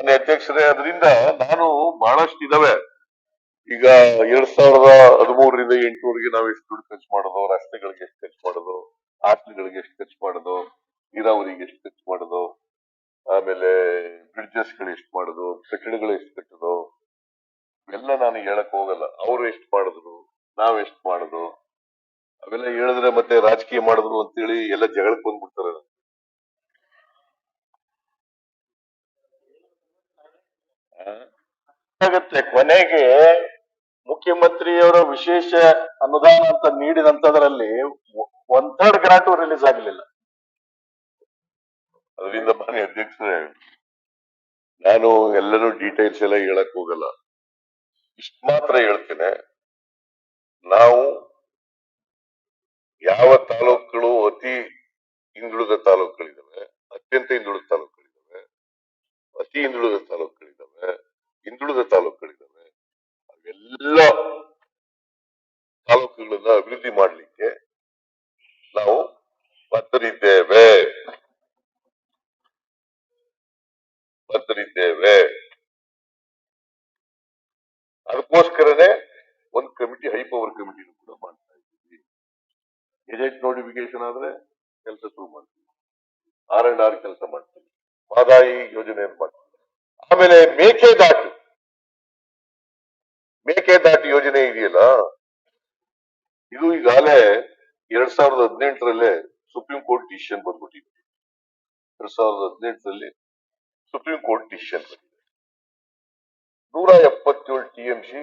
ಮಾನ್ಯ ಅಧ್ಯಕ್ಷರೇ, ಅದರಿಂದ ನಾನು ಬಹಳಷ್ಟು ಇದಾವೆ. ಈಗ 2013ರಿಂದ 2008 ನಾವು ಎಷ್ಟು ದುಡ್ಡು ಖರ್ಚು ಮಾಡೋದು, ರಸ್ತೆಗಳಿಗೆ ಎಷ್ಟು ಖರ್ಚು ಮಾಡೋದು, ಹಾಸ್ಟೆಲ್ಗಳಿಗೆ ಎಷ್ಟು ಖರ್ಚು ಮಾಡೋದು, ನೀರಾವರಿಗೆ ಎಷ್ಟು ಖರ್ಚು ಮಾಡೋದು, ಆಮೇಲೆ ಬ್ರಿಡ್ಜಸ್ ಗಳು ಎಷ್ಟು ಮಾಡೋದು, ಕಟ್ಟಡಗಳು ಎಷ್ಟು ಕಟ್ಟೋದು, ಎಲ್ಲ ನಾನು ಹೇಳಕ್ ಹೋಗಲ್ಲ. ಅವ್ರು ಎಷ್ಟು ಮಾಡಿದ್ರು, ನಾವ್ ಎಷ್ಟು ಮಾಡೋದು, ಅವೆಲ್ಲ ಹೇಳಿದ್ರೆ ಮತ್ತೆ ರಾಜಕೀಯ ಮಾಡಿದ್ರು ಅಂತೇಳಿ ಎಲ್ಲ ಜಗಳಕ್ಕೆ ಬಂದ್ಬಿಡ್ತಾರೆ. ಆಗತ್ತೆ ಕೊನೆಗೆ ಮುಖ್ಯಮಂತ್ರಿಯವರ ವಿಶೇಷ ಅನುದಾನ ಅಂತ ನೀಡಿದಂತದ್ರಲ್ಲಿ 1/3 ಗ್ರಾಂಟು ರಿಲೀಸ್ ಆಗಲಿಲ್ಲ. ಅದರಿಂದ ಮಾನ್ಯ ಅಧ್ಯಕ್ಷರೇ, ನಾನು ಎಲ್ಲರೂ ಡೀಟೇಲ್ಸ್ ಎಲ್ಲ ಹೇಳಕ್ ಹೋಗಲ್ಲ. ಇಷ್ಟ ಮಾತ್ರ ಹೇಳ್ತೇನೆ, ನಾವು ಯಾವ ತಾಲೂಕುಗಳು ಅತಿ ಹಿಂದುಳಿದ ತಾಲೂಕುಗಳಿದಾವೆ, ಅತ್ಯಂತ ಹಿಂದುಳಿದ ತಾಲೂಕುಗಳಿದಾವೆ, ಅತಿ ಹಿಂದುಳಿದ ತಾಲೂಕುಗಳಿದಾವೆ, ಹಿಂದುಳಿದ ತಾಲೂಕುಗಳಿದಾವೆ, ಅವೆಲ್ಲ ತಾಲೂಕುಗಳನ್ನ ಅಭಿವೃದ್ಧಿ ಮಾಡಲಿಕ್ಕೆ ನಾವು ಬದ್ಧರಿದ್ದೇವೆ. ಅದಕ್ಕೋಸ್ಕರನೇ ಒಂದು ಕಮಿಟಿ, ಹೈ ಪವರ್ ಕಮಿಟಿ ಕೂಡ ಮಾಡ್ತಾ ಇದ್ದೀವಿ. ಗೆಜೆಟ್ ನೋಟಿಫಿಕೇಶನ್ ಆದ್ರೆ ಕೆಲಸ ಶುರು ಮಾಡ್ತೀವಿ, R&R ಕೆಲಸ ಮಾಡ್ತೀವಿ, ಮಹದಾಯಿ ಯೋಜನೆಯನ್ನು ಮಾಡ್ತೀವಿ. ಆಮೇಲೆ ಮೇಕೆದಾಟು ಯೋಜನೆ ಇದೆಯಲ್ಲ, ಇದು ಈಗಾಗಲೇ 2018ರಲ್ಲೇ ಸುಪ್ರೀಂ ಕೋರ್ಟ್ ಡಿಸಿಷನ್ ಬಂದ್ಬಿಟ್ಟಿದೆ. 2018ರಲ್ಲಿ ಸುಪ್ರೀಂ ಕೋರ್ಟ್ ಡಿಸಿಷನ್ ಬಂದಿದೆ. 177 ಟಿಎಂಸಿ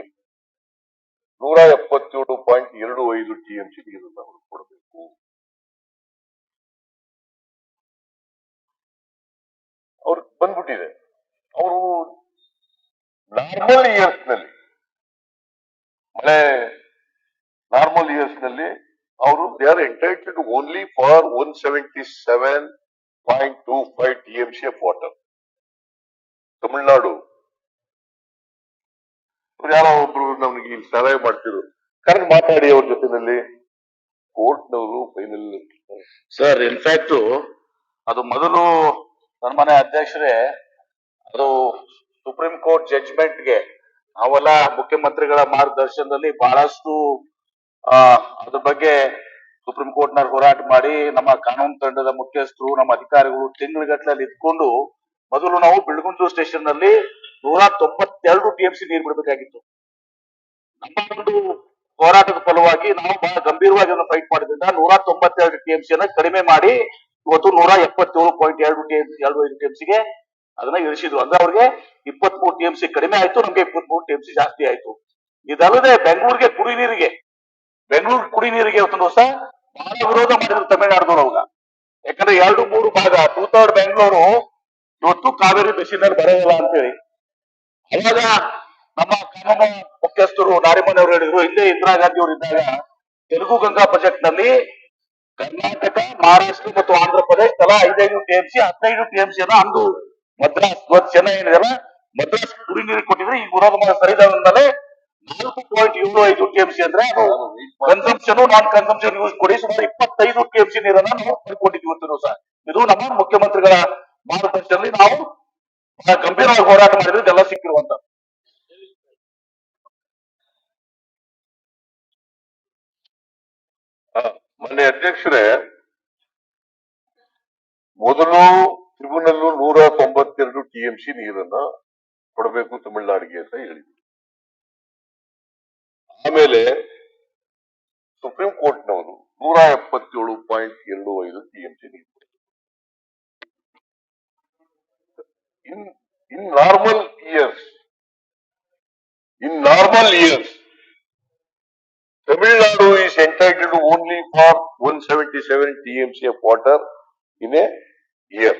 177.25 ಟಿಎಂಸಿ ನೀರನ್ನು ಅವರು ಕೊಡಬೇಕು. ಅವ್ರಿಗೆ ಬಂದ್ಬಿಟ್ಟಿದೆ. ಅವರು ನಾರ್ಮಲ್ ಇಯರ್ಸ್ ನಲ್ಲಿ, ನಾರ್ಮಲ್ ಇಯರ್ಸ್ ನಲ್ಲಿ ಅವರು they are entitled only for 177.25 TMC of water. Tamil Nadu ಯಾರೋ ಒಬ್ರು ನಮ್ಗೆ ಇಲ್ಲಿ ಸಲಹೆ ಮಾಡ್ತಿದ್ರು, ಕರೆಕ್ಟ್ ಮಾತಾಡಿ ಅವ್ರ ಜೊತೆನಲ್ಲಿ. ಕೋರ್ಟ್ನವರು ಫೈನಲ್ ಸರ್, ಇನ್ಫ್ಯಾಕ್ಟ್ ಅದು ಮೊದಲು ಸನ್ಮಾನ್ಯ ಅಧ್ಯಕ್ಷರೇ, ಅದು ಸುಪ್ರೀಂ ಕೋರ್ಟ್ ಜಡ್ಜ್ಮೆಂಟ್ಗೆ ನಾವೆಲ್ಲ ಮುಖ್ಯಮಂತ್ರಿಗಳ ಮಾರ್ಗದರ್ಶನದಲ್ಲಿ ಬಹಳಷ್ಟು ಅದ್ರ ಬಗ್ಗೆ ಸುಪ್ರೀಂ ಕೋರ್ಟ್ ನಲ್ಲಿ ಹೋರಾಟ ಮಾಡಿ, ನಮ್ಮ ಕಾನೂನು ತಂಡದ ಮುಖ್ಯಸ್ಥರು, ನಮ್ಮ ಅಧಿಕಾರಿಗಳು ತಿಂಗಳಗಟ್ಟಲೆ ಇದ್ಕೊಂಡು ಮೊದಲು ನಾವು ಬಿಳ್ಗುಂಟೂರು ಸ್ಟೇಷನ್ ನಲ್ಲಿ 192 ಟಿಎಂಸಿ ನೀರು ಬಿಡಬೇಕಾಗಿತ್ತು. ನಮ್ಮ ಒಂದು ಹೋರಾಟದ ಫಲವಾಗಿ ನಾವು ಬಹಳ ಗಂಭೀರವಾಗಿ ಅದನ್ನು ಫೈಟ್ ಮಾಡಿದ್ರಿಂದ 192 ಟಿಎಂಸಿಯನ್ನ ಕಡಿಮೆ ಮಾಡಿ ಇವತ್ತು 177.25 ಟಿಎಂಸಿಗೆ ಅದನ್ನ ಇಳಿಸಿದ್ರು. ಅಂದ್ರೆ ಅವ್ರಿಗೆ 23 ಟಿಎಂಸಿ ಕಡಿಮೆ ಆಯ್ತು, ನಮ್ಗೆ 23 ಟಿಎಂಸಿ ಜಾಸ್ತಿ ಆಯ್ತು. ಇದಲ್ಲದೆ ಬೆಂಗಳೂರು ಕುಡಿ ನೀರಿಗೆ ಇವತ್ತೊಂದು ಹೊಸ ಬಹಳ ವಿರೋಧ ಮಾಡಿದ್ರು ತಮಿಳುನಾಡಿದವರು ಅವಾಗ. ಯಾಕಂದ್ರೆ 2-3 ಭಾಗ 2/3 ಬೆಂಗಳೂರು ಇವತ್ತು ಕಾವೇರಿ ಬೇಸಿನಲ್ಲಿ ಬರೋದಿಲ್ಲ ಅಂತೇಳಿ. ಅವಾಗ ನಮ್ಮ ಕಾನೂನು ಮುಖ್ಯಸ್ಥರು ನಾರಿಮನ್ ಅವರು ಹೇಳಿದ್ರು, ಹಿಂದೆ ಇಂದಿರಾ ಗಾಂಧಿ ಅವರು ಇದ್ದಾಗ ತೆಲುಗು ಗಂಗಾ ಪ್ರಾಜೆಕ್ಟ್ ನಲ್ಲಿ ಕರ್ನಾಟಕ, ಮಹಾರಾಷ್ಟ್ರ ಮತ್ತು ಆಂಧ್ರ ಪ್ರದೇಶ ತಲಾ 5 ಟಿಎಂಸಿ 15 ಟಿಎಂಸಿಯನ್ನ ಅಂದು ಮದ್ರಾಸ್ ಚೆನ್ನೈ ಏನಿದೆಲ್ಲ ಮದ್ರಾಸ್ ಕುಡಿ ನೀರಿಗೆ ಕೊಟ್ಟಿದ್ರೆ, ಈ ವಿರೋಧ ಮಾಡಿ ಸರಿದಾದ್ಮೇಲೆ 4.75 ಟಿಎಂಸಿ ಅಂದ್ರೆ ಕನ್ಸಂಪ್ಷನ್ ನಾನ್ ಕನ್ಸಂಪ್ಷನ್ ಯೂಸ್ ಕೊಡಿ ಸುಮಾರು 25 ಟಿಎಂಸಿ ನೀರನ್ನ ನಾವು ಪಡ್ಕೊಂಡಿದ್ವಿ ಸಹ. ಇದು ನಮ್ಮ ಮುಖ್ಯಮಂತ್ರಿಗಳ ಮಾರ್ಗದರ್ಶನದಲ್ಲಿ ನಾವು ಗಂಭೀರವಾಗಿ ಹೋರಾಟ ಮಾಡಿದ್ರೆ ಇದೆಲ್ಲ ಸಿಕ್ಕಿರುವಂತ. ಮಾನ್ಯ ಅಧ್ಯಕ್ಷರೇ, ಮೊದಲು ಟ್ರಿಬ್ಯುನಲ್ 192 ಟಿಎಂಸಿ ನೀರನ್ನ ಕೊಡಬೇಕು ತಮಿಳುನಾಡಿಗೆ ಅಂತ ಹೇಳಿದ್ರು. ಆಮೇಲೆ ಸುಪ್ರೀಂ ಕೋರ್ಟ್ನವರು 177.25 ಟಿಎಂಸಿ ನೀರು. In normal years, Tamil Nadu is entitled only for 177 TMC of water in a year.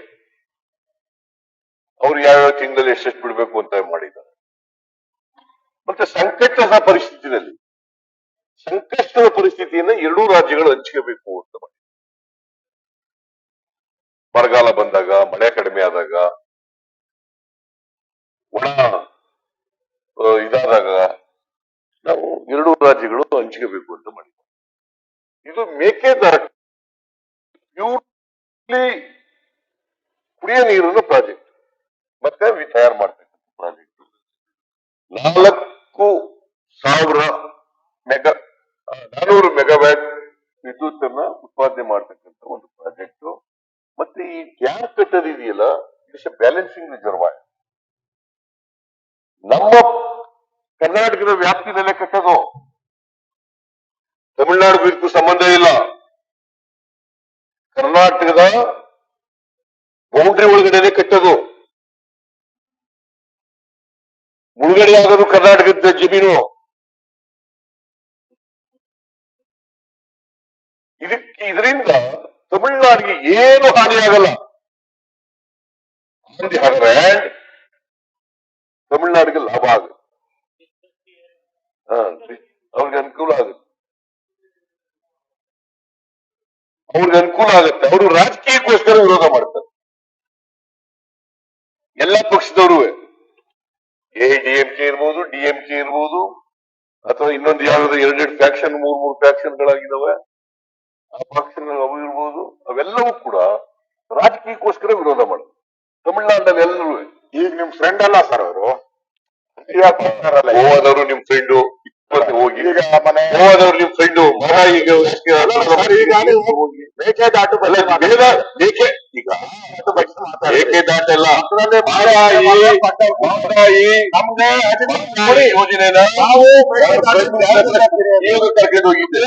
ಅವ್ರು ಯಾವ ತಿಂಗಳಲ್ಲಿ ಎಷ್ಟೆಷ್ಟು ಬಿಡಬೇಕು ಅಂತ ಮಾಡಿದ್ದಾರೆ. ಮತ್ತೆ ಸಂಕಷ್ಟದ ಪರಿಸ್ಥಿತಿಯನ್ನು ಎರಡೂ ರಾಜ್ಯಗಳು ಹಂಚ್ಕೋಬೇಕು ಅಂತ ಮಾಡಿ. ಬರಗಾಲ ಬಂದಾಗ, ಮಳೆ ಕಡಿಮೆ ಆದಾಗ, ಒಣ ಇದಾದಾಗ ನಾವು ಎರಡೂ ರಾಜ್ಯಗಳು ಹಂಚ್ಕೋಬೇಕು ಅಂತ ಮಾಡಿದ್ವಿ. ಇದು ಮೇಕೆದಾಟು ಪ್ಯೂರ್ಲಿ ಕುಡಿಯ ನೀರಿನ ಪ್ರಾಜೆಕ್ಟ್. ಮತ್ತೆ ತಯಾರು ಮಾಡ್ತಕ್ಕಂಥ ಪ್ರಾಜೆಕ್ಟ್ 4,000 ಮೆಗಾ 400 ಮೆಗಾವ್ಯಾಟ್ ವಿದ್ಯುತ್ ಅನ್ನ ಉತ್ಪಾದನೆ ಮಾಡ್ತಕ್ಕಂಥ ಒಂದು ಪ್ರಾಜೆಕ್ಟ್. ಮತ್ತೆ ಈ ಟ್ಯಾಂಕ್ ಕಟ್ಟೋದಿದೆಯಲ್ಲ, ಇಟ್ಸ್ ಬ್ಯಾಲೆನ್ಸಿಂಗ್ ರಿಸರ್ವಾಯರ್. ನಮ್ಮ ಕರ್ನಾಟಕದ ವ್ಯಾಪ್ತಿನಲ್ಲೇ ಕಟ್ಟೋದು, ತಮಿಳುನಾಡು ಇದಕ್ಕೂ ಸಂಬಂಧ ಇಲ್ಲ. ಕರ್ನಾಟಕದ ಬೌಂಡ್ರಿ ಒಳಗಡೆನೆ ಕಟ್ಟೋದು, ಮುಳುಗಡೆ ಆಗೋದು ಕರ್ನಾಟಕದ ಜಮೀನು. ಇದರಿಂದ ತಮಿಳುನಾಡಿಗೆ ಏನು ಹಾನಿ ಆಗಲ್ಲ. ತಮಿಳುನಾಡಿಗೆ ಲಾಭ ಆಗುತ್ತೆ, ಅವ್ರಿಗೆ ಅನುಕೂಲ ಆಗುತ್ತೆ, ಅವರು ರಾಜಕೀಯಕ್ಕೋಸ್ಕರ ವಿರೋಧ ಮಾಡ್ತಾರೆ ಎಲ್ಲ ಪಕ್ಷದವರು. ADMK ಇರ್ಬೋದು, DMK ಇರ್ಬೋದು, ಅಥವಾ ಇನ್ನೊಂದು ಯಾವ್ದು 2 ಫ್ಯಾಕ್ಷನ್ 3 ಫ್ಯಾಕ್ಷನ್ ಗಳಾಗಿದ್ದಾವೆ, ಆ ಪಕ್ಷಗಳು ಅವು ಇರ್ಬೋದು. ಅವೆಲ್ಲವೂ ಕೂಡ ರಾಜಕೀಯಕ್ಕೋಸ್ಕರ ವಿರೋಧ ಮಾಡೋದು ತಮಿಳುನಾಡಿನಲ್ಲಿ ಎಲ್ಲರೂ. ಈಗ ನಿಮ್ ಫ್ರೆಂಡ್ ಅಲ್ಲ ಸರ್ ಅವರು, ಗೋವಾದವರು ನಿಮ್ ಫ್ರೆಂಡು, ಹೋಗಿ ಈಗ ಮನೆ ಗೋವಾದವ್ರು ನಿಮ್ ಫ್ರೆಂಡು. ಈಗ ಮೇಕೆದಾಟು ಬೇಕೆ ಈಗ ಮೇಕೆದಾಟೆಲ್ಲ ಯೋಜನೆನ ನಾವು ಈಗ ಕರ್ಕೊಂಡು ಹೋಗಿದ್ದೆ.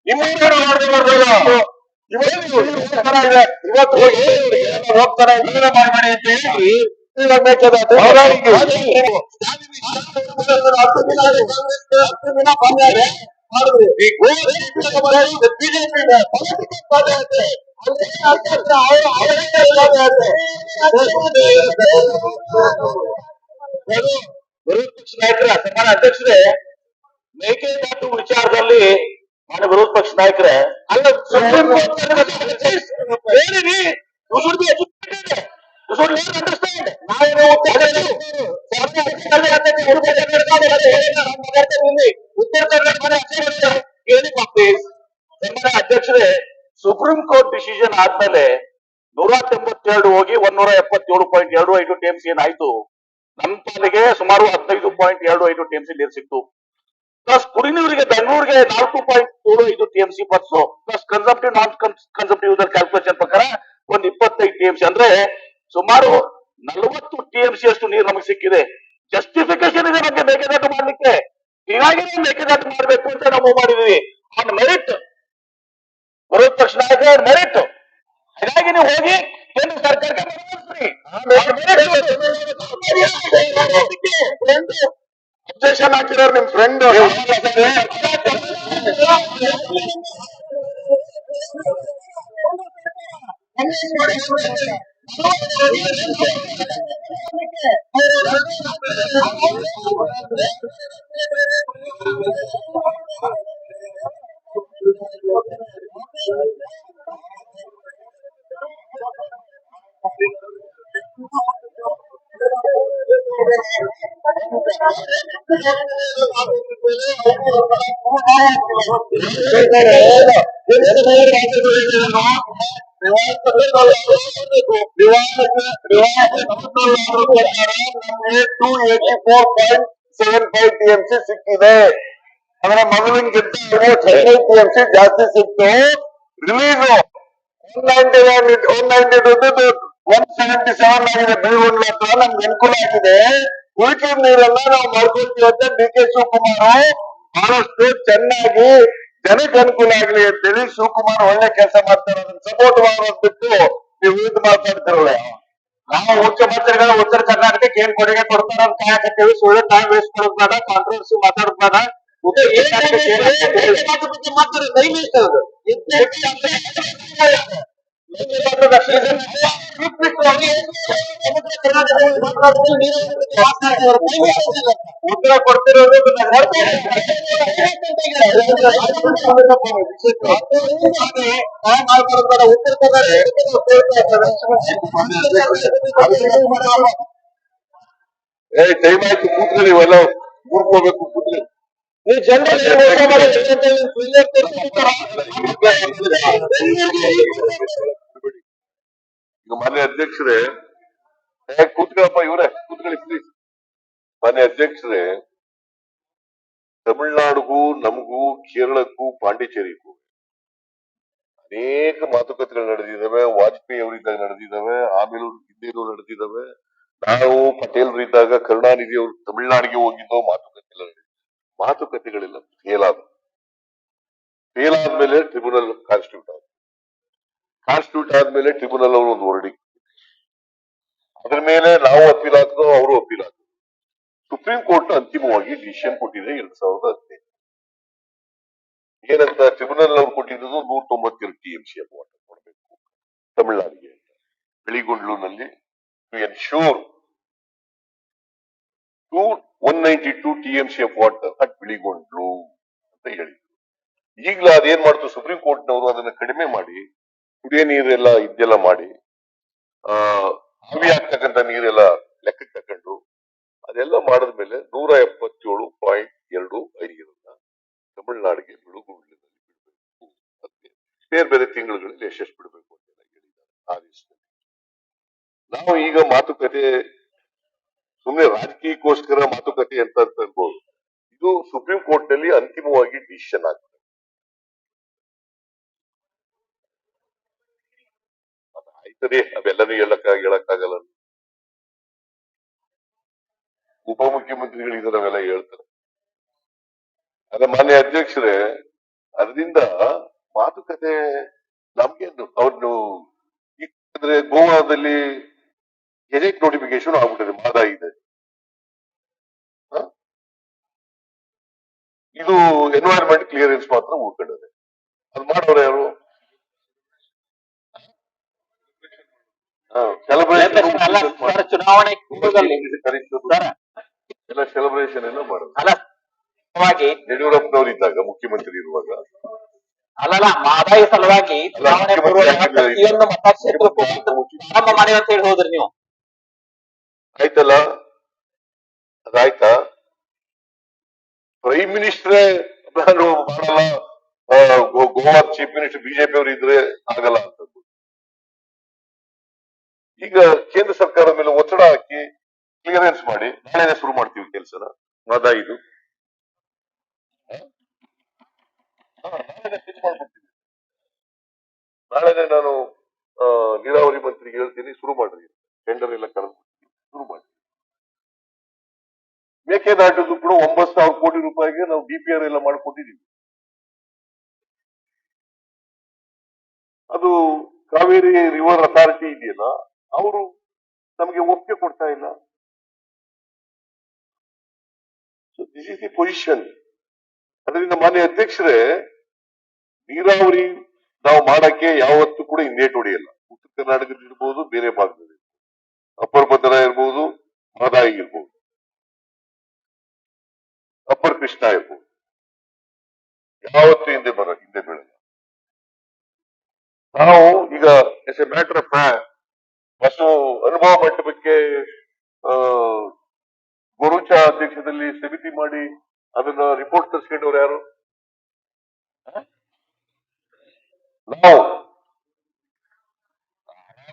ಇನ್ನೇನು ಮಾಡ್ಬಾರ್ದಲ್ಲ, ಇವತ್ತು ಹೋಗ್ತಾರೆ ಮಾಡಬೇಡಿ ಅಂತ ಹೇಳಿ ಇವಾಗ ಮೇಕೆದಾಟು ವಿರೋಧ ಪಕ್ಷ ನಾಯಕರ ಸನ್ಮಾನ ಅಧ್ಯಕ್ಷರೇ, ಮೇಕೆದಾಟು ವಿಚಾರದಲ್ಲಿ ಮಾನ್ಯ ವಿರೋಧ ಪಕ್ಷ ನಾಯಕರೇ, ಅಲ್ಲ ಸುಪ್ರೀಂ ಕೋರ್ಟ್ ಹೇಳಿರಿ, you should be educated, you should learn understand. ಉತ್ತರ ಕರ್ನಾಟಕ ಹೇಳಿ ಪ್ಲೀಸ್. ಸನ್ಮಾನ ಅಧ್ಯಕ್ಷರೇ, ಸುಪ್ರೀಂ ಕೋರ್ಟ್ ಡಿಸಿಷನ್ ಆದ್ಮೇಲೆ 192 ಹೋಗಿ 177.25 TMC ಏನಾಯ್ತು, ನಮ್ಮ ಪಾಲಿಗೆ ಸುಮಾರು 15.25 TMC ನೀರು ಸಿಕ್ತು. ಪ್ಲಸ್ ಕುಡಿನೀರಿಗೆ ಬೆಂಗಳೂರಿಗೆ 4.75 TMC ಬಸ್ಸು, ಪ್ಲಸ್ ಕನ್ಸಂಪ್ಟಿವ್ ನಾನ್ ಕನ್ಸಂಪ್ಟಿವ್ ಕ್ಯಾಲ್ಕುಲೇಷನ್ ಪ್ರಕಾರ ಒಂದು 25 TMC, ಅಂದ್ರೆ ಸುಮಾರು 40 TMC ಅಷ್ಟು ನೀರು ನಮಗೆ ಸಿಕ್ಕಿದೆ. ಜಸ್ಟಿಫಿಕೇಶನ್ ಇದೆ ನಮಗೆ ಮೇಕೆದಾಟು ಮಾಡ್ಲಿಕ್ಕೆ, ಹೀಗಾಗಿ ಮೇಕೆದಾಟು ಮಾಡ್ಬೇಕು ಅಂತ ನಾವು ಮಾಡಿದೀವಿ. ಆನ್ ಮೆರಿಟ್, ವಿರೋಧ ಪಕ್ಷ ನಾಯಕರ ಮೆರಿಟ್. ಹಾಗಾಗಿ ನೀವು ಹೋಗಿ ಕೇಂದ್ರ ಸರ್ಕಾರಕ್ಕೆ ಅಬ್ಜೆಕ್ಷನ್ ಹಾಕಿರೋರು ನಿಮ್ ಫ್ರೆಂಡ್. TMC ಸಿಕ್ಕಿದೆ. ಅದರ ಮೊದಲಿನಗಿಂತ 15 TMC ಜಾಸ್ತಿ ಸಿಕ್ತು. ರಿಲೀಸ್ 177 ಆಗಿದೆ. ಬೆಳಗೊಂಡ್ಲ ಹತ್ರ ನಮ್ಗೆ ಅನುಕೂಲ ಆಗಿದೆ. ಉಳಿಕೆ ನೀರೆಲ್ಲ ನಾವು ಮಾಡ್ಕೊಳ್ತೀವಿ ಅಂತ DK ಶಿವಕುಮಾರ್ ಬಹಳಷ್ಟು ಚೆನ್ನಾಗಿ ಜನಕ್ಕೆ ಅನುಕೂಲ ಆಗ್ಲಿ ಅಂತೇಳಿ ಶಿವಕುಮಾರ್ ಒಳ್ಳೆ ಕೆಲಸ ಮಾಡ್ತಾರೆ. ಅದನ್ನ ಸಪೋರ್ಟ್ ಮಾಡೋದ್ ಬಿಟ್ಟು ನೀವು ಇದು ಮಾತಾಡ್ತಿರಲ್ಲ. ನಾವು ಮುಖ್ಯಮಂತ್ರಿಗಳು ಉತ್ತರ ಕರ್ನಾಟಕಕ್ಕೆ ಏನ್ ಕೊಡುಗೆ ಕೊಡ್ತಾರ ಅಂತ ಕಾಯಕತ್ತೀವಿ. ಸುಳ್ಳು ಟೈಮ್ ವೇಸ್ಟ್ ಮಾಡೋದ್ ಬೇಡ, ಕಾಂಟ್ರವರ್ಸಿ ಮಾತಾಡೋದ್ ಬೇಡ. ಉತ್ತರ ಕರ್ನಾಟಕಕ್ಕೆ ಮಾತಾಡೋದು ದಯವಿಟ್ಟು ಉತ್ತರ ಕೊಡ್ತಿರೋದು ಟೈಮ್ ಆಯ್ತು, ಕೂತ್ಕೊಳ್ಳಿ, ಇವೆಲ್ಲ ಕೂತ್ಕೋಬೇಕು, ಕೂತ್ಕೊಳ್ಳಿ. ನೀವು ಜನರಲ್ಲಿ ಮೋಸ ಮಾಡಿದ್ದೀರಿ ಅಂತ ಹೇಳಿ failure ತೋರಿಸ್ಬಿಡ್ತಾರ. ಈಗ ಮಾನ್ಯ ಅಧ್ಯಕ್ಷರೇ, ಕೂತ್ಕೊಳ್ಳಪ್ಪ ಇವರೇ ಕೂತ್ಕೊಳ್ಳಿ ಪ್ಲೀಸ್. ಮಾನ್ಯ ಅಧ್ಯಕ್ಷರೇ, ತಮಿಳ್ನಾಡಿಗೂ ನಮಗೂ ಕೇರಳಕ್ಕೂ ಪಾಂಡಿಚೇರಿಗೂ ಅನೇಕ ಮಾತುಕತೆಗಳು ನಡೆದಿದ್ದಾವೆ. ವಾಜಪೇಯಿ ಅವರಿದ್ದಾಗ ನಡೆದಿದ್ದಾವೆ, ಆಮೇಲೂ ಹಿಂದೇನು ನಡೆದಿದ್ದಾವೆ. ನಾವು ಪಟೇಲ್ರಿದ್ದಾಗ ಕರುಣಾನಿಧಿ ಅವರು ತಮಿಳ್ನಾಡಿಗೆ ಹೋಗಿದ್ದೋ ಮಾತುಕತೆಗಳೆಲ್ಲ ಫೇಲ್ ಆದ್ಮೇಲೆ ಟ್ರಿಬ್ಯುನಲ್ ಕಾನ್ಸ್ಟಿಟ್ಯೂಟ್ ಆದ್ಮೇಲೆ ಟ್ರಿಬ್ಯುನಲ್ ಅವರು ಒಂದು ಹೊರಡಿ, ಅದ್ರ ಮೇಲೆ ನಾವು ಅಪೀಲ್ ಹಾಕಿದ್ರು, ಅವರು ಅಪೀಲ್ ಹಾಕಿದ್ರು. ಸುಪ್ರೀಂ ಕೋರ್ಟ್ ಅಂತಿಮವಾಗಿ ಡಿಸಿಷನ್ ಕೊಟ್ಟಿದೆ 2015. ಏನಂತ ಟ್ರಿಬ್ಯುನಲ್ ಅವ್ರು ಕೊಟ್ಟಿದ್ದು 192 TMC ವಾಟರ್ ಕೊಡಬೇಕು ತಮಿಳುನಾಡಿಗೆ ಅಂತ. ಬೆಳಿಗೊಂಡ್ಲುನಲ್ಲಿ to ensure 192 TMC water at Biligundlu ಅಂತ ಹೇಳಿದ್ರು. ಈಗಲೂ ಅದೇನ್ ಮಾಡ್ತು ಸುಪ್ರೀಂ ಕೋರ್ಟ್ನವರು, ಅದನ್ನ ಕಡಿಮೆ ಮಾಡಿ ಕುಡಿಯೋ ನೀರೆಲ್ಲ ಇದೆಲ್ಲ ಮಾಡಿ ಆವಿ ಆಗ್ತಕ್ಕಂಥ ನೀರೆಲ್ಲ ಲೆಕ್ಕಕ್ಕೆ ತಗೊಂಡು ಅದೆಲ್ಲ ಮಾಡಿದ್ಮೇಲೆ 177.25 ತಮಿಳುನಾಡಿಗೆ ಬೆಳುಗುಂಡ್ಲಿನಲ್ಲಿ ಬಿಡಬೇಕು, ಮತ್ತೆ ಬೇರೆ ಬೇರೆ ತಿಂಗಳುಗಳಲ್ಲಿ ಎಷ್ಟೆಷ್ಟು ಬಿಡಬೇಕು ಅಂತೆಲ್ಲ ಹೇಳಿದ್ದಾರೆ ಆದೇಶದಲ್ಲಿ. ನಾವು ಈಗ ಮಾತುಕತೆ ಸುಮ್ಮನೆ ರಾಜಕೀಯಕ್ಕೋಸ್ಕರ ಮಾತುಕತೆ ಅಂತ ಅನ್ಬೋದು. ಇದು ಸುಪ್ರೀಂ ಕೋರ್ಟ್ ನಲ್ಲಿ ಅಂತಿಮವಾಗಿ ಡಿಸಿಷನ್ ಆಗ್ತದೆ. ಆಯ್ತದೆ, ಅವೆಲ್ಲನೂ ಹೇಳಕ್ಕಾಗಲ್ಲ. ಉಪಮುಖ್ಯಮಂತ್ರಿಗಳಿದ್ದಾರೆ, ಅವೆಲ್ಲ ಹೇಳ್ತಾರೆ. ಅದ ಮಾನ್ಯ ಅಧ್ಯಕ್ಷರೇ, ಅದರಿಂದ ಮಾತುಕತೆ ನಮ್ಗೇನು ಅವ್ರನ್ನು ಅಂದ್ರೆ ಗೋವಾದಲ್ಲಿ ಗೆಜೆಟ್ ನೋಟಿಫಿಕೇಶನ್ ಆಗ್ಬಿಟ್ಟಿದೆ, ಮಾದ ಇದೆ. ಇದು ಎನ್ವೈರನ್ಮೆಂಟ್ ಕ್ಲಿಯರೆನ್ಸ್ ಮಾತ್ರ ಉಳ್ಕೊಂಡಿದೆ. ಅದು ಮಾಡೋರು ಯಾರು? ಚುನಾವಣೆ ಎಲ್ಲ ಸೆಲೆಬ್ರೇಷನ್ ಎಲ್ಲ ಮಾಡೋದು. ಸಲುವಾಗಿ ಯಡಿಯೂರಪ್ಪನವರು ಇದ್ದಾಗ ಮುಖ್ಯಮಂತ್ರಿ ಇರುವಾಗ ಅಲ್ಲಲ್ಲ ಮಹದಾಯಿ ಸಲುವಾಗಿ ಚುನಾವಣೆ ಪ್ರತಿಯೊಂದು ಮತಕ್ಷೇತ್ರಕ್ಕೂ ಪ್ರಾರಂಭ ಮಾಡಿ ಅಂತ ಹೇಳಿ ಹೋದ್ರಿ ನೀವು. ಆಯ್ತಲ್ಲ, ಅದಾಯ್ತಾ? ಪ್ರೈಮ್ ಮಿನಿಸ್ಟ್ರೇ ನಾನು ಮಾಡಲ್ಲ, ಗೋವಾ ಚೀಫ್ ಮಿನಿಸ್ಟರ್ ಬಿಜೆಪಿ ಅವರು ಇದ್ರೆ ಆಗಲ್ಲ ಅಂತ. ಈಗ ಕೇಂದ್ರ ಸರ್ಕಾರದ ಮೇಲೆ ಒತ್ತಡ ಹಾಕಿ ಕ್ಲಿಯರೆನ್ಸ್ ಮಾಡಿ ನಾಳೆನೆ ಶುರು ಮಾಡ್ತೀವಿ ಕೆಲಸನ. ಇದು ನಾಳೆನೆ ನಾನು ನೀರಾವರಿ ಮಂತ್ರಿಗೆ ಹೇಳ್ತೀನಿ, ಶುರು ಮಾಡ್ರಿ, ಟೆಂಡರ್ ಎಲ್ಲ ಕರೆದು ಶುರು ಮಾಡಿ. ಮೇಕೆದಾಟದ್ದು ಕೂಡ 9,000 ಕೋಟಿ ರೂಪಾಯಿಗೆ ನಾವು DPR ಎಲ್ಲ ಮಾಡಿಕೊಟ್ಟಿದ್ದೀವಿ. ಅದು ಕಾವೇರಿ ರಿವರ್ ಅಥಾರಿಟಿ ಇದೆಯಲ್ಲ, ಅವರು ನಮಗೆ ಒಪ್ಪಿಗೆ ಕೊಡ್ತಾ ಇಲ್ಲ. So this is the position. ಅದರಿಂದ ಮಾನ್ಯ ಅಧ್ಯಕ್ಷರೇ, ನೀರಾವರಿ ನಾವು ಮಾಡಕ್ಕೆ ಯಾವತ್ತೂ ಕೂಡ ಹಿಂದೇಟು ಹೊಡೆಯಲ್ಲ. ಉತ್ತರ ಕರ್ನಾಟಕದಲ್ಲಿ ಇರ್ಬೋದು, ಬೇರೆ ಭಾಗದಲ್ಲಿ ಅಪ್ಪರ್ ಭದ್ರಾ ಇರ್ಬೋದು, ಮಹದಾಯಿ ಇರ್ಬೋದು, ಅಪ್ಪರ್ ಕೃಷ್ಣ ಇರ್ಬೋದು, ಯಾವತ್ತೂ ಹಿಂದೆ ಬೀಳಲ್ಲ. ನಾವು ಈಗ ಎಸ್ ಎ ಮ್ಯಾಟರ್ ಆಫ್ ಬಸ್ಸು ಅನುಭವ ಮಂಟಪಕ್ಕೆ ಗುರುಚ ಅಧ್ಯಕ್ಷದಲ್ಲಿ ಸಮಿತಿ ಮಾಡಿ ಅದನ್ನ ರಿಪೋರ್ಟ್ ತರಿಸ್ಕೊಂಡವ್ರು ಯಾರು? ನಾವು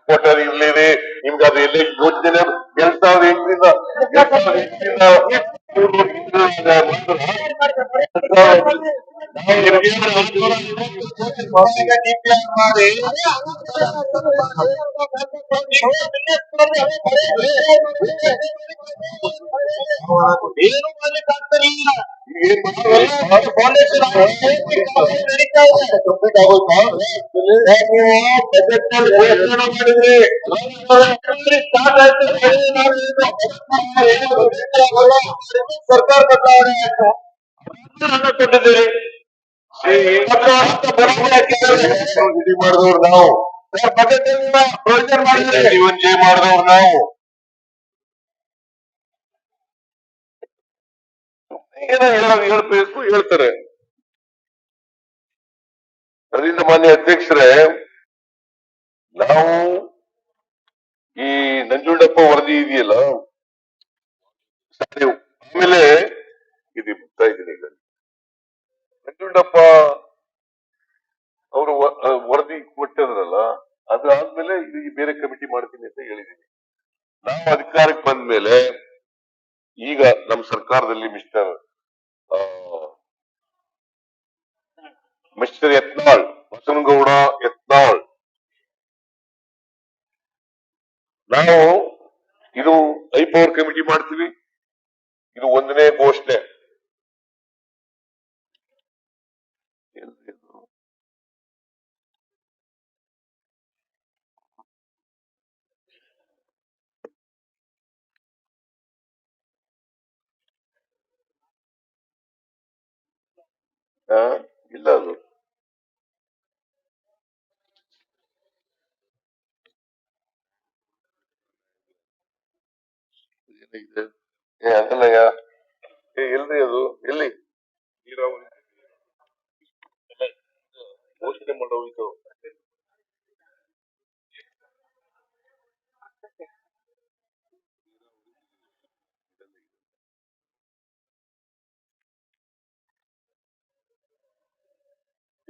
ಕೊಟ್ಟರೆ ಇರ್ಲಿದೆ. ನಿಮ್ಗೆ ಅದು ಎಲ್ಲೇ ಯೋಜನೆ 2008ರಿಂದ ಏನು ಮಾಡ್ಲಿಕ್ಕೆ ಆಗ್ತಿರ್ಲಿಲ್ಲ. ಬಜೆಟ್ ನಲ್ಲಿ ಘೋಷಣೆ ಮಾಡಿದ್ರಿ, ಸ್ಟಾರ್ಟ್ ಆಯ್ತು, ಸರ್ಕಾರ ಬದಲಾವಣೆ ಆಯ್ತು, ಕೊಟ್ಟಿದ್ದೀರಿ. ನಿಧಿ ಮಾಡಿದವ್ರು ನಾವು, ಬಜೆಟ್ ಪ್ರೊವಿಷನ್ ಮಾಡಿದ್ರಿ, ಜೀವನ್ ಮಾಡಿದವ್ರು ನಾವು. ಏನೋ ಹೇಳ್ಬೇಕು, ಹೇಳ್ತಾರೆ. ಅದರಿಂದ ಮಾನ್ಯ ಅಧ್ಯಕ್ಷರೇ, ನಾವು ಈ ನಂಜುಂಡಪ್ಪ ವರದಿ ಇದೆಯಲ್ಲ, ಆಮೇಲೆ ಇದು ಮುಗ್ತಾ ಇದ್ದೀನಿ ಈಗ. ದುಡ್ಡಪ್ಪ ಅವರು ವರದಿ ಕೊಟ್ಟಿದ್ರಲ್ಲ, ಅದು ಆದ್ಮೇಲೆ ಈ ಬೇರೆ ಕಮಿಟಿ ಮಾಡ್ತೀನಿ ಅಂತ ಹೇಳಿದೀನಿ. ನಾವು ಅಧಿಕಾರಕ್ಕೆ ಬಂದ ಮೇಲೆ ಈಗ ನಮ್ಮ ಸರ್ಕಾರದಲ್ಲಿ ಮಿಸ್ಟರ್ ಯತ್ನಾಳ್, ಬಸನಗೌಡ ಯತ್ನಾಳ್, ನಾವು ಇದು ಹೈಪವರ್ ಕಮಿಟಿ ಮಾಡ್ತೀವಿ. ಇದು ಒಂದನೇ ಘೋಷಣೆ. ಇಲ್ಲ ಅದು ಏನಾಗಿದೆ? ಅದಲ್ಲಯ್ಯ, ಎಲ್ರಿ ಅದು ಎಲ್ಲಿ ನೀರಾವರಿ ಘೋಷಣೆ ಮಾಡೋ ಇದು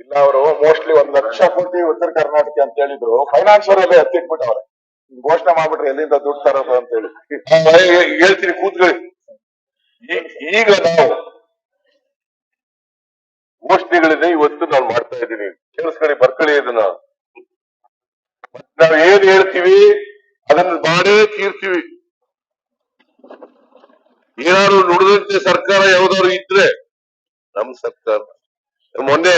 ಇಲ್ಲ, ಅವರು ಮೋಸ್ಟ್ಲಿ 1 ಲಕ್ಷ ಕೋಟಿ ಉತ್ತರ ಕರ್ನಾಟಕ ಅಂತ ಹೇಳಿದ್ರು. ಫೈನಾನ್ಸಿಯರ್ ಅಲ್ಲಿ ಎತ್ತಿಟ್ಬಿಟ್ಟವ್ರೆ. ಘೋಷಣೆ ಮಾಡ್ಬಿಟ್ರೆ ಎಲ್ಲಿಂದ ದುಡ್ಡು ತರೋದು ಅಂತ ಹೇಳಿ. ಹೇಳ್ತೀನಿ, ಕೂತ್ಕೊಳ್ಳಿ. ಈಗ ನಾವು ಘೋಷಣೆಗಳಿದೆ ಇವತ್ತು ನಾನು ಮಾಡ್ತಾ ಇದ್ದೀನಿ. ಕೇಳಿಸ್ಕೊಳ್ಳಿ, ಬರ್ಕೊಳ್ಳಿ ಇದನ್ನ. ನಾವ್ ಏನ್ ಹೇಳ್ತೀವಿ ಅದನ್ನ ಮಾಡೇ ತೀರ್ತೀವಿ. ಏನಾದ್ರು ನುಡಿದಂತೆ ಸರ್ಕಾರ ಯಾವ್ದಾದ್ರು ಇದ್ರೆ ನಮ್ ಸರ್ಕಾರ. ಮೊನ್ನೆ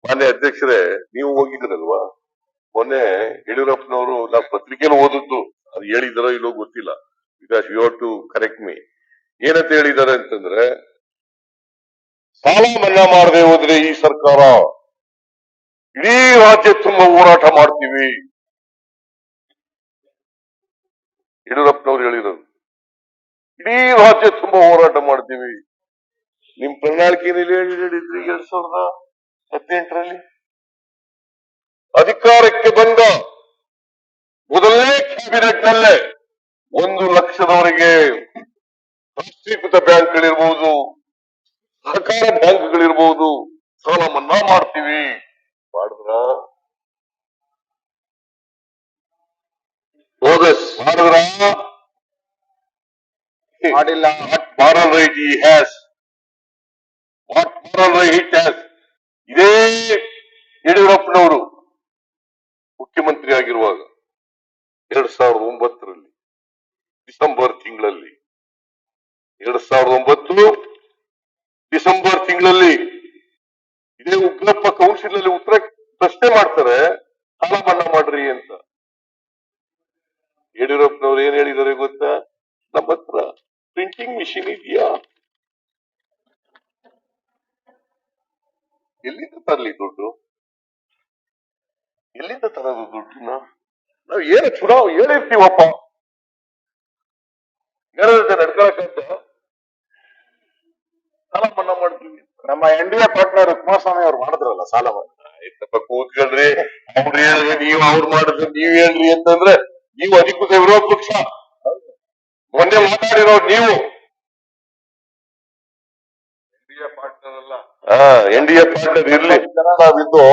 ಮಾನ್ಯ ಅಧ್ಯಕ್ಷರೇ, ನೀವು ಹೋಗಿದ್ರಲ್ವಾ ಮೊನ್ನೆ ಯಡಿಯೂರಪ್ಪನವರು? ನಾವು ಪತ್ರಿಕೆಯಲ್ಲಿ ಓದದ್ದು, ಅದು ಹೇಳಿದಾರೋ ಇಲ್ಲೋ ಗೊತ್ತಿಲ್ಲ. Because you have to correct me. ಏನಂತ ಹೇಳಿದ್ದಾರೆ ಅಂತಂದ್ರೆ, ಸಾಲ ಮನ್ನಾ ಮಾಡದೆ ಹೋದ್ರೆ ಈ ಸರ್ಕಾರ ಇಡೀ ರಾಜ್ಯ ತುಂಬಾ ಹೋರಾಟ ಮಾಡ್ತೀವಿ. ಯಡಿಯೂರಪ್ಪನವ್ರು ಹೇಳಿರೋದು, ಇಡೀ ರಾಜ್ಯ ತುಂಬಾ ಹೋರಾಟ ಮಾಡ್ತೀವಿ. ನಿಮ್ ಪ್ರಣಾಳಿಕೆಯಲ್ಲಿ ಹೇಳಿದ್ರಿ 2018ರಲ್ಲಿ ಅಧಿಕಾರಕ್ಕೆ ಬಂದ ಮೊದಲನೇ ಕ್ಯಾಬಿನೆಟ್ ನಲ್ಲೇ 1 ಲಕ್ಷದವರೆಗೆ ರಾಷ್ಟ್ರೀಕೃತ ಬ್ಯಾಂಕ್ಗಳಿರ್ಬಹುದು, ಸಹಕಾರ ಬ್ಯಾಂಕ್ಗಳಿರ್ಬಹುದು, ಸಾಲ ಮನ್ನಾ ಮಾಡ್ತೀವಿ. ಮಾಡಿದ್ರ ಬೋಗಸ್ ಮಾಡಿದ್ರ ಮಾಡಿಲ್ಲ. moral right he has. What moral right he has? ಇದೇ ಯಡಿಯೂರಪ್ಪನವರು ಮುಖ್ಯಮಂತ್ರಿ ಆಗಿರುವಾಗ 2009ರಲ್ಲಿ ಡಿಸೆಂಬರ್ ತಿಂಗಳಲ್ಲಿ 2009 ಡಿಸೆಂಬರ್ ತಿಂಗಳಲ್ಲಿ ಇದೇ ಉಗ್ರಪ್ಪ ಕೌನ್ಸಿಲ್ ಅಲ್ಲಿ ಉತ್ತರ ಪ್ರಶ್ನೆ ಮಾಡ್ತಾರೆ, ಸಾಲ ಮನ್ನಾ ಮಾಡ್ರಿ ಅಂತ. ಯಡಿಯೂರಪ್ಪನವ್ರು ಏನ್ ಹೇಳಿದ್ದಾರೆ ಗೊತ್ತಾ? ನಮ್ಮ ಹತ್ರ ಪ್ರಿಂಟಿಂಗ್ ಮಿಷಿನ್ ಇದೆಯಾ? ಎಲ್ಲಿಂದ ತರಲಿ ದುಡ್ಡು? ಎಲ್ಲಿಂದ ತರೋದು ದುಡ್ಡನ್ನ? ನಾವು ಏನು ಚುನಾವಣೆ ಹೇಳಿರ್ತೀವಪ್ಪ, ಹೇಳದಂತೆ ನಡ್ಕೊಳಕ್ಕಂತ ಸಾಲ ಮನ್ನಾ ಮಾಡ್ತೀವಿ. ನಮ್ಮ NDA ಪಾರ್ಟ್ನರ್ ಕುಮಾರಸ್ವಾಮಿ ಅವ್ರು ಮಾಡಿದ್ರಲ್ಲ ಸಾಲ ಮನ್ನಾ. ಆಯ್ತಪ್ಪ, ಕೂತ್ಕೊಳ್ರಿ. ಅವ್ರು ಹೇಳಿದ್ರೆ ನೀವು, ಅವ್ರು ಮಾಡಿದ್ರೆ ನೀವ್ ಹೇಳ್ರಿ ಅಂತಂದ್ರೆ ನೀವು ಅಧಿಕೃತ ವಿರೋಧ ಪಕ್ಷ. ಮೊನ್ನೆ ಮಾತಾಡಿರೋರು ನೀವು. NDA ಪಾರ್ಟ್ನರ್ ಇರ್ಲಿ. ನಾವಿದ್ದು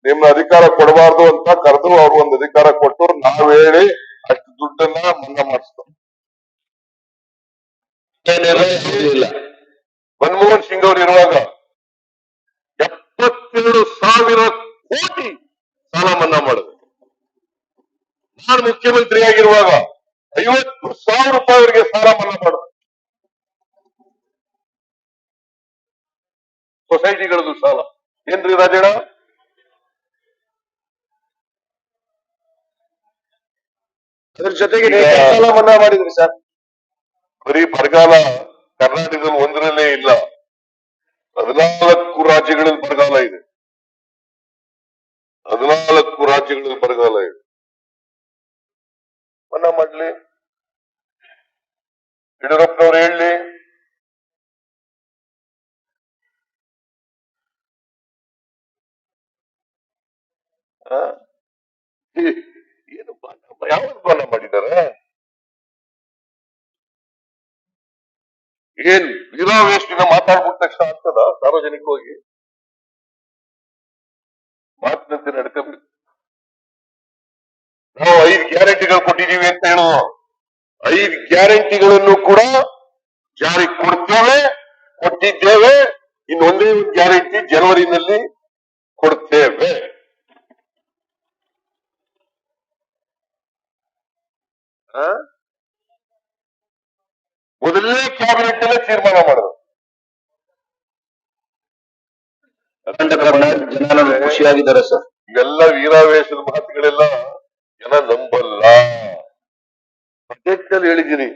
ನಿಮ್ನ ಅಧಿಕಾರ ಕೊಡಬಾರ್ದು ಅಂತ ಕರೆದು ಅವ್ರು ಒಂದು ಅಧಿಕಾರ ಕೊಟ್ಟರು. ನಾವ್ ಹೇಳಿ ಅಷ್ಟು ದುಡ್ಡನ್ನ ಮನ್ನಾ ಮಾಡಿಸ್ತು. ಮನಮೋಹನ್ ಸಿಂಗ್ ಅವರು ಇರುವಾಗ 72,000 ಕೋಟಿ ಸಾಲ ಮನ್ನಾ ಮಾಡಿದ್ರು. ನಾನು ಮುಖ್ಯಮಂತ್ರಿ ಆಗಿರುವಾಗ 50,000 ರೂಪಾಯಿವರೆಗೆ ಸಾಲ ಮನ್ನಾ ಮಾಡಿದ್ರು. ಸೊಸೈಟಿಗಳದ್ದು ಸಾಲ ಏನ್ರಿ ರಾಜಣ್ಣ? ಅದ್ರ ಜೊತೆಗೆ ಸಾಲ ಮನ್ನಾ ಮಾಡಿದ್ರಿ ಸರ್. ಬರೀ ಬರಗಾಲ ಕರ್ನಾಟಕದಲ್ಲಿ ಒಂದರಲ್ಲೇ ಇಲ್ಲ, 14 ರಾಜ್ಯಗಳಲ್ಲಿ ಬರಗಾಲ ಇದೆ. 14 ರಾಜ್ಯಗಳಲ್ಲಿ ಬರಗಾಲ ಇದೆ. ಮನ್ನಾ ಮಾಡ್ಲಿ, ಯಡಿಯೂರಪ್ಪನವ್ರು ಹೇಳಿ. ಏನು ಯಾವಾಗ ಮನ್ನಾ ಮಾಡಿದ್ದಾರೆ? ಏನ್ ವೀರಾವೇಶಿನ ಮಾತಾಡ್ಬಿಟ್ಟ ತಕ್ಷಣ ಆಗ್ತದ ಸಾರ್ವಜನಿಕವಾಗಿ ಮಾತಿನಂತೆ ನಡ್ಕೋಬೇಕು. ನಾವು 5 ಗ್ಯಾರಂಟಿಗಳು ಕೊಟ್ಟಿದ್ದೀವಿ ಅಂತ ಹೇಳೋದು, 5 ಗ್ಯಾರಂಟಿಗಳನ್ನು ಕೂಡ ಜಾರಿ ಕೊಟ್ಟಿದ್ದೇವೆ. ಇನ್ನೊಂದೇ ಒಂದು ಗ್ಯಾರಂಟಿ ಜನವರಿನಲ್ಲಿ ಕೊಡ್ತೇವೆ. ಮೊದಲನೇ ಕ್ಯಾಬಿನೆಟ್ ಅಲ್ಲೇ ತೀರ್ಮಾನ ಮಾಡೋದು. ಜನ ಖುಷಿಯಾಗಿದ್ದಾರೆ ಸರ್. ಇವೆಲ್ಲ ವೀರಾವೇಶದ ಮಾತುಗಳೆಲ್ಲ ಜನ ನಂಬಲ್ಲ. ಬಜೆಟ್ ನಲ್ಲಿ ಹೇಳಿದ್ದೀನಿ,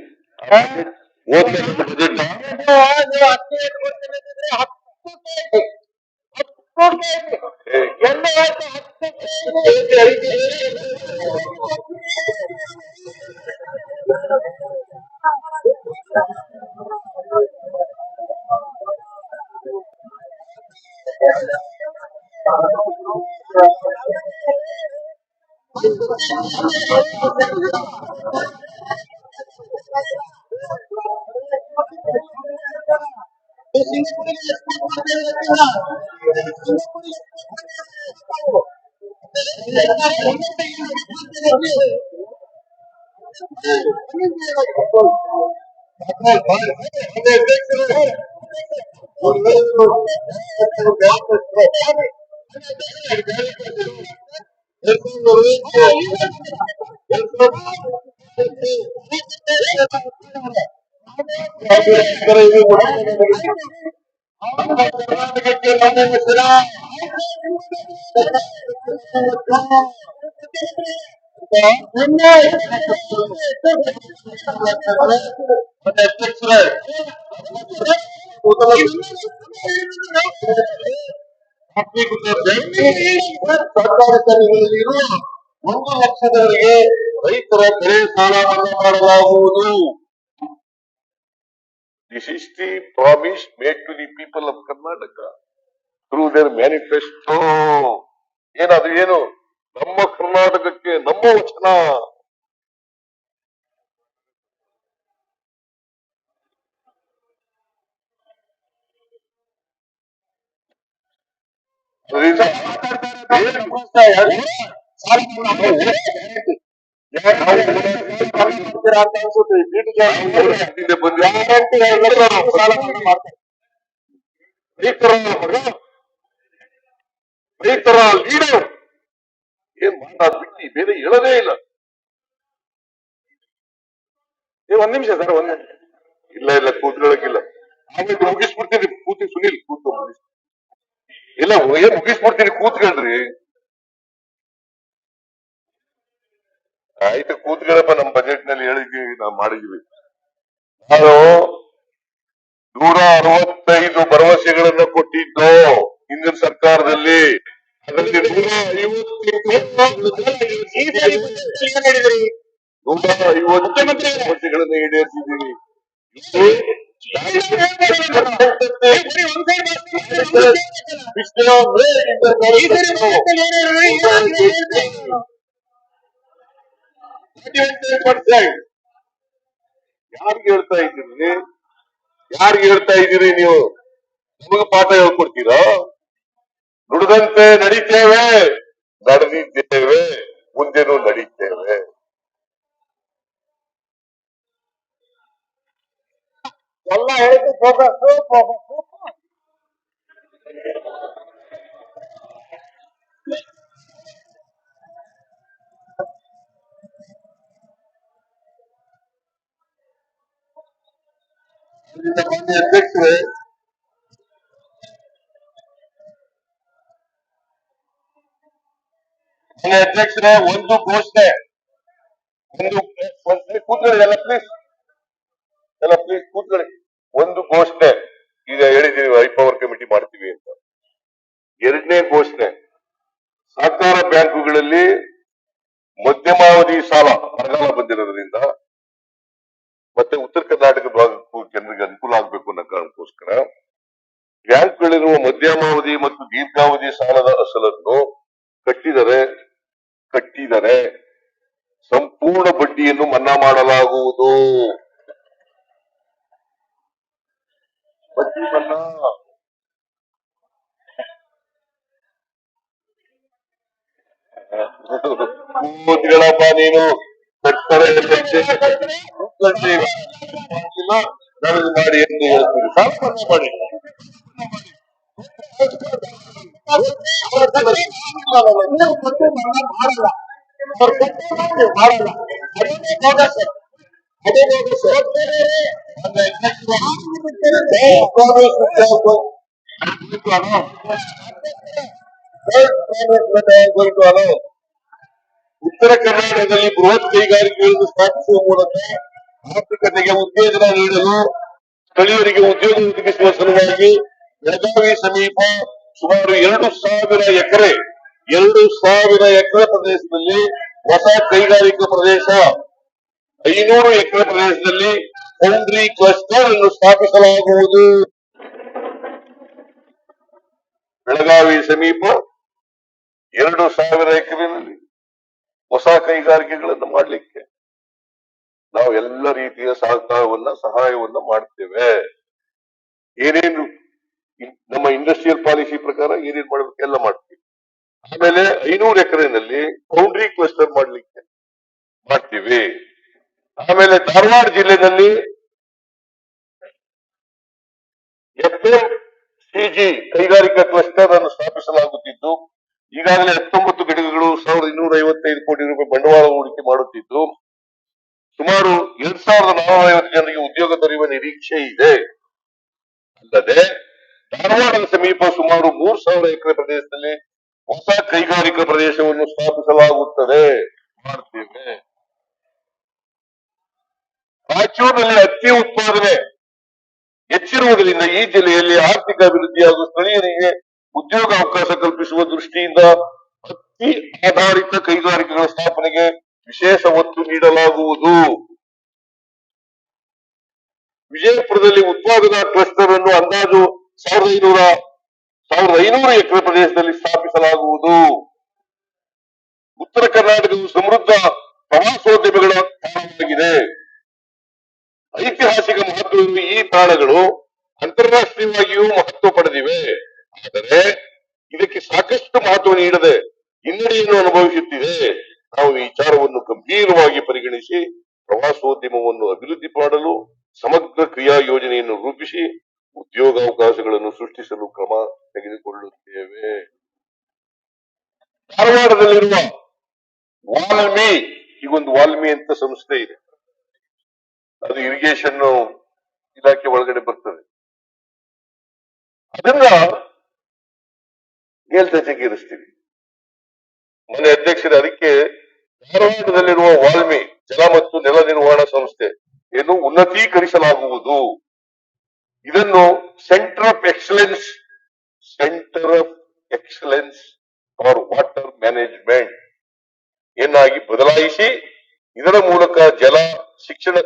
ಕರ್ನಾಟಕಕ್ಕೆ ನಮ್ಮ ಹೆಸರ ಸರ್ಕಾರಿ ಸಂಘಗಳಲ್ಲಿರುವ 1 ಲಕ್ಷದವರೆಗೆ ರೈತರ ಬೆಳೆ ಸಾಲ ಮನ್ನಾ ಮಾಡಲಾಗುವುದು. This is the promise made to the people of Karnataka through their manifesto. ಏನದು ಏನು ನಮ್ಮ ಕರ್ನಾಟಕಕ್ಕೆ ನಮ್ಮ ವಚನ. ರೈತರ ಲೀಡರ್ ಏನ್ ಮಾತಾಡ್ಬಿಟ್ಟು ಬೇರೆ ಹೇಳೋದೇ ಇಲ್ಲ. ಒಂದ್ ನಿಮಿಷ ಸರ್, ಇಲ್ಲ ಕೂತ್ಕೊಳ್ಳೋಕಿಲ್ಲ. ಆಮೇಲೆ ಮುಗಿಸ್ಬಿಡ್ತೀನಿ, ಸುನಿಲ್ ಕೂತು ಇಲ್ಲ ಏನ್ ಮುಗಿಸ್ಬಿಡ್ತೀನಿ, ಕೂತ್ಕೊಳ್ರಿ. ಆಯ್ತು ಕೂತ್ಕೊಳ್ಳಪ್ಪ. ನಮ್ ಬಜೆಟ್ ನಲ್ಲಿ ಹೇಳಿದ್ವಿ, ನಾವು ಮಾಡಿದ್ವಿ. ನಾನು 165 ಭರವಸೆಗಳನ್ನ ಕೊಟ್ಟಿದ್ದು ಹಿಂದಿನ ಸರ್ಕಾರದಲ್ಲಿ. ಅದರಲ್ಲಿ 150 ಭರವಸೆಗಳನ್ನ ಈಡೇರಿಸಿದ್ದೀವಿ. ಯಾರಿಗೆ ಹೇಳ್ತಾ ಇದ್ದೀರಿ ನೀವು? ನಮಗೆ ಪಾಠ ಹೇಳ್ಕೊಡ್ತೀರಾ? ನುಡಿದಂತೆ ನಡೀತೇವೆ, ನಡೆದಿದ್ದೇವೆ, ಮುಂದೆನೂ ನಡೀತೇವೆ. ಎಲ್ಲ ಹೇಳಿದ್ದು ಅಧ್ಯಕ್ಷರೇ, ಅಧ್ಯಕ್ಷರೇ, ಒಂದು ಘೋಷಣೆ, ಕೂತ್ಕೊಳ್ಳಿ ಎಲ್ಲ ಪ್ಲೀಸ್, ಕೂತ್ಕೊಳ್ಳಿ. ಒಂದು ಘೋಷಣೆ ಈಗ ಹೇಳಿದೀವಿ, ಹೈಪವರ್ ಕಮಿಟಿ ಮಾಡ್ತೀವಿ ಅಂತ. 2ನೇ ಘೋಷಣೆ, ಸಹಕಾರ ಬ್ಯಾಂಕುಗಳಲ್ಲಿ ಮಧ್ಯಮಾವಧಿ ಸಾಲ ಬರಗಾಲ ಬಂದಿರೋದ್ರಿಂದ ಮತ್ತೆ ಉತ್ತರ ಕರ್ನಾಟಕ ಭಾಗಕ್ಕೂ ಜನರಿಗೆ ಅನುಕೂಲ ಆಗ್ಬೇಕು ಅನ್ನೋ ಕಾರಣಕ್ಕೋಸ್ಕರ ಬ್ಯಾಂಕ್ಗಳಿರುವ ಮಧ್ಯಮಾವಧಿ ಮತ್ತು ದೀರ್ಘಾವಧಿ ಸಾಲದ ಅಸಲನ್ನು ಕಟ್ಟಿದರೆ ಸಂಪೂರ್ಣ ಬಡ್ಡಿಯನ್ನು ಮನ್ನಾ ಮಾಡಲಾಗುವುದು. ಪಶ್ಚಿಮನ್ನ ಕೂತ್ಗಳಪ್ಪ ನೀನು ಕಟ್ಟಡ ನನಗೆ ಮಾಡಿ ಎಂದು ಹೇಳ್ತೀರಿ ಸಾಲ್ಪನ್ನ ಮಾಡಿ ಮಾಡಲ್ಲ ಅದೇ ಉತ್ತರ ಕರ್ನಾಟಕದಲ್ಲಿ ಬೃಹತ್ ಕೈಗಾರಿಕೆಗಳನ್ನು ಸ್ಥಾಪಿಸುವ ಮೂಲಕ ಆರ್ಥಿಕತೆಗೆ ಉತ್ತೇಜನ ನೀಡಲು ಸ್ಥಳೀಯರಿಗೆ ಉದ್ಯೋಗ ಒದಗಿಸುವ ಸಲುವಾಗಿ ಬೆಳಗಾವಿ ಸಮೀಪ ಸುಮಾರು 2,000 ಎಕರೆ ಪ್ರದೇಶದಲ್ಲಿ ಹೊಸ ಕೈಗಾರಿಕಾ ಪ್ರದೇಶ 500 ಎಕರೆ ಪ್ರದೇಶದಲ್ಲಿ ಫೌಂಡ್ರಿ ಕ್ಲಸ್ಟರ್ ಅನ್ನು ಸ್ಥಾಪಿಸಲಾಗುವುದು. ಬೆಳಗಾವಿ ಸಮೀಪ 2,000 ಎಕರೆನಲ್ಲಿ ಹೊಸ ಕೈಗಾರಿಕೆಗಳನ್ನು ಮಾಡಲಿಕ್ಕೆ ನಾವು ಎಲ್ಲ ರೀತಿಯ ಸಹಾಯವನ್ನ ಮಾಡ್ತೇವೆ. ಏನೇನು ನಮ್ಮ ಇಂಡಸ್ಟ್ರಿಯಲ್ ಪಾಲಿಸಿ ಪ್ರಕಾರ ಏನೇನು ಮಾಡಬೇಕು ಎಲ್ಲ ಮಾಡ್ತೀವಿ. ಆಮೇಲೆ 500 ಎಕರೆನಲ್ಲಿ ಫೌಂಡ್ರಿ ಕ್ಲಸ್ಟರ್ ಮಾಡ್ತೀವಿ. ಆಮೇಲೆ ಧಾರವಾಡ ಜಿಲ್ಲೆಯಲ್ಲಿ FMCG ಕೈಗಾರಿಕಾ ಕ್ಲಸ್ಟರ್ ಅನ್ನು ಸ್ಥಾಪಿಸಲಾಗುತ್ತಿದ್ದು ಈಗಾಗಲೇ 19 ಘಟಕಗಳು 1,255 ಕೋಟಿ ರೂಪಾಯಿ ಬಂಡವಾಳ ಹೂಡಿಕೆ ಮಾಡುತ್ತಿದ್ದು ಸುಮಾರು 2,450 ಜನರಿಗೆ ಉದ್ಯೋಗ ದೊರೆಯುವ ನಿರೀಕ್ಷೆ ಇದೆ. ಅಲ್ಲದೆ ಧಾರವಾಡದ ಸಮೀಪ ಸುಮಾರು 3,000 ಎಕರೆ ಪ್ರದೇಶದಲ್ಲಿ ಹೊಸ ಕೈಗಾರಿಕಾ ಪ್ರದೇಶವನ್ನು ಸ್ಥಾಪಿಸಲಾಗುತ್ತದೆ ಮಾಡ್ತೇವೆ. ರಾಯಚೂರಿನಲ್ಲಿ ಹತ್ತಿ ಉತ್ಪಾದನೆ ಹೆಚ್ಚಿರುವುದರಿಂದ ಈ ಜಿಲ್ಲೆಯಲ್ಲಿ ಆರ್ಥಿಕ ಅಭಿವೃದ್ಧಿ ಹಾಗೂ ಸ್ಥಳೀಯರಿಗೆ ಉದ್ಯೋಗ ಅವಕಾಶ ಕಲ್ಪಿಸುವ ದೃಷ್ಟಿಯಿಂದ ಹತ್ತಿ ಆಧಾರಿತ ಕೈಗಾರಿಕೆಗಳ ಸ್ಥಾಪನೆಗೆ ವಿಶೇಷ ಒತ್ತು ನೀಡಲಾಗುವುದು. ವಿಜಯಪುರದಲ್ಲಿ ಉತ್ಪಾದನಾ ಕ್ಲಸ್ಟರ್ ಅನ್ನು ಅಂದಾಜು 1,500 ಎಕರೆ ಪ್ರದೇಶದಲ್ಲಿ ಸ್ಥಾಪಿಸಲಾಗುವುದು. ಉತ್ತರ ಕರ್ನಾಟಕವು ಸಮೃದ್ಧ ಪ್ರವಾಸೋದ್ಯಮಗಳ ತಾಣವಾಗಿದೆ. ಐತಿಹಾಸಿಕ ಮಹತ್ವವಿರುವ ಈ ತಾಣಗಳು ಅಂತಾರಾಷ್ಟ್ರೀಯವಾಗಿಯೂ ಮಹತ್ವ ಪಡೆದಿವೆ. ಆದರೆ ಇದಕ್ಕೆ ಸಾಕಷ್ಟು ಮಹತ್ವ ನೀಡದೆ ಹಿನ್ನಡೆಯನ್ನು ಅನುಭವಿಸುತ್ತಿದೆ. ನಾವು ಈ ವಿಚಾರವನ್ನು ಗಂಭೀರವಾಗಿ ಪರಿಗಣಿಸಿ ಪ್ರವಾಸೋದ್ಯಮವನ್ನು ಅಭಿವೃದ್ಧಿ ಮಾಡಲು ಸಮಗ್ರ ಕ್ರಿಯಾ ಯೋಜನೆಯನ್ನು ರೂಪಿಸಿ ಉದ್ಯೋಗಾವಕಾಶಗಳನ್ನು ಸೃಷ್ಟಿಸಲು ಕ್ರಮ ತೆಗೆದುಕೊಳ್ಳುತ್ತೇವೆ. ಧಾರವಾಡದಲ್ಲಿರುವ ವಾಲ್ಮಿ ಈಗೊಂದು ವಾಲ್ಮಿ ಅಂತ ಸಂಸ್ಥೆ ಇದೆ. ಅದು ಇರಿಗೇಷನ್ ಇಲಾಖೆ ಒಳಗಡೆ ಬರ್ತದೆ. ಅದನ್ನ ಮೇಲ್ದರ್ಜೆಗೇರಿಸ್ತೀವಿ. ಮನೆ ಅಧ್ಯಕ್ಷರ ಅದಕ್ಕೆ ಧಾರವಾಡದಲ್ಲಿರುವ ವಾಲ್ಮಿ ಜಲ ಮತ್ತು ನೆಲ ನಿರ್ವಹಣಾ ಸಂಸ್ಥೆ ಏನು ಉನ್ನತೀಕರಿಸಲಾಗುವುದು. ಇದನ್ನು centre of excellence for water management ಎನ್ನಾಗಿ ಬದಲಾಯಿಸಿ ಇದರ ಮೂಲಕ ಜಲ ಶಿಕ್ಷಣ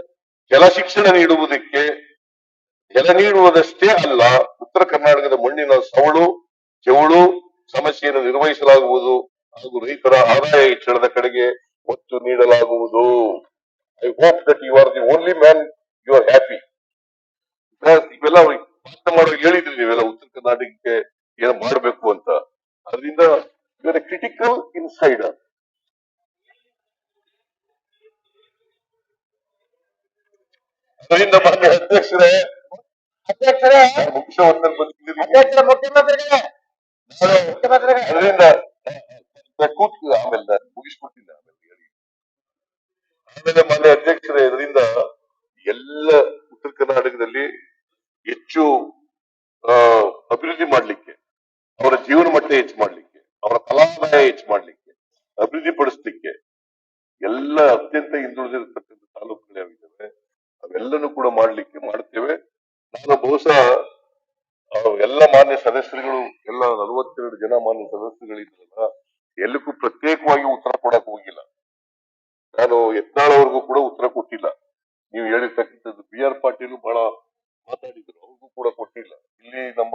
ನೀಡುವುದಷ್ಟೇ ಅಲ್ಲ, ಉತ್ತರ ಕರ್ನಾಟಕದ ಮಣ್ಣಿನ ಜವುಳು ಸಮಸ್ಯೆಯನ್ನು ನಿರ್ವಹಿಸಲಾಗುವುದು ಹಾಗೂ ರೈತರ ಆದಾಯ ಹೆಚ್ಚಳದ ಕಡೆಗೆ ಒತ್ತು ನೀಡಲಾಗುವುದು. I hope that you are the only man you are happy. ಇವೆಲ್ಲ ಭಾಷಣ ಮಾಡುವಾಗ ಹೇಳಿದ್ರಿ ನೀವೆಲ್ಲ ಉತ್ತರ ಕರ್ನಾಟಕಕ್ಕೆ ಏನೋ ಮಾಡಬೇಕು ಅಂತ. ಅದರಿಂದ ಇವರ ಕ್ರಿಟಿಕಲ್ ಇನ್ಸೈಡ್. ಅದರಿಂದ ಮಾನ್ಯ ಅಧ್ಯಕ್ಷರೇ ಮುಖ್ಯಮಂತ್ರಿಗಳಿಗೆ ಅದರಿಂದ ಆಮೇಲೆ ನಾನು ಮುಗಿಸ್ಕೊಡ್ತೀನಿ. ಆಮೇಲೆ ಮಾನ್ಯ ಅಧ್ಯಕ್ಷರೇ ಇದರಿಂದ ಎಲ್ಲ ಉತ್ತರ ಕರ್ನಾಟಕದಲ್ಲಿ ಹೆಚ್ಚು ಅಭಿವೃದ್ಧಿ ಮಾಡ್ಲಿಕ್ಕೆ, ಅವರ ಜೀವನ ಮಟ್ಟ ಹೆಚ್ಚು ಮಾಡ್ಲಿಕ್ಕೆ, ಅವರ ಫಲಾದಾಯ ಹೆಚ್ಚು ಮಾಡ್ಲಿಕ್ಕೆ, ಅಭಿವೃದ್ಧಿ ಪಡಿಸ್ಲಿಕ್ಕೆ ಎಲ್ಲ ಅತ್ಯಂತ ಹಿಂದುಳಿದಿರತಕ್ಕಂಥ ತಾಲೂಕುಗಳು ಯಾವಿದ್ದಾವೆ ಅವೆಲ್ಲನೂ ಕೂಡ ಮಾಡ್ತೇವೆ. ನಾನು ಬಹುಶಃ ಎಲ್ಲ ಮಾನ್ಯ ಸದಸ್ಯರುಗಳು ಎಲ್ಲ 42 ಜನ ಮಾನ್ಯ ಸದಸ್ಯರುಗಳಿದ್ರಲ್ಲ ಎಲ್ಲಕ್ಕೂ ಪ್ರತ್ಯೇಕವಾಗಿ ಉತ್ತರ ಕೊಡಕ್ ಹೋಗಿಲ್ಲ. ನಾನು ಯತ್ನಾಳವರೆಗೂ ಕೂಡ ಉತ್ತರ ಕೊಟ್ಟಿಲ್ಲ. ನೀವು ಹೇಳಿರ್ತಕ್ಕಂಥದ್ದು BR ಪಾಟೀಲ್ ಬಹಳ ಮಾತಾಡಿದ್ರು, ಅವ್ರಿಗೂ ಕೂಡ ಕೊಟ್ಟಿಲ್ಲ. ಇಲ್ಲಿ ನಮ್ಮ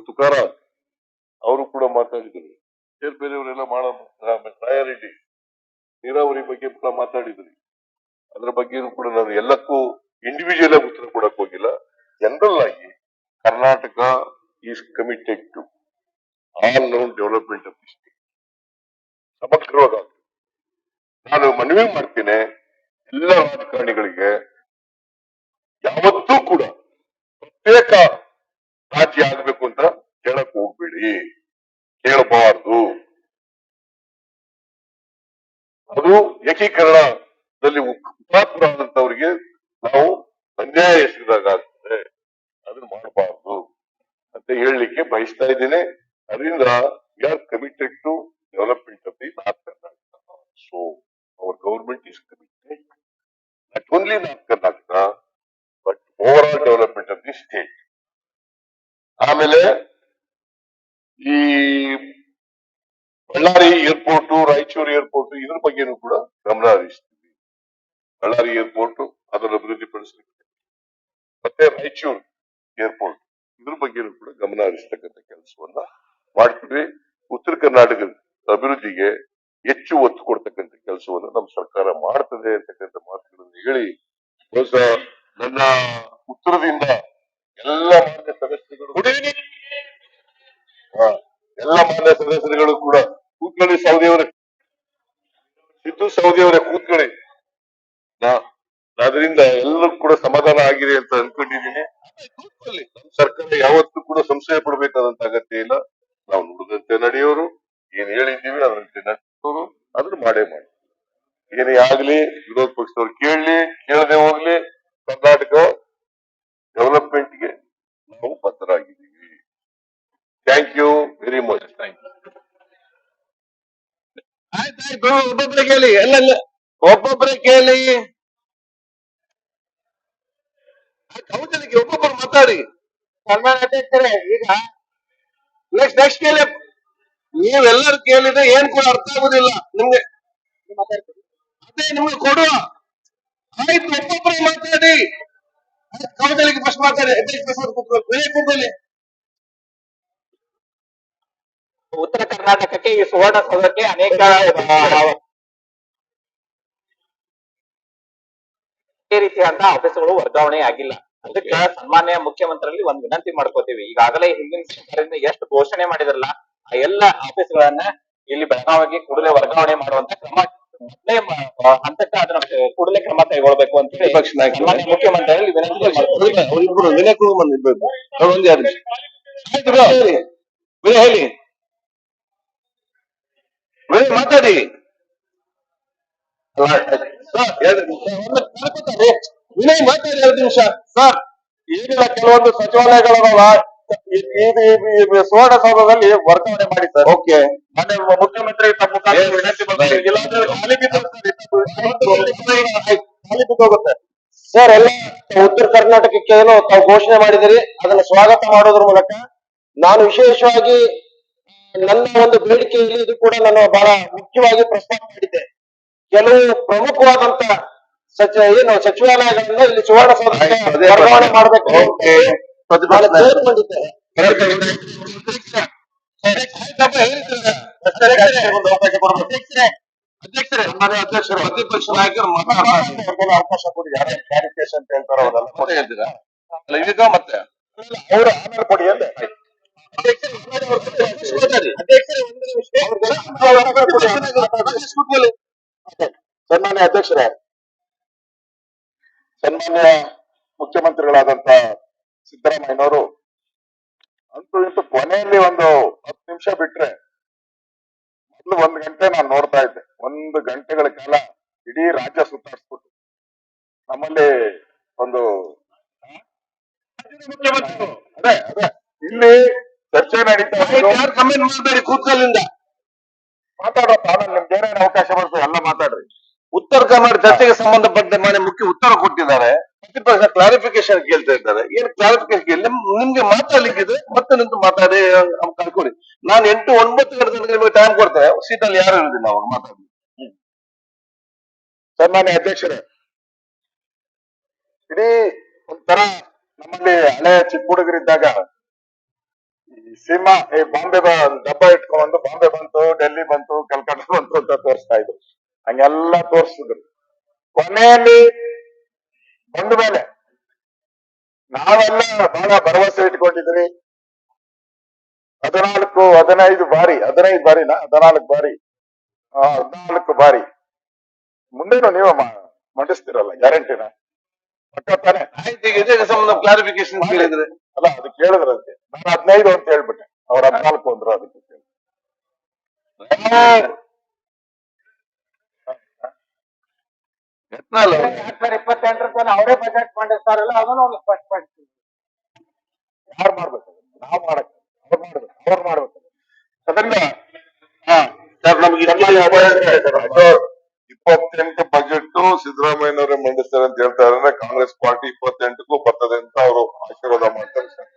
ತುಕಾರಾಮ್ ಅವರು ಕೂಡ ಮಾತಾಡಿದ್ರು. ಬೇರೆಯವರೆಲ್ಲ ರಾಯಾರೆಡ್ಡಿ ನೀರಾವರಿ ಬಗ್ಗೆ ಕೂಡ ಮಾತಾಡಿದ್ರಿ. ಅದ್ರ ಬಗ್ಗೆನೂ ಕೂಡ ನಾನು ಎಲ್ಲಕ್ಕೂ ಇಂಡಿವಿಜುವಲ್ ಆಗಿ ಉತ್ತರ ಕೊಡಕ್ ಹೋಗಿಲ್ಲ. ಜನರಲ್ ಆಗಿ Karnataka is committed to all round development of the state. ಸಮಗ್ರವಾಗಿ ನಾನು ಮನವಿ ಮಾಡ್ತೇನೆ ಎಲ್ಲ ರಾಜಕಾರಣಿಗಳಿಗೆ, ಯಾವತ್ತೂ ಕೂಡ ಪ್ರತ್ಯೇಕ ರಾಜ್ಯ ಆಗ್ಬೇಕು ಅಂತ ಕೇಳಕ್ ಹೋಗ್ಬೇಡಿ, ಕೇಳಬಾರ್ದು. ಅದು ಏಕೀಕರಣದಲ್ಲಿ ಹುತಾತ್ಮರಾದಂತವರಿಗೆ ನಾವು ಅನ್ಯಾಯ ಎಸಗಿದಾಗ ಆಗ್ತದೆ, ಅದನ್ನ ಮಾಡಬಾರ್ದು ಅಂತ ಹೇಳಲಿಕ್ಕೆ ಬಯಸ್ತಾ ಇದ್ದೇನೆ. ಅದರಿಂದ we are committed to development of the north Karnataka. So our government is committed not only north Karnataka but over all development of the state. ಆಮೇಲೆ ಈ ಬಳ್ಳಾರಿ ಏರ್ಪೋರ್ಟ್, ರಾಯಚೂರು ಏರ್ಪೋರ್ಟ್ ಇದ್ರ ಬಗ್ಗೆನೂ ಕೂಡ ಗಮನ ಹರಿಸ್ತೀವಿ. ಬಳ್ಳಾರಿ ಏರ್ಪೋರ್ಟ್ ಅದನ್ನು ಅಭಿವೃದ್ಧಿ ಪಡಿಸಲಿಕ್ಕೆ, ಮತ್ತೆ ರಾಯಚೂರು ಏರ್ಪೋರ್ಟ್ ಇದ್ರ ಬಗ್ಗೆನೂ ಕೂಡ ಗಮನ ಹರಿಸ್ತಕ್ಕಂಥ ಕೆಲಸವನ್ನ ಮಾಡ್ತೀವಿ. ಉತ್ತರ ಕರ್ನಾಟಕದ ಅಭಿವೃದ್ಧಿಗೆ ಹೆಚ್ಚು ಒತ್ತು ಕೊಡ್ತಕ್ಕಂಥ ಕೆಲಸವನ್ನು ನಮ್ಮ ಸರ್ಕಾರ ಮಾಡ್ತದೆ ಅಂತಕ್ಕಂಥ ಮಾತುಗಳನ್ನು ಹೇಳಿ, ಬಹುಶಃ ನನ್ನ ಉತ್ತರದಿಂದ ಎಲ್ಲ ಮಾನ್ಯ ಸದಸ್ಯರುಗಳು ಎಲ್ಲ ಮಾನ್ಯ ಸದಸ್ಯರುಗಳು ಕೂಡ ಕೂತ್ಕೊಳ್ಳಿ. ಸೌದಿಯವರೇ, ಸಿದ್ದು ಸೌದಿಯವರೇ ಕೂತ್ಕೊಳ್ಳಿ. ಅದರಿಂದ ಎಲ್ಲರೂ ಕೂಡ ಸಮಾಧಾನ ಆಗಿದೆ ಅಂತ ಅನ್ಕೊಂಡಿದ್ದೀನಿ. ಕೂತ್ಕೊಳ್ಳಿ. ನಮ್ಮ ಸರ್ಕಾರ ಯಾವತ್ತೂ ಕೂಡ ಸಂಶಯ ಪಡಬೇಕಾದಂತ ಅಗತ್ಯ ಇಲ್ಲ. ನಾವು ನುಡಿದಂತೆ ನಡೆಯೋರು, ಏನ್ ಹೇಳಿದ್ದೀವಿ ಅದರಂತೆ ನಡೆಸೋರು, ಅದನ್ನ ಮಾಡೇ ಮಾಡಿ. ಏನೇ ಆಗ್ಲಿ ವಿರೋಧ ಪಕ್ಷದವ್ರು ಕೇಳಲಿ ಕೇಳದೆ ಹೋಗ್ಲಿ, ಕರ್ನಾಟಕ ಡೆವಲಪ್ಮೆಂಟ್ಗೆ ನಾವು ಬದ್ಧರಾಗಿದ್ದೀವಿ. Thank you very much. Thank you. ಆಯ್ತಾಯ್ತು, ಒಬ್ಬೊಬ್ರೆ ಕೇಳಿ, ಎಲ್ಲ ಒಬ್ಬೊಬ್ರೆ ಕೇಳಿ, ಕೌನ್ಸಿಲಿಗೆ ಒಬ್ಬೊಬ್ಬರು ಮಾತಾಡಿ. ಸನ್ಮಾನ್ಯ ಅಧ್ಯಕ್ಷರೇ, ಈಗ ನೆಕ್ಸ್ಟ್ ಕೇಳಿ. ನೀವೆಲ್ಲರೂ ಕೇಳಿದ್ರೆ ಏನ್ ಕೂಡ ಅರ್ಥ ಆಗುದಿಲ್ಲ ನಿಮ್ಗೆ. ಅದೇ ನಿಮ್ಗೆ ಕೊಡುವ. ಆಯ್ತು, ಒಬ್ಬೊಬ್ಬರೇ ಮಾತಾಡಿ. ಕೌನ್ಸಿಲಿಗೆ ಫಸ್ಟ್ ಮಾತಾಡಿ. ಕೂತ್ಕೊಳ್ಳಿ. ಉತ್ತರ ಕರ್ನಾಟಕಕ್ಕೆ ಈ ಸುವರ್ಣ ಸೌಧಕ್ಕೆ ಅನೇಕ ರೀತಿಯಾದಂತಹ ಆಫೀಸ್ಗಳು ವರ್ಗಾವಣೆ ಆಗಿಲ್ಲ. ಅದಕ್ಕೆ ಸನ್ಮಾನ್ಯ ಮುಖ್ಯಮಂತ್ರಿಯಲ್ಲಿ ಒಂದ್ ವಿನಂತಿ ಮಾಡ್ಕೋತೀವಿ. ಈಗಾಗಲೇ ಹಿಂದಿನ ಸರ್ಕಾರದಿಂದ ಎಷ್ಟು ಘೋಷಣೆ ಮಾಡಿದ್ರಲ್ಲ, ಆ ಎಲ್ಲ ಆಫೀಸ್ಗಳನ್ನ ಇಲ್ಲಿ ಬೆಳಗಾವಿಗೆ ಕೂಡಲೇ ವರ್ಗಾವಣೆ ಮಾಡುವಂತ ಕ್ರಮ ಮೊದಲೇ ಹಂತಕ್ಕೆ ಅದನ್ನ ಕೂಡಲೇ ಕ್ರಮ ಕೈಗೊಳ್ಬೇಕು ಅಂತ ಹೇಳಿ ಸನ್ಮಾನ್ಯ ಮುಖ್ಯಮಂತ್ರಿಯಲ್ಲಿ ವಿನಂತಿ ಅವರಿಬ್ರು ವಿನಯ್ ಕುಮಾರ್ ಇರ್ಬೇಕು. ಒಂದ್ ಯಾರು ಹೇಳಿ, ಮಾತಾಡಿ. ವಿನಯ್ ಮಾತಾಡಿ 2 ನಿಮಿಷ. ಸರ್, ಈಗಿನ ಕೆಲವೊಂದು ಸಚಿವಾಲಯಗಳವ ಸುವರ್ಣ ಸೌಧದಲ್ಲಿ ವರ್ಗಾವಣೆ ಮಾಡಿ ಸರ್. ಓಕೆ, ಮಾನ್ಯ ಮುಖ್ಯಮಂತ್ರಿ ತಮ್ಮ ಮುಖಾಂತರ ವಿನಂತಿ ಮಾಡ್ತೀನಿ. ಇಲ್ಲಾಂದ್ರೆ ಖಾಲಿ ಬಿದ್ದೋಗುತ್ತೆ ಸರ್. ಎಲ್ಲ ಉತ್ತರ ಕರ್ನಾಟಕಕ್ಕೆ ಏನು ತಾವು ಘೋಷಣೆ ಮಾಡಿದಿರಿ, ಅದನ್ನು ಸ್ವಾಗತ ಮಾಡೋದ್ರ ಮೂಲಕ ನಾನು ವಿಶೇಷವಾಗಿ ನನ್ನ ಒಂದು ಬೇಡಿಕೆಯಲ್ಲಿ ಇದು ಕೂಡ ನಾನು ಬಹಳ ಮುಖ್ಯವಾಗಿ ಪ್ರಸ್ತಾಪ ಮಾಡಿದ್ದೆ. ಕೆಲವು ಪ್ರಮುಖವಾದಂತ ಏನು ಸಚಿವಾಲಯಗಳನ್ನ ಇಲ್ಲಿ ಸುವರ್ಣಸೌಧಕ್ಕೆ ವರ್ಗಾವಣೆ ಮಾಡಬೇಕು ಸೇರ್ಕೊಂಡಿದ್ದೆ. ಅಧ್ಯಕ್ಷರೇ, ಪ್ರತಿಪಕ್ಷ ನಾಯಕರು ಅವಕಾಶ ಕೊಡಿ. ಯಾರೇ ಕ್ಲಾರಿಫಿಕೇಶನ್ ಅಂತ ಹೇಳ್ತಾರೋ ಅವರೆಲ್ಲ ಹೇಳ್ತೀರಾ ಇದೀಗ ಮತ್ತೆ ಅವರು ಆಮೇಲೆ ಕೊಡಿ ಅಂದೆ. ಸನ್ಮಾನ್ಯ ಅಧ್ಯಕ್ಷರೇ, ಸನ್ಮಾನ್ಯ ಮುಖ್ಯಮಂತ್ರಿಗಳಾದಂತ ಸಿದ್ದರಾಮಯ್ಯನವರು ಅಂತೂ ಇಂತೂ ಕೊನೆಯಲ್ಲಿ ಒಂದು 10 ನಿಮಿಷ ಬಿಟ್ರೆ, ಮೊದಲು 1 ಗಂಟೆ ನಾನು ನೋಡ್ತಾ ಇದ್ದೆ. 1 ಗಂಟೆಗಳ ಕಾಲ ಇಡೀ ರಾಜ್ಯ ಸುತ್ತಾಡಿಸ್ಬಿಟ್ಟು ನಮ್ಮಲ್ಲಿ ಒಂದು ಅದೇ ಇಲ್ಲಿ ಚರ್ಚೆ ನಡೀತಾ ಕಮೆಂಟ್ ಮಾಡಬೇಡಿ, ಕೂತ್ಕಲ್ಲಿಂದ ಮಾತಾಡೋದು. ಆಮೇಲೆ ನಿಮ್ಗೆ ಏನೇನು ಅವಕಾಶ ಬರ್ತದೆ ಎಲ್ಲ ಮಾತಾಡ್ರಿ. ಉತ್ತರ ಕರ್ನಾಟಕ ಚರ್ಚೆಗೆ ಸಂಬಂಧಪಟ್ಟ ಮಾನ್ಯ ಮುಖ್ಯ ಉತ್ತರ ಕೊಟ್ಟಿದ್ದಾರೆ. ಪ್ರತಿಪಕ್ಷ ಕ್ಲಾರಿಫಿಕೇಶನ್ ಕೇಳ್ತಾ ಇದ್ದಾರೆ. ಏನ್ ಕ್ಲಾರಿಫಿಕೇಶನ್ ನಿಮ್ಗೆ ಮಾತಾಡ್ಲಿಕ್ಕಿದ್ರೆ ಮತ್ತೆ ನಿಂತು ಮಾತಾಡಿ ಕಳ್ಕೊಳ್ಳಿ. ನಾನು 8-9 ಗಂಟೆ ನಿಮಗೆ ಟೈಮ್ ಕೊಡ್ತೇನೆ. ಸೀಟಲ್ಲಿ ಯಾರು ಇರುದಿಲ್ಲ ಅವಾಗ ಮಾತಾಡಿ. ಸನ್ಮಾನ್ಯ ಅಧ್ಯಕ್ಷರೇ, ಇಡೀ ಒಂಥರ ನಮ್ಮಲ್ಲಿ ಹಳೆ ಚಿಕ್ಕ ಹುಡುಗರಿದ್ದಾಗ ಈ ಸಿನಿಮಾ ಬಾಂಬೆ ಡಬ್ಬ ಇಟ್ಕೊಂಡು ಬಾಂಬೆ ಬಂತು, ಡೆಲ್ಲಿ ಬಂತು, ಕಲ್ಕತ್ತಾ ಬಂತು ಅಂತ ತೋರಿಸ್ತಾ ಇದ್ರು. ಹಂಗೆಲ್ಲ ತೋರಿಸಿದ್ರು. ಕೊನೆಯಲ್ಲಿ ಬಂದ ಮೇಲೆ ನಾವೆಲ್ಲ ಬಹಳ ಭರವಸೆ ಇಟ್ಕೊಂಡಿದ್ರಿ. 15 ಬಾರಿ 14 ಬಾರಿ 14 ಬಾರಿ ಮುಂದೇನು ನೀವು ಮಂಡಿಸ್ತಿರಲ್ಲ ಗ್ಯಾರಂಟಿನ ಪಕ್ಕ ತಾನೆ. ಆಯ್ತು, ಈಗ ಇದಕ್ಕೆ ಸಂಬಂಧ ಕ್ಲಾರಿಫಿಕೇಶನ್ ಕೇಳಿದ್ರೆ ಅಲ್ಲ ಅದು ಕೇಳಿದ್ರಂತೆ, ನಾನು 15 ಅಂತ ಹೇಳ್ಬಿಟ್ಟೆ, ಅವ್ರ 14 ಅಂದ್ರು. ಅದಕ್ಕೆ ಯತ್ನಾಳ್ ಅವ್ರು 2028 ತನಕ ಅವರೇ ಬಜೆಟ್ ಮಂಡಿಸ್ತಾರಲ್ಲ ಅದನ್ನು ಒಂದು ಸ್ಪಷ್ಟಪಡಿಸಿ. ಯಾರು ಮಾಡ್ಬೇಕು? ನಾವು ಮಾಡಕ್ ಅವ್ರು ಮಾಡ್ಬೇಕು. ಅದನ್ನ ಸರ್ ನಮ್ಗೆ 28 ಬಜೆಟ್ ಸಿದ್ದರಾಮಯ್ಯನವರೇ ಮಂಡಿಸ್ತಾರೆ ಅಂತ ಹೇಳ್ತಾ ಇದ್ರೆ ಕಾಂಗ್ರೆಸ್ ಪಾರ್ಟಿ 28ಕ್ಕೂ ಬರ್ತದೆ ಅಂತ ಅವರು ಆಶೀರ್ವಾದ ಮಾಡ್ತಾರೆ ಸರ್.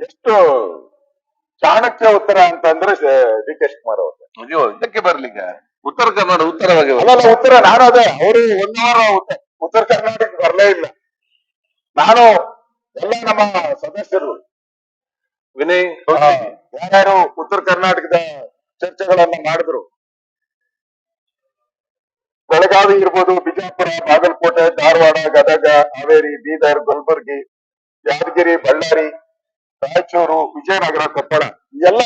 ಎಷ್ಟು ಚಾಣಕ್ಯ ಉತ್ತರ ಅಂತಂದ್ರೆ ಡಿ ಕೆ ಶಿವಕುಮಾರ್ ಅವರು. ಅಯ್ಯೋ ಇದಕ್ಕೆ ಬರ್ಲಿಕ್ಕ ಉತ್ತರ ಕನ್ನಡ ಉತ್ತರವಾಗಿ ಅಲ್ಲ ಉತ್ತರ ನಾನು ಅದೇ ಅವರು 1 ವಾರ ಉತ್ತರ ಕರ್ನಾಟಕ ಬರಲೇ ಇಲ್ಲ. ನಾನು ಎಲ್ಲ ನಮ್ಮ ಸದಸ್ಯರು ವಿನಯ್ ಯಾರ್ಯಾರು ಉತ್ತರ ಕರ್ನಾಟಕದ ಚರ್ಚೆಗಳನ್ನ ಮಾಡಿದ್ರು, ಬೆಳಗಾವಿ ಇರ್ಬೋದು, ಬಿಜಾಪುರ, ಬಾಗಲಕೋಟೆ, ಧಾರವಾಡ, ಗದಗ, ಹಾವೇರಿ, ಬೀದರ್, ಕಲಬುರಗಿ, ಯಾದಗಿರಿ, ಬಳ್ಳಾರಿ, ರಾಯಚೂರು, ವಿಜಯನಗರ, ಕೊಪ್ಪಳ ಈ ಎಲ್ಲ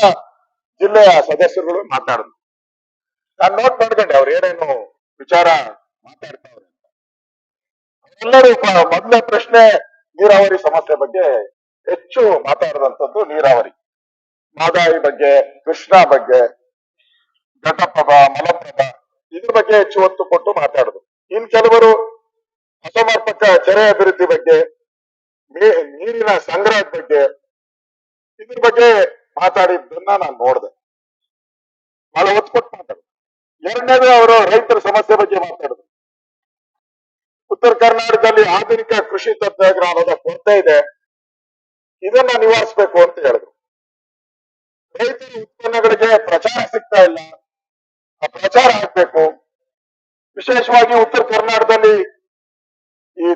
ಜಿಲ್ಲೆಯ ಸದಸ್ಯರುಗಳು ಮಾತಾಡಿದ್ರು. ನಾನು ನೋಟ್ ಮಾಡ್ಕೊಂಡೆ ಅವ್ರು ಏನೇನು ವಿಚಾರ ಮಾತಾಡ್ತಾವ್ರೆ. ಎಲ್ಲರೂ ಮೊದಲನೇ ಪ್ರಶ್ನೆ ನೀರಾವರಿ ಸಮಸ್ಯೆ ಬಗ್ಗೆ ಹೆಚ್ಚು ಮಾತಾಡಿದಂಥದ್ದು. ನೀರಾವರಿ, ಮಹದಾಯಿ ಬಗ್ಗೆ, ಕೃಷ್ಣಾ ಬಗ್ಗೆ, ಘಟಪ್ರಭಾ, ಮಲಪ್ರಭಾ ಇದ್ರ ಬಗ್ಗೆ ಹೆಚ್ಚು ಒತ್ತು ಕೊಟ್ಟು ಮಾತಾಡಿದ್ರು. ಇನ್ ಕೆಲವರು ಅಸಮರ್ಪಕ ಕೆರೆ ಅಭಿವೃದ್ಧಿ ಬಗ್ಗೆ, ನೀರಿನ ಸಂಗ್ರಹದ ಬಗ್ಗೆ ಇದ್ರ ಬಗ್ಗೆ ಮಾತಾಡಿದ್ದನ್ನ ನಾನು ನೋಡಿದೆ. ಬಹಳ ಒತ್ತು ಕೊಟ್ಟು ಮಾತಾಡಿದ್ರು. ಎರಡನೇದು ಅವರು ರೈತರ ಸಮಸ್ಯೆ ಬಗ್ಗೆ ಮಾತಾಡಿದ್ರು. ಉತ್ತರ ಕರ್ನಾಟಕದಲ್ಲಿ ಆಧುನಿಕ ಕೃಷಿ ತಂತ್ರಜ್ಞಾನದ ಕೊರತೆ ಇದೆ, ಇದನ್ನ ನಿವಾರಿಸಬೇಕು ಅಂತ ಹೇಳಿದ್ರು. ರೈತರ ಉತ್ಪನ್ನಗಳಿಗೆ ಪ್ರಚಾರ ಸಿಗ್ತಾ ಇಲ್ಲ, ಆ ಪ್ರಚಾರ ಆಗ್ಬೇಕು. ವಿಶೇಷವಾಗಿ ಉತ್ತರ ಕರ್ನಾಟಕದಲ್ಲಿ ಈ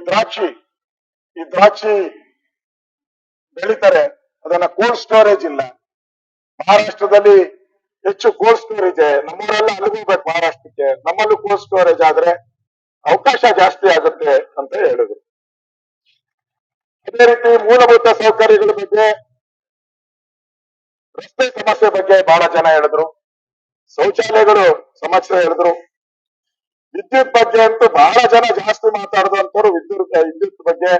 ದ್ರಾಕ್ಷಿ ಬೆಳಿತಾರೆ, ಅದನ್ನ ಕೋಲ್ಡ್ ಸ್ಟೋರೇಜ್ ಇಲ್ಲ. ಮಹಾರಾಷ್ಟ್ರದಲ್ಲಿ ಹೆಚ್ಚು ಕೋಲ್ಡ್ ಸ್ಟೋರೇಜ್, ನಮ್ಮವರೆಲ್ಲ ಅಲ್ಲಿಗೋಗ್ಬೇಕು ಮಹಾರಾಷ್ಟ್ರಕ್ಕೆ, ನಮ್ಮಲ್ಲೂ ಕೋಲ್ಡ್ ಸ್ಟೋರೇಜ್ ಆದ್ರೆ ಅವಕಾಶ ಜಾಸ್ತಿ ಆಗುತ್ತೆ ಅಂತ ಹೇಳಿದ್ರು. ಅದೇ ರೀತಿ ಮೂಲಭೂತ ಸೌಕರ್ಯಗಳ ಬಗ್ಗೆ, ರಸ್ತೆ ಸಮಸ್ಯೆ ಬಗ್ಗೆ ಬಹಳ ಜನ ಹೇಳಿದ್ರು. ಶೌಚಾಲಯಗಳು ಸಮಸ್ಯೆ ಹೇಳಿದ್ರು. ವಿದ್ಯುತ್ ಬಗ್ಗೆ ಅಂತೂ ಬಹಳ ಜನ ಜಾಸ್ತಿ ಮಾತಾಡಿದಂತವ್ರು ವಿದ್ಯುತ್ ಬಗ್ಗೆ,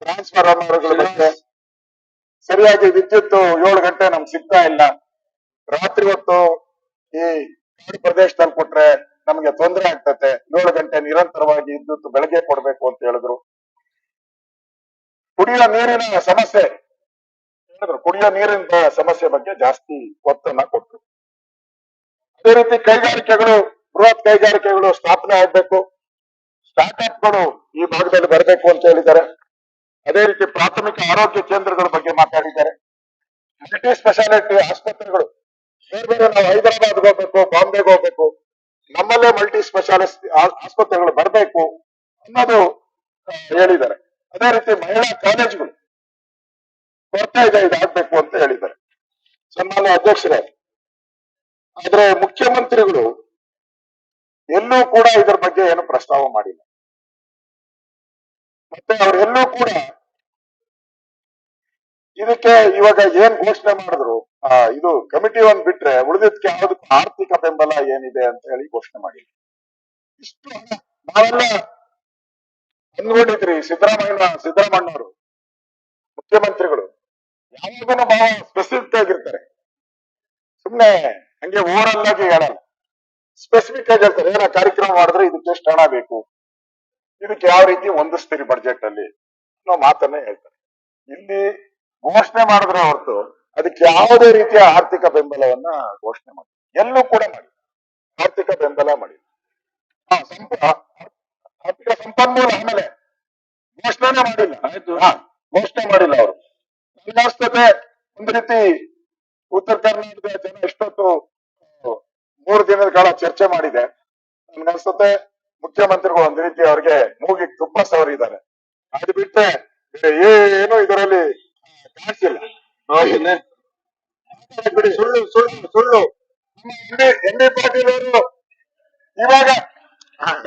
ಟ್ರಾನ್ಸ್ಫಾರ್ಮರ್ಗಳ ಬಗ್ಗೆ. ಸರಿಯಾಗಿ ವಿದ್ಯುತ್ 7 ಗಂಟೆ ನಮ್ಗೆ ಸಿಗ್ತಾ ಇಲ್ಲ. ರಾತ್ರಿ ಹೊತ್ತು ಈ ಕಾಡು ಪ್ರದೇಶದಲ್ಲಿ ಕೊಟ್ರೆ ನಮ್ಗೆ ತೊಂದರೆ ಆಗ್ತತೆ. 7 ಗಂಟೆ ನಿರಂತರವಾಗಿ ವಿದ್ಯುತ್ ಬೆಳಗ್ಗೆ ಕೊಡ್ಬೇಕು ಅಂತ ಹೇಳಿದ್ರು. ಕುಡಿಯುವ ನೀರಿನ ಸಮಸ್ಯೆ ಹೇಳಿದ್ರು. ಕುಡಿಯುವ ನೀರಿನ ಸಮಸ್ಯೆ ಬಗ್ಗೆ ಜಾಸ್ತಿ ಒತ್ತನ್ನ ಕೊಟ್ರು. ಅದೇ ರೀತಿ ಕೈಗಾರಿಕೆಗಳು, ಬೃಹತ್ ಕೈಗಾರಿಕೆಗಳು ಸ್ಥಾಪನೆ ಆಗ್ಬೇಕು, ಸ್ಟಾರ್ಟ್ಅಪ್ಗಳು ಈ ಭಾಗದಲ್ಲಿ ಬರಬೇಕು ಅಂತ ಹೇಳಿದ್ದಾರೆ. ಅದೇ ರೀತಿ ಪ್ರಾಥಮಿಕ ಆರೋಗ್ಯ ಕೇಂದ್ರಗಳ ಬಗ್ಗೆ ಮಾತಾಡಿದ್ದಾರೆ. ಮಲ್ಟಿ ಸ್ಪೆಷಾಲಿಟಿ ಆಸ್ಪತ್ರೆಗಳು, ಬೇರೆ ಬೇರೆ ನಾವು ಹೈದರಾಬಾದ್ಗೆ ಹೋಗ್ಬೇಕು, ಬಾಂಬೆಗೆ ಹೋಗ್ಬೇಕು, ನಮ್ಮಲ್ಲೇ ಮಲ್ಟಿ ಸ್ಪೆಷಾಲಿಸ್ಟ್ ಆಸ್ಪತ್ರೆಗಳು ಬರಬೇಕು ಅನ್ನೋದು ಹೇಳಿದ್ದಾರೆ. ಅದೇ ರೀತಿ ಮಹಿಳಾ ಕಾಲೇಜುಗಳು ಕೊರತೆ ಇದೆ, ಇದಾಗಬೇಕು ಅಂತ ಹೇಳಿದ್ದಾರೆ. ಸನ್ಮಾನ್ಯ ಅಧ್ಯಕ್ಷರೇ, ಆದ್ರೆ ಮುಖ್ಯಮಂತ್ರಿಗಳು ಎಲ್ಲೂ ಕೂಡ ಇದರ ಬಗ್ಗೆ ಏನು ಪ್ರಸ್ತಾವ ಮಾಡಿಲ್ಲ. ಮತ್ತೆ ಅವರೆಲ್ಲೂ ಕೂಡ ಇದಕ್ಕೆ ಇವಾಗ ಏನ್ ಘೋಷಣೆ ಮಾಡಿದ್ರು, ಇದು ಕಮಿಟಿ ಒಂದ್ ಬಿಟ್ರೆ ಉಳಿದಕ್ಕೆ ಯಾವುದಕ್ಕೂ ಆರ್ಥಿಕ ಬೆಂಬಲ ಏನಿದೆ ಅಂತ ಹೇಳಿ ಘೋಷಣೆ ಮಾಡಿಲ್ಲ. ಇಷ್ಟು ಹಣ ನಾವೆಲ್ಲ ಅಂದ್ಕೊಂಡಿದ್ರಿ. ಸಿದ್ದರಾಮಣ್ಣವರು ಮುಖ್ಯಮಂತ್ರಿಗಳು ಯಾವಾಗಲೂ ಬಹಳ ಸ್ಪೆಸಿಫಿಕ್ ಆಗಿರ್ತಾರೆ, ಸುಮ್ನೆ ಹಂಗೆ ಓವರಲ್ ಆಗಿ ಹೇಳಲ್ಲ. ಸ್ಪೆಸಿಫಿಕ್ ಆಗಿ ಹೇಳ್ತಾರೆ, ಏನೋ ಕಾರ್ಯಕ್ರಮ ಮಾಡಿದ್ರೆ ಇದಕ್ಕೆ ಎಷ್ಟು ಹಣ ಬೇಕು, ಇದಕ್ಕೆ ಯಾವ ರೀತಿ ಹೊಂದಿಸ್ತೀರಿ ಬಡ್ಜೆಟ್ ಅಲ್ಲಿ ಅನ್ನೋ ಮಾತನ್ನ ಹೇಳ್ತಾರೆ. ಇಲ್ಲಿ ಘೋಷಣೆ ಮಾಡಿದ್ರೆ ಹೊರತು ಅದಕ್ಕೆ ಯಾವುದೇ ರೀತಿಯ ಆರ್ಥಿಕ ಬೆಂಬಲವನ್ನ ಘೋಷಣೆ ಮಾಡಿ, ಎಲ್ಲೂ ಕೂಡ ಮಾಡಿ ಆರ್ಥಿಕ ಬೆಂಬಲ ಮಾಡಿ. ಆರ್ಥಿಕ ಸಂಪನ್ಮೂಲ ಆಮೇಲೆ ಘೋಷಣೆ ಮಾಡಿಲ್ಲ. ಆಯ್ತು, ಘೋಷಣೆ ಮಾಡಿಲ್ಲ ಅವರು. ನನಗನ್ಸ್ತದೆ ಒಂದು ರೀತಿ ಉತ್ತರ ಕರ್ನಾಟಕದ ಜನ ಎಷ್ಟೊತ್ತು 3 ದಿನದ ಕಾಲ ಚರ್ಚೆ ಮಾಡಿದೆ. ನನ್ಗನ್ಸುತ್ತೆ ಮುಖ್ಯಮಂತ್ರಿಗಳು ಒಂದ್ ರೀತಿ ಅವ್ರಿಗೆ ಮೂಗಿಗೆ ತುಪ್ಪ ಸವರಿದ್ದಾರೆ. ಅದು ಬಿಟ್ಟರೆ ಏನು ಇದರಲ್ಲಿ ಕಾಣಿಸಿಲ್ಲ. ಬಿಡಿ, ಸುಳ್ಳು ಸುಳ್ಳು ಸುಳ್ಳು. ನಮ್ಮ ಎಂ ಬಿ ಪಾಟೀಲ್ ಅವರು ಇವಾಗ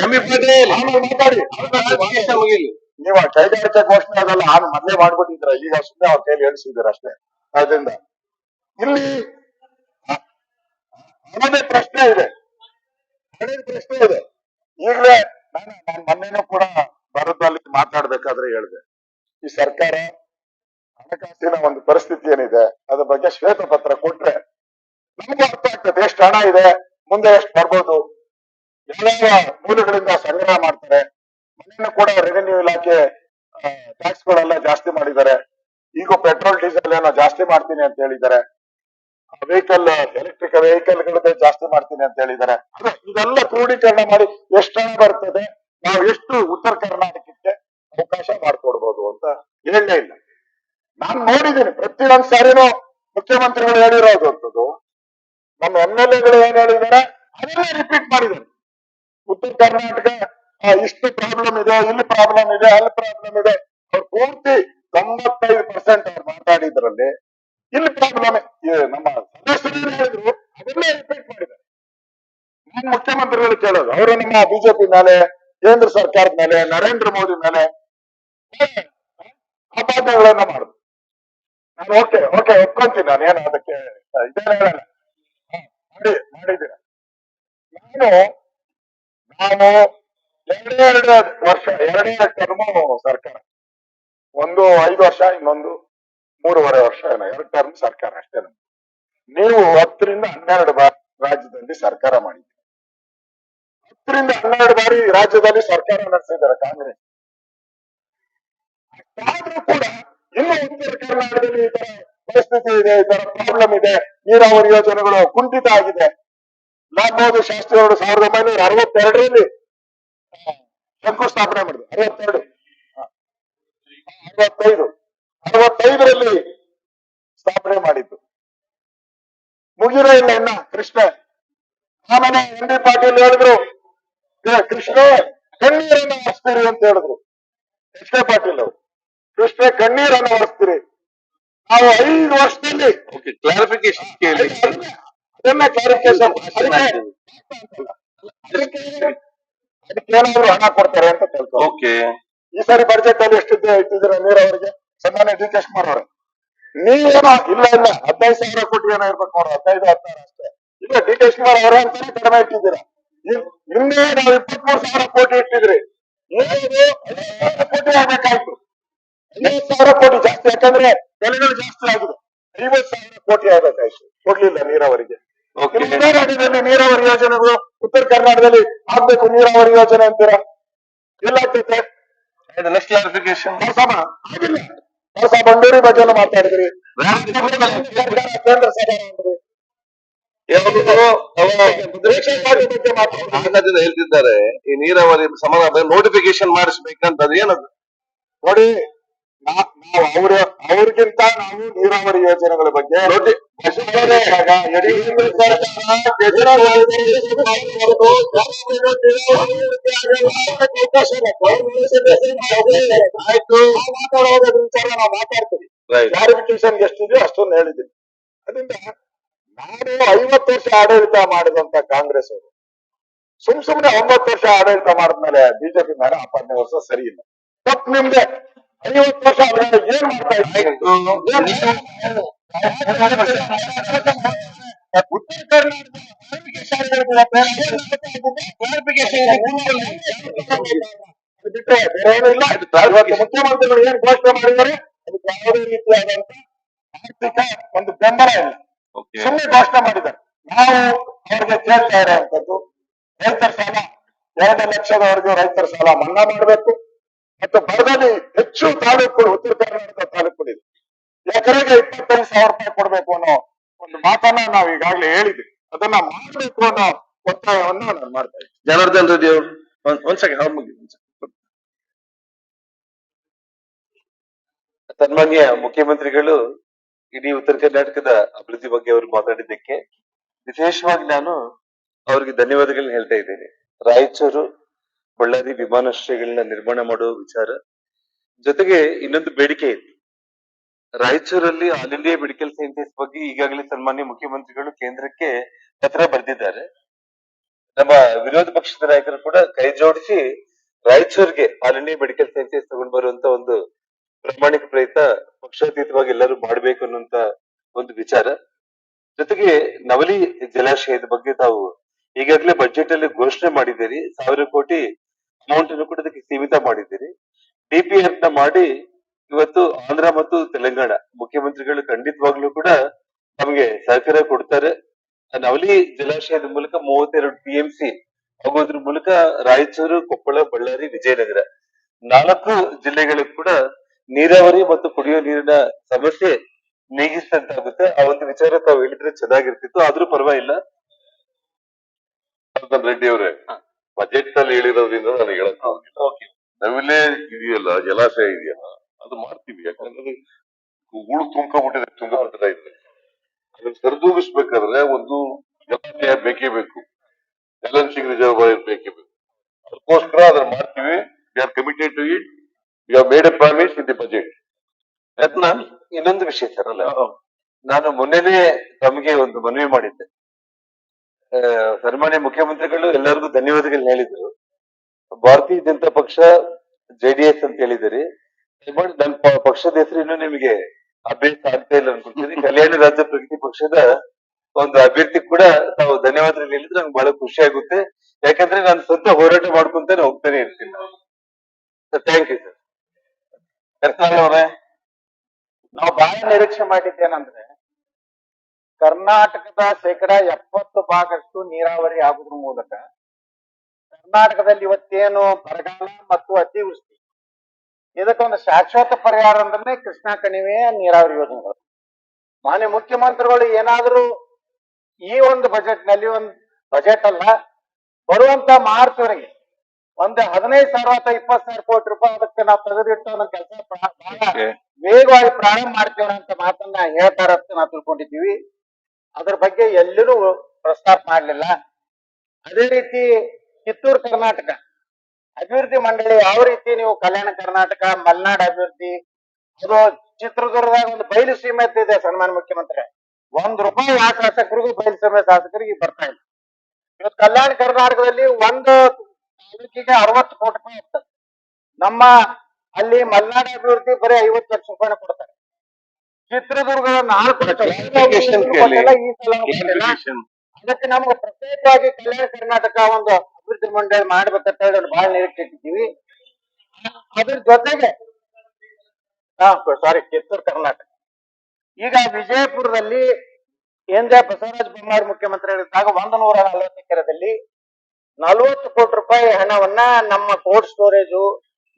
ಎಂ ಬಿ ಪಾಟೀಲ್ ಆಮೇಲೆ ಮಾತಾಡಿ. ನೀವು ಕೈಗಾರಿಕೆ ಘೋಷಣೆ ಅದಲ್ಲ ಆಮೇಲೆ ಮೊದಲೇ ಮಾಡ್ಬಿಟ್ಟಿದ್ರ, ಈಗ ಸುಮ್ಮನೆ ಅವ್ರ ಕೈಲಿ ಹೇಳ್ಸಿದ್ದೀರ ಅಷ್ಟೇ. ಅದರಿಂದ ಇಲ್ಲಿ ಹಣದ ಪ್ರಶ್ನೆ ಇದೆ, ಹಣದ ಪ್ರಶ್ನೆ ಇದೆ. ಈಗಲೇ ನಾನು ಮೊನ್ನೆನೂ ಕೂಡ ಭಾರತದಲ್ಲಿ ಮಾತಾಡ್ಬೇಕಾದ್ರೆ ಹೇಳಿದೆ, ಈ ಸರ್ಕಾರ ಹಣಕಾಸಿನ ಒಂದು ಪರಿಸ್ಥಿತಿ ಏನಿದೆ ಅದ್ರ ಬಗ್ಗೆ ಶ್ವೇತಪತ್ರ ಕೊಟ್ರೆ ನಮಗೂ ಅರ್ಥ ಆಗ್ತದೆ. ಎಷ್ಟು ಹಣ ಇದೆ, ಮುಂದೆ ಎಷ್ಟು ಬರ್ಬೋದು, ಯಾವ ಮೂಲಗಳಿಂದ ಸಂಗ್ರಹ ಮಾಡ್ತಾರೆ. ಮೊನ್ನೆ ಕೂಡ ರೆವೆನ್ಯೂ ಇಲಾಖೆ ಟ್ಯಾಕ್ಸ್ ಗಳೆಲ್ಲ ಜಾಸ್ತಿ ಮಾಡಿದ್ದಾರೆ. ಈಗ ಪೆಟ್ರೋಲ್ ಡೀಸೆಲ್ ಏನೋ ಜಾಸ್ತಿ ಮಾಡ್ತೀನಿ ಅಂತ ಹೇಳಿದ್ದಾರೆ. ವೆಹಿಕಲ್ ಎಲೆಕ್ಟ್ರಿಕ್ ವೆಹಿಕಲ್ಗಳದ್ದೇ ಜಾಸ್ತಿ ಮಾಡ್ತೀನಿ ಅಂತ ಹೇಳಿದ್ದಾರೆ. ಇದೆಲ್ಲ ಕ್ರೋಢೀಕರಣ ಮಾಡಿ ಎಷ್ಟು ಹಣ ಬರ್ತದೆ, ನಾವು ಎಷ್ಟು ಉತ್ತರ ಕರ್ನಾಟಕಕ್ಕೆ ಅವಕಾಶ ಮಾಡಿಕೊಡ್ಬೋದು ಅಂತ ಹೇಳಲೇ ಇಲ್ಲ. ನಾನು ನೋಡಿದ್ದೀನಿ ಪ್ರತಿಯೊಂದ್ ಸಾರಿನೂ ಮುಖ್ಯಮಂತ್ರಿಗಳು ಹೇಳಿರೋದು, ನಮ್ಮ ಎಂ ಎಲ್ ಎಗಳು ಏನ್ ಹೇಳಿದ್ದಾರೆ ಅದನ್ನೇ ರಿಪೀಟ್ ಮಾಡಿದ್ದಾರೆ. ಉತ್ತರ ಕರ್ನಾಟಕ ಇಷ್ಟು ಪ್ರಾಬ್ಲಮ್ ಇದೆ, ಇಲ್ಲಿ ಪ್ರಾಬ್ಲಮ್ ಇದೆ, ಅಲ್ಲಿ ಪ್ರಾಬ್ಲಮ್ ಇದೆ. ಅವ್ರು ಪೂರ್ತಿ 95% ಅವ್ರು ಮಾತಾಡಿದ್ರಲ್ಲಿ ಇಲ್ಲಿ ಪ್ರಾಬ್ಲಮ್ ನಮ್ಮ ಸದಸ್ಯರು ಹೇಳಿದ್ರು ಅದನ್ನೇ ರಿಪೀಟ್ ಮಾಡಿದ್ದಾರೆ. ನಾನು ಮುಖ್ಯಮಂತ್ರಿಗಳು ಕೇಳೋದು, ಅವರು ನಮ್ಮ ಬಿಜೆಪಿ ಮೇಲೆ, ಕೇಂದ್ರ ಸರ್ಕಾರದ ಮೇಲೆ, ನರೇಂದ್ರ ಮೋದಿ ಮೇಲೆ ಆಪಾದನೆಗಳನ್ನ ಮಾಡುದು. ನಾನು ಓಕೆ ಒಪ್ಕೊಂತೀನಿ, ನಾನು ಏನು ಅದಕ್ಕೆ ಇದೇನು ಹೇಳಲ್ಲ. ಮಾಡಿದ್ದೀರ. ನಾನು ಎರಡೇ ವರ್ಷ, ಎರಡೇ ಟರ್ಮು ಸರ್ಕಾರ, ಒಂದು 5 ವರ್ಷ, ಇನ್ನೊಂದು 3.5 ವರ್ಷ ಏನೋ, 2 ಟರ್ಮ್ ಸರ್ಕಾರ ಅಷ್ಟೇ. ನೀವು 10 ರಿಂದ 12 ಬಾರಿ ರಾಜ್ಯದಲ್ಲಿ ಸರ್ಕಾರ ಮಾಡಿದ್ದೀರಿ. 10 ರಿಂದ 12 ಬಾರಿ ರಾಜ್ಯದಲ್ಲಿ ಸರ್ಕಾರ ನಡೆಸಿದ್ದಾರೆ ಕಾಂಗ್ರೆಸ್. ಆದ್ರೂ ಕೂಡ ಇನ್ನು ಉತ್ತರ ಕರ್ನಾಟಕದಲ್ಲಿ ಈ ತರ ಪರಿಸ್ಥಿತಿ ಇದೆ, ಈ ತರ ಪ್ರಾಬ್ಲಮ್ ಇದೆ, ನೀರಾವರಿ ಯೋಜನೆಗಳು ಕುಂಠಿತ ಆಗಿದೆ. ಲಾಲ್ ಬಹದ್ದೂರ್ ಶಾಸ್ತ್ರಿ ಅವರು 1962ರಲ್ಲಿ ಶಂಕುಸ್ಥಾಪನೆ ಮಾಡಿದ್ರು. 65ರಲ್ಲಿ ಸ್ಥಾಪನೆ ಮಾಡಿದ್ದು. ಮುಗಿರೋ ಇಲ್ಲ ಇನ್ನ ಕೃಷ್ಣ. ಆಮೇಲೆ ಎಂ ಬಿ ಪಾಟೀಲ್ ಹೇಳಿದ್ರು, ಕೃಷ್ಣ ಕಣ್ಣೀರನ್ನು ಒರೆಸ್ತೀರಿ ಅಂತ ಹೇಳಿದ್ರು. ಎಚ್ ಕೆ ಪಾಟೀಲ್ ಅವರು, ಕೃಷ್ಣ ಕಣ್ಣೀರನ್ನು ಒರೆಸ್ತೀರಿ. ನಾವು 5 ವರ್ಷದಲ್ಲಿ ಕ್ಲಾರಿಫಿಕೇಶನ್ ಕೇಳಿ ಅದನ್ನ ಕ್ಲಾರಿಫಿಕೇಶನ್, ಅದಕ್ಕೇನಾದ್ರು ಹಣ ಕೊಡ್ತಾರೆ ಅಂತ ತಿಳ್ಕೊ. ಓಕೆ. ಈ ಸಾರಿ ಬಜೆಟ್ ಅಲ್ಲಿ ಎಷ್ಟಿದೆ ಇಟ್ಟಿದ್ದೀರ ನೀರಾವರಿಗೆ? ಸನ್ಮಾನ್ಯ ಡಿ ಕೆ ಶಿವಕುಮಾರ್ ಅವರೇ, ನೀವೇನೋ ಇಲ್ಲ 15,000 ಕೋಟಿ ಏನೋ ಇರ್ಬೇಕು ನೋಡ್ರಿ, 15-16 ಅಷ್ಟೇ. ಇಲ್ಲ ಡಿ ಕೆ ಶಿವಕುಮಾರ್ ಅವರೇ ಅಂತಾನೆ ಕಡಿಮೆ ಇಟ್ಟಿದ್ದೀರಾ. ನಿನ್ನೆ ನಾವು 23,000 ಕೋಟಿ ಇಟ್ಟಿದ್ರಿ, ನೀವು 50,000 ಕೋಟಿ ಆಗ್ಬೇಕಾಯ್ತು. 50,000 ಕೋಟಿ ಜಾಸ್ತಿ, ಯಾಕಂದ್ರೆ ಬೆಲೆಗಳು ಜಾಸ್ತಿ ಆಗಿದೆ. 50,000 ಕೋಟಿ ಆಗ್ಬೇಕಾಯ್ತು, ಕೊಡ್ಲಿಲ್ಲ ನೀರಾವರಿಗೆ. ರಾಜ್ಯದಲ್ಲಿ ನೀರಾವರಿ ಯೋಜನೆಗಳು ಉತ್ತರ ಕರ್ನಾಟಕದಲ್ಲಿ ಆಗ್ಬೇಕು ನೀರಾವರಿ ಯೋಜನೆ ಅಂತೀರಾ, ಎಲ್ಲಾಗ್ತೈತೆ? ನೆಕ್ಸ್ಟ್ ಕ್ಲಾರಿಫಿಕೇಶನ್ ಆಗಿಲ್ಲ. ಹೊಸ ಬಂಡೂರಿ ಬಗ್ಗೆ ಮಾತಾಡಿದ್ರಿ, ಕೇಂದ್ರ ಸರ್ಕಾರ ಅಂದ್ರಿ, ಹೇಳ್ತಿದ್ದಾರೆ ಈ ನೀರಾವರಿ ಸಮಾಧಾನ ನೋಟಿಫಿಕೇಶನ್ ಮಾಡಿಸ್ಬೇಕಂತ. ಅದು ಏನದು ನೋಡಿ, ನಾವು ಅವ್ರಿಗಿಂತ ನಾವು ನೀರಾವರಿ ಯೋಜನೆಗಳ ಬಗ್ಗೆ ಆಯ್ತು ಮಾತಾಡೋದ್ರ ವಿಚಾರ ನಾವು ಮಾತಾಡ್ತೀವಿ. ಕ್ಲಾರಿಫಿಕೇಶನ್ ಎಷ್ಟಿದೆಯೋ ಅಷ್ಟೊಂದು ಹೇಳಿದ್ದೀನಿ. ಅದರಿಂದ ನಾನು 50 ವರ್ಷ ಆಡಳಿತ ಮಾಡಿದಂತ ಕಾಂಗ್ರೆಸ್ ಅವರು ಸುಮ್ನೆ 9 ವರ್ಷ ಆಡಳಿತ ಮಾಡಿದ್ಮೇಲೆ ಬಿಜೆಪಿ ಮೇಲೆ ಆಪಾದನೆ ವರ್ಷ ಸರಿ ಇಲ್ಲ. ತಪ್ಪು ನಿಮ್ದೆ. 50 ವರ್ಷ ಏನ್ ಮಾಡ್ತಾ ಇದ್ದೀವಿ? ಉತ್ತರ ಬಿಟ್ಟರೆ ಬೇರೆ ಏನಿಲ್ಲ. ಮುಖ್ಯಮಂತ್ರಿಗಳು ಏನ್ ಘೋಷಣೆ ಮಾಡಿದ್ದಾರೆ ಅದಕ್ಕೆ ಯಾವುದೇ ರೀತಿಯಾದಂತ ಆರ್ಥಿಕ ಒಂದು ಬೆಂಬಲ ಇಲ್ಲ, ಸುಮ್ಮನೆ ಘೋಷಣೆ ಮಾಡಿದ್ದಾರೆ. ನಾವು ಅವ್ರಿಗೆ ಕೇಳ್ತಾ ಇರೋಂಥದ್ದು, ರೈತರ ಸಾಲ 2 ಲಕ್ಷದವರೆಗೂ ರೈತರ ಸಾಲ ಮನ್ನಾ ಮಾಡಬೇಕು. ಮತ್ತು ಬರದಲ್ಲಿ ಹೆಚ್ಚು ತಾಲೂಕುಗಳು ಉತ್ತರ ಕರ್ನಾಟಕ ತಾಲೂಕುಗಳಿದೆ, ಎಕರೆಗೆ 25,000 ರೂಪಾಯಿ ಕೊಡ್ಬೇಕು ಅನ್ನೋ ಒಂದು ಮಾತನ್ನ ನಾವು ಈಗಾಗಲೇ ಹೇಳಿದ್ವಿ. ಅದನ್ನ ಮಾಡಬೇಕು ಅನ್ನೋ ಒತ್ತಾಯವನ್ನು ನಾನು ಮಾಡ್ತಾ ಇದ್ದೀನಿ. ಜನಾರ್ದನ್ ರೆಡ್ಡಿ ಅವರು ಒಂದ್ ಸೆಕೆಂಡ್. ಸನ್ಮಾನ್ಯ ಮುಖ್ಯಮಂತ್ರಿಗಳು ಇಡೀ ಉತ್ತರ ಕರ್ನಾಟಕದ ಅಭಿವೃದ್ಧಿ ಬಗ್ಗೆ ಅವರು ಮಾತಾಡಿದ್ದಕ್ಕೆ ವಿಶೇಷವಾಗಿ ನಾನು ಅವ್ರಿಗೆ ಧನ್ಯವಾದಗಳನ್ನ ಹೇಳ್ತಾ ಇದ್ದೇನೆ. ರಾಯಚೂರು ಬಳ್ಳಾರಿ ವಿಮಾನಾಶ್ರಯಗಳನ್ನ ನಿರ್ಮಾಣ ಮಾಡುವ ವಿಚಾರ ಜೊತೆಗೆ ಇನ್ನೊಂದು ಬೇಡಿಕೆ ಇತ್ತು, ರಾಯಚೂರಲ್ಲಿ ಆಲ್ ಇಂಡಿಯಾ ಮೆಡಿಕಲ್ ಸೈನ್ಸಸ್ ಬಗ್ಗೆ ಈಗಾಗಲೇ ಸನ್ಮಾನ್ಯ ಮುಖ್ಯಮಂತ್ರಿಗಳು ಕೇಂದ್ರಕ್ಕೆ ಪತ್ರ ಬರೆದಿದ್ದಾರೆ. ನಮ್ಮ ವಿರೋಧ ಪಕ್ಷದ ನಾಯಕರು ಕೂಡ ಕೈ ಜೋಡಿಸಿ ರಾಯಚೂರಿಗೆ ಆಲ್ ಇಂಡಿಯಾ ಮೆಡಿಕಲ್ ಸೈನ್ಸಸ್ ತಗೊಂಡ್ ಬರುವಂತ ಒಂದು ಪ್ರಾಮಾಣಿಕ ಪ್ರಯತ್ನ ಪಕ್ಷಾತೀತವಾಗಿ ಎಲ್ಲರೂ ಮಾಡಬೇಕು ಅನ್ನುವಂತ ಒಂದು ವಿಚಾರ. ಜೊತೆಗೆ ನವಲಿ ಜಲಾಶಯದ ಬಗ್ಗೆ ತಾವು ಈಗಾಗಲೇ ಬಜೆಟ್ ಅಲ್ಲಿ ಘೋಷಣೆ ಮಾಡಿದ್ದೀರಿ. 1,000 ಕೋಟಿ ಅಮೌಂಟ್ ಅನ್ನು ಕೂಡ ಅದಕ್ಕೆ ಸೀಮಿತ ಮಾಡಿದ್ದೀರಿ. ಡಿಪಿಆರ್ ನ ಮಾಡಿ ಇವತ್ತು ಆಂಧ್ರ ಮತ್ತು ತೆಲಂಗಾಣ ಮುಖ್ಯಮಂತ್ರಿಗಳು ಖಂಡಿತವಾಗ್ಲೂ ಕೂಡ ನಮಗೆ ಸಹಕಾರ ಕೊಡ್ತಾರೆ. ಆ ನವಲಿ ಜಲಾಶಯದ ಮೂಲಕ 32 ಟಿಎಂಸಿ ಆಗೋದ್ರ ಮೂಲಕ ರಾಯಚೂರು, ಕೊಪ್ಪಳ, ಬಳ್ಳಾರಿ, ವಿಜಯನಗರ 4 ಜಿಲ್ಲೆಗಳಿಗೂ ಕೂಡ ನೀರಾವರಿ ಮತ್ತು ಕುಡಿಯುವ ನೀರಿನ ಸಮಸ್ಯೆ ನೀಗಿಸಿದಂತಾಗುತ್ತೆ. ಆ ಒಂದು ವಿಚಾರ ತಾವು ಹೇಳಿದ್ರೆ ಚೆನ್ನಾಗಿರ್ತಿತ್ತು. ಆದ್ರೂ ಪರವಾಗಿಲ್ಲ. ಜನಾರ್ದನ್ ರೆಡ್ಡಿ ಅವರೇ, ಬಜೆಟ್ ನಲ್ಲಿ ಹೇಳಿರೋದ್ರಿಂದ ನಾನು ಹೇಳಕ್ ಹೋಗಿಲ್ಲ. ನವಿಲೆ ಇದೆಯಲ್ಲ, ಜಲಾಶಯ ಇದೆಯಲ್ಲ, ಅದು ಮಾಡ್ತೀವಿ. ಯಾಕಂದ್ರೆ ಹೂಳು ತುಂಬಿಕೊಂಡಿದೆ ತುಂಗಭದ್ರಾ ಇದೆ. ಅದನ್ನ ಸರಿದೂಗಿಸ್ಬೇಕಾದ್ರೆ ಒಂದು ಜಲಾಶಯ ಬೇಕೇ ಬೇಕು, ಬ್ಯಾಲೆನ್ಸಿಂಗ್ ರಿಸರ್ವಾಯರ್ ಬೇಕೇ ಬೇಕು. ಅದಕ್ಕೋಸ್ಕರ ಅದನ್ನ ಮಾಡ್ತೀವಿ. We are committed to it. We have made a promise in the budget. Ratna, ಇನ್ನೊಂದು ವಿಷಯ ಸರ್, ಅಲ್ಲ ನಾನು ಮೊನ್ನೆನೇ ತಮಗೆ ಒಂದು ಮನವಿ ಮಾಡಿದ್ದೆ. ಸನ್ಮಾನ್ಯ ಮುಖ್ಯಮಂತ್ರಿಗಳು ಎಲ್ಲರಿಗೂ ಧನ್ಯವಾದಗಳು ಹೇಳಿದ್ರು. ಭಾರತೀಯ ಜನತಾ ಪಕ್ಷ ಜೆಡಿಎಸ್ ಅಂತ ಹೇಳಿದಿರಿ. ದಯಮಾಡಿ ನನ್ನ ಪಕ್ಷದ ಹೆಸರು ಇನ್ನೂ ನಿಮಗೆ ಅಭ್ಯರ್ಥ ಆಗ್ತಾ ಇಲ್ಲ ಅನ್ಕೊಳ್ತೀನಿ. ಕಲ್ಯಾಣ ರಾಜ್ಯ ಪ್ರಗತಿ ಪಕ್ಷದ ಒಂದು ಅಭ್ಯರ್ಥಿ ಕೂಡ ತಾವು ಧನ್ಯವಾದಗಳು ಹೇಳಿದ್ರೆ ನಂಗೆ ಬಹಳ ಖುಷಿ ಆಗುತ್ತೆ. ಯಾಕಂದ್ರೆ ನಾನು ಸ್ವಂತ ಹೋರಾಟ ಮಾಡ್ಕೊಂತಾನೆ ಹೋಗ್ತಾನೆ ಇರ್ತೀನಿ. Thank you sir. ಕರ್ನಾಟಕ ಅವರೇ, ನಾವು ಬಹಳ ನಿರೀಕ್ಷೆ ಮಾಡಿದ್ದೇನಂದ್ರೆ ಕರ್ನಾಟಕದ 70% ನೀರಾವರಿ ಆಗುದ್ರ ಮೂಲಕ ಕರ್ನಾಟಕದಲ್ಲಿ ಇವತ್ತೇನು ಬರಗಾಲ ಮತ್ತು ಅತಿವೃಷ್ಟಿ, ಇದಕ್ಕೊಂದು ಶಾಶ್ವತ ಪರಿಹಾರ ಅಂದ್ರೆ ಕೃಷ್ಣಾ ಕಣಿವೆಯ ನೀರಾವರಿ ಯೋಜನೆಗಳು. ಮಾನ್ಯ ಮುಖ್ಯಮಂತ್ರಿಗಳು ಏನಾದರೂ ಈ ಒಂದು ಬಜೆಟ್ ನಲ್ಲಿ, ಒಂದು ಬಜೆಟ್ ಅಲ್ಲ, ಬರುವಂತ ಮಾರ್ಚ್ ವರೆಗೆ ಒಂದು 15,000 ಅಥವಾ 20,000 ಕೋಟಿ ರೂಪಾಯಿ ಅದಕ್ಕೆ ನಾವು ತೆಗೆದಿಟ್ಟು ಅನ್ನೋ ಕೆಲಸ ಬಹಳ ವೇಗವಾಗಿ ಪ್ರಾರಂಭ ಮಾಡ್ತೇವೆ ಅಂತ ಮಾತನ್ನ ಹೇಳ್ತಾರ ಅಂತ ನಾವು ತಿಳ್ಕೊಂಡಿದ್ದೀವಿ. ಅದ್ರ ಬಗ್ಗೆ ಎಲ್ಲಿನೂ ಪ್ರಸ್ತಾಪ ಮಾಡಲಿಲ್ಲ. ಅದೇ ರೀತಿ ಕಿತ್ತೂರು ಕರ್ನಾಟಕ ಅಭಿವೃದ್ಧಿ ಮಂಡಳಿ ಯಾವ ರೀತಿ ನೀವು ಕಲ್ಯಾಣ ಕರ್ನಾಟಕ, ಮಲೆನಾಡು ಅಭಿವೃದ್ಧಿ, ಅದು ಚಿತ್ರದುರ್ಗದಾಗ ಒಂದು ಬಯಲು ಸೀಮೆ ಅಂತ ಇದೆ. ಸನ್ಮಾನ್ಯ ಮುಖ್ಯಮಂತ್ರಿ, ₹1 ಯಾವ ಶಾಸಕರಿಗೂ ಬಯಲು ಸೀಮೆ ಶಾಸಕರಿಗೆ ಬರ್ತಾ ಇಲ್ಲ. ಇವತ್ತು ಕಲ್ಯಾಣ ಕರ್ನಾಟಕದಲ್ಲಿ ಒಂದು ತಾಲೂಕಿಗೆ 60 ಕೋಟಿ ರೂಪಾಯಿ ಇರ್ತದೆ. ನಮ್ಮ ಅಲ್ಲಿ ಮಲೆನಾಡು ಅಭಿವೃದ್ಧಿ ಬರೀ 50 ಲಕ್ಷ ರೂಪಾಯಿ ಕೊಡ್ತಾರೆ. ಚಿತ್ರದುರ್ಗದ 4 ಲಕ್ಷ ಈ ಸಲ ಕೊಟ್ಟಿಲ್ಲ. ಅದಕ್ಕೆ ನಮ್ಗೆ ಪ್ರತ್ಯೇಕವಾಗಿ ಕಲ್ಯಾಣ ಕರ್ನಾಟಕ ಒಂದು ಅಭಿವೃದ್ಧಿ ಮಂಡಳಿ ಮಾಡ್ಬೇಕಂತ ಹೇಳಿ ಬಹಳ ನಿರೀಕ್ಷೆ ಇಟ್ಟಿದ್ದೀವಿ. ಅದ್ರ ಜೊತೆಗೆ ಕಿತ್ತೂರು ಕರ್ನಾಟಕ ಈಗ ವಿಜಯಪುರದಲ್ಲಿ ಬಸವರಾಜ ಬೊಮ್ಮಾಯಿ ಮುಖ್ಯಮಂತ್ರಿಗಳಿದ್ದಾಗ 140 ಎಕರೆದಲ್ಲಿ 40 ಕೋಟಿ ರೂಪಾಯಿ ಹಣವನ್ನ ನಮ್ಮ ಕೋಲ್ಡ್ ಸ್ಟೋರೇಜು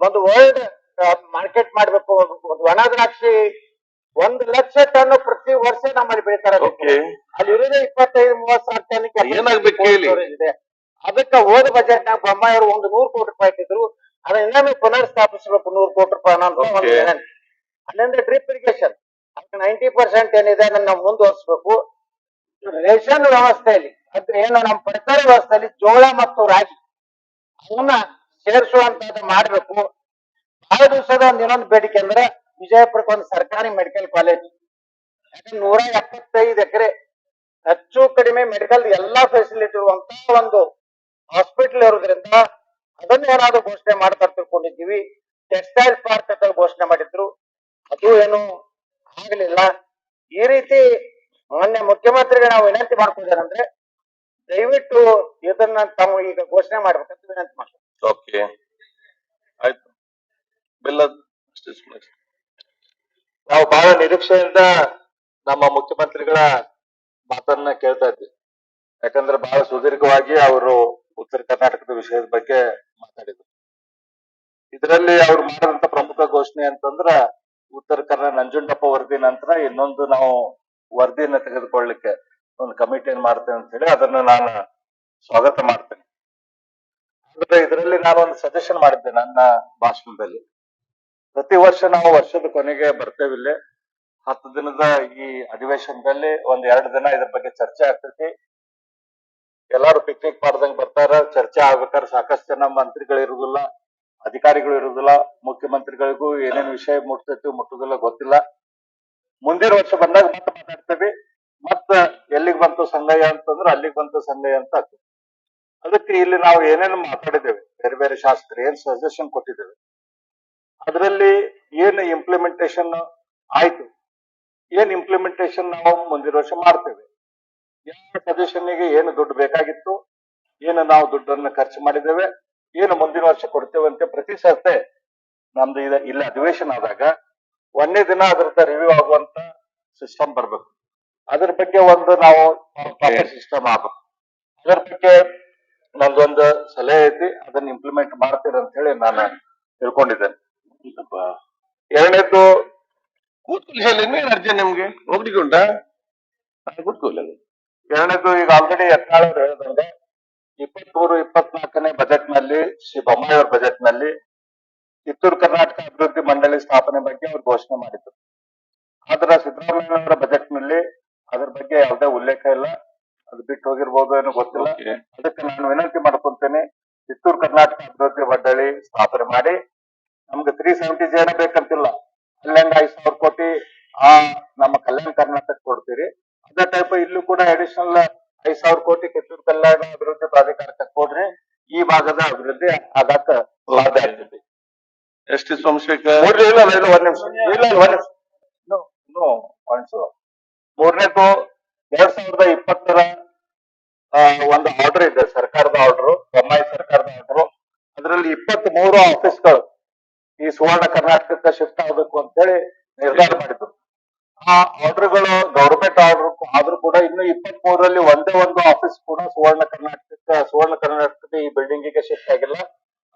ಒಂದು ವರ್ಲ್ಡ್ ಮಾರ್ಕೆಟ್ ಮಾಡ್ಬೇಕು. ಒಣ ದ್ರಾಕ್ಷಿ 1 ಲಕ್ಷ ಟನ್ ಪ್ರತಿ ವರ್ಷ ನಮ್ಮಲ್ಲಿ ಬೆಳೀತಾರೆ. ಅಲ್ಲಿ ಇರೋದೇ 25-30 ಸಾವಿರ ಟನ್ ಇದೆ. ಅದಕ್ಕೆ ಹೋದ ಬಜೆಟ್ ನಾಗ ಬೊಮ್ಮಾಯಿ ಅವರು 100 ಕೋಟಿ ರೂಪಾಯಿ ಇಟ್ಟಿದ್ರು. ಅದನ್ನ ಇನ್ನೊಮ್ಮೆ ಪುನರ್ ಸ್ಥಾಪಿಸಬೇಕು 100 ಕೋಟಿ ರೂಪಾಯಿ ಅಂತ ಒಂದು ವಿನಂತಿ. ಅಲ್ಲಿಂದ ಡ್ರಿಪ್ ಇರಿಗೇಷನ್ 90% ಏನಿದೆ ಅದನ್ನ ನಾವು ಮುಂದುವರಿಸಬೇಕು. ರೇಷನ್ ವ್ಯವಸ್ಥೆಯಲ್ಲಿ ಅದು ಏನು ನಮ್ಮ ಪಡಿತರ ವ್ಯವಸ್ಥೆಯಲ್ಲಿ ಜೋಳ ಮತ್ತು ರಾಗಿ ಅವನ್ನ ಸೇರಿಸುವಂತದ್ದು ಮಾಡ್ಬೇಕು. ಬಹಳ ದಿವಸದ ಒಂದು ಇನ್ನೊಂದು ಬೇಡಿಕೆ ಅಂದ್ರೆ ವಿಜಯಪುರಕ್ಕೆ ಒಂದು ಸರ್ಕಾರಿ ಮೆಡಿಕಲ್ ಕಾಲೇಜ್. ಯಾಕಂದ್ರೆ 175 ಎಕರೆ ಹೆಚ್ಚು ಕಡಿಮೆ ಮೆಡಿಕಲ್ ಎಲ್ಲಾ ಫೆಸಿಲಿಟಿ ಇರುವಂತಹ ಒಂದು ಹಾಸ್ಪಿಟಲ್ ಇರೋದ್ರಿಂದ ಅದನ್ನ ಏನಾದ್ರು ಘೋಷಣೆ ಮಾಡ್ತಾ ತಿಳ್ಕೊಂಡಿದ್ದೀವಿ. ಟೆಕ್ಸ್ಟೈಲ್ ಪಾರ್ಕ್ ಅಂತ ಘೋಷಣೆ ಮಾಡಿದ್ರು, ಅದು ಏನು ಆಗ್ಲಿಲ್ಲ. ಈ ರೀತಿ ಮಾನ್ಯ ಮುಖ್ಯಮಂತ್ರಿಗೆ ನಾವು ವಿನಂತಿ ಮಾಡ್ಕೊಂಡಿದ್ದೇನೆ, ದಯವಿಟ್ಟು ಇದನ್ನ ತಾವು ಈಗ ಘೋಷಣೆ ಮಾಡ್ಬೇಕಂತ ವಿನಂತಿ ಮಾಡ್ತೀವಿ. ಓಕೆ, ಆಯ್ತು. ನಾವು ಬಹಳ ನಿರೀಕ್ಷೆಯಿಂದ ನಮ್ಮ ಮುಖ್ಯಮಂತ್ರಿಗಳ ಮಾತನ್ನ ಕೇಳ್ತಾ ಇದ್ವಿ. ಯಾಕಂದ್ರೆ ಬಹಳ ಸುದೀರ್ಘವಾಗಿ ಅವರು ಉತ್ತರ ಕರ್ನಾಟಕದ ವಿಷಯದ ಬಗ್ಗೆ ಮಾತಾಡಿದ್ರು. ಇದರಲ್ಲಿ ಅವ್ರು ಮಾಡಿದಂತ ಪ್ರಮುಖ ಘೋಷಣೆ ಅಂತಂದ್ರ ಉತ್ತರ ಕನ್ನಡ ನಂಜುಂಡಪ್ಪ ವರದಿ ನಂತರ ಇನ್ನೊಂದು ನಾವು ವರದಿಯನ್ನ ತೆಗೆದುಕೊಳ್ಳಲಿಕ್ಕೆ ಒಂದು ಕಮಿಟಿಯನ್ನು ಮಾಡ್ತೇವೆ ಅಂತ ಹೇಳಿ ಅದನ್ನ ನಾನು ಸ್ವಾಗತ ಮಾಡ್ತೇನೆ. ಆದ್ರೆ ಇದರಲ್ಲಿ ನಾನು ಒಂದು ಸಜೆಷನ್ ಮಾಡಿದ್ದೆ ನನ್ನ ಭಾಷಣದಲ್ಲಿ. ಪ್ರತಿ ವರ್ಷ ನಾವು ವರ್ಷದ ಕೊನೆಗೆ ಬರ್ತೇವಿಲ್ಲ, 10 ದಿನದ ಈ ಅಧಿವೇಶನದಲ್ಲಿ 1-2 ದಿನ ಇದ್ರ ಬಗ್ಗೆ ಚರ್ಚೆ ಆಗ್ತೈತಿ. ಎಲ್ಲಾರು ಪಿಕ್ನಿಕ್ ಮಾಡ್ದಂಗ್ ಬರ್ತಾರ. ಚರ್ಚೆ ಆಗ್ಬೇಕಾದ್ರೆ ಸಾಕಷ್ಟು ಜನ ಮಂತ್ರಿಗಳು ಇರುದಿಲ್ಲ, ಅಧಿಕಾರಿಗಳು ಇರುದಿಲ್ಲ. ಮುಖ್ಯಮಂತ್ರಿಗಳಿಗೂ ಏನೇನು ವಿಷಯ ಮುಟ್ತೈತಿ ಮುಟ್ಟುದಿಲ್ಲ ಗೊತ್ತಿಲ್ಲ. ಮುಂದಿನ ವರ್ಷ ಬಂದಾಗ ಮತ್ತೆ ಮಾತಾಡ್ತೇವೆ. ಮತ್ತ ಎಲ್ಲಿಗೆ ಬಂತು ಸಂಗಯ್ಯ ಅಂತಂದ್ರೆ ಅಲ್ಲಿಗೆ ಬಂತು ಸಂಗಯ್ಯ ಅಂತ ಆಗ್ತದೆ. ಅದಕ್ಕೆ ಇಲ್ಲಿ ನಾವು ಏನೇನು ಮಾತಾಡಿದ್ದೇವೆ, ಬೇರೆ ಬೇರೆ ಶಾಸಕರು ಏನ್ ಸಜೆಷನ್ ಕೊಟ್ಟಿದ್ದೇವೆ, ಅದರಲ್ಲಿ ಏನು ಇಂಪ್ಲಿಮೆಂಟೇಶನ್ ಆಯ್ತು, ಏನ್ ಇಂಪ್ಲಿಮೆಂಟೇಶನ್ ನಾವು ಮುಂದಿನ ವರ್ಷ ಮಾಡ್ತೇವೆ, ಯಾವ ಸಜೆಷನ್ಗೆ ಏನು ದುಡ್ಡು ಬೇಕಾಗಿತ್ತು, ಏನು ನಾವು ದುಡ್ಡನ್ನು ಖರ್ಚು ಮಾಡಿದ್ದೇವೆ, ಏನು ಮುಂದಿನ ವರ್ಷ ಕೊಡ್ತೇವೆ ಅಂತ ಪ್ರತಿ ಸರ್ತೆ ನಮ್ದು ಇಲ್ಲಿ ಅಧಿವೇಶನ ಆದಾಗ ಒಂದೇ ದಿನ ಅದ್ರದ್ದು ರಿವ್ಯೂ ಆಗುವಂತ ಸಿಸ್ಟಮ್ ಬರ್ಬೇಕು. ಅದ್ರ ಬಗ್ಗೆ ಒಂದು ನಾವು ಸಿಸ್ಟಮ್ ಆಗ್ಬೇಕು. ಅದರ ಬಗ್ಗೆ ನಂದೊಂದು ಸಲಹೆ ಐತಿ, ಅದನ್ನ ಇಂಪ್ಲಿಮೆಂಟ್ ಮಾಡ್ತೀರ ಅಂತ ಹೇಳಿ ನಾನು ತಿಳ್ಕೊಂಡಿದ್ದೇನೆ. ಎರಡನೇದು ಕೂತ್ಕೊಳ್ಳಿ, ಅರ್ಜಿ ನಿಮ್ಗೆ ಹೋಗ್ಲಿಕ್ಕೆ ಉಂಟಾ? ಕೂತ್ಕೊಳ್ಳಿ. ಎರಡನೇದು ಈಗ ಆಲ್ರೆಡಿ ಯತ್ನಾಳ್ ಅವರು ಹೇಳಿದಂಗೆ 23-24ನೇ ಬಜೆಟ್ ನಲ್ಲಿ ಶ್ರೀ ಬೊಮ್ಮಾಯಿ ಅವರ ಬಜೆಟ್ ನಲ್ಲಿ ಕಿತ್ತೂರು ಕರ್ನಾಟಕ ಅಭಿವೃದ್ಧಿ ಮಂಡಳಿ ಸ್ಥಾಪನೆ ಬಗ್ಗೆ ಅವರು ಘೋಷಣೆ ಮಾಡಿದ್ರು. ಆದ್ರೆ ಸಿದ್ದರಾಮಯ್ಯ ಅವರ ಬಜೆಟ್ ನಲ್ಲಿ ಅದ್ರ ಬಗ್ಗೆ ಯಾವುದೇ ಉಲ್ಲೇಖ ಇಲ್ಲ. ಅದು ಬಿಟ್ಟು ಹೋಗಿರ್ಬೋದು ಏನೋ ಗೊತ್ತಿಲ್ಲ. ಅದಕ್ಕೆ ನಾನು ವಿನಂತಿ ಮಾಡ್ಕೊಂತೇನೆ, ಕಿತ್ತೂರು ಕರ್ನಾಟಕ ಅಭಿವೃದ್ಧಿ ಮಂಡಳಿ ಸ್ಥಾಪನೆ ಮಾಡಿ ನಮ್ಗೆ 370 ಜನ ಬೇಕಂತಿಲ್ಲ, ಅಲ್ಲಿಂದ 5,000 ಕೋಟಿ ನಮ್ಮ ಕಲ್ಯಾಣ ಕರ್ನಾಟಕ ಕೊಡ್ತೀರಿ. ಅದೇ ಟೈಪ್ ಇಲ್ಲೂ ಕೂಡ ಅಡಿಷನಲ್ 5,000 ಕೋಟಿ ಕಿತ್ತೂರು ಕಲ್ಯಾಣ ಅಭಿವೃದ್ಧಿ ಪ್ರಾಧಿಕಾರಕ್ಕೆ ಕೊಡ್ರಿ. ಈ ಭಾಗದ ಅಭಿವೃದ್ಧಿ ಆಗಾಕ ಸಾಧ್ಯ ಆಗ್ತದೆ. ಎಷ್ಟು ಸೋಮಶೇಖರ್? ಒಂದ್ ನಿಮಿಷ. ಮೂರನೇದು 2020ರ ಒಂದು ಆರ್ಡರ್ ಇದೆ, ಸರ್ಕಾರದ ಆರ್ಡರ್, ಬೊಮ್ಮಾಯಿ ಸರ್ಕಾರದ ಆರ್ಡರ್. ಅದರಲ್ಲಿ 23 ಆಫೀಸ್ಗಳು ಈ ಸುವರ್ಣ ಕರ್ನಾಟಕಕ್ಕೆ ಶಿಫ್ಟ್ ಆಗಬೇಕು ಅಂತ ಹೇಳಿ ನಿರ್ಧಾರ ಮಾಡಿದ್ರು. ಆ ಆರ್ಡರ್ಗಳು ಗವರ್ಮೆಂಟ್ ಆರ್ಡರ್ ಆದ್ರೂ ಕೂಡ ಇನ್ನು 23ರಲ್ಲಿ ಒಂದೇ ಒಂದು ಆಫೀಸ್ ಕೂಡ ಸುವರ್ಣ ಕರ್ನಾಟಕದ ಈ ಬಿಲ್ಡಿಂಗ್ ಗೆ ಶಿಫ್ಟ್ ಆಗಿಲ್ಲ.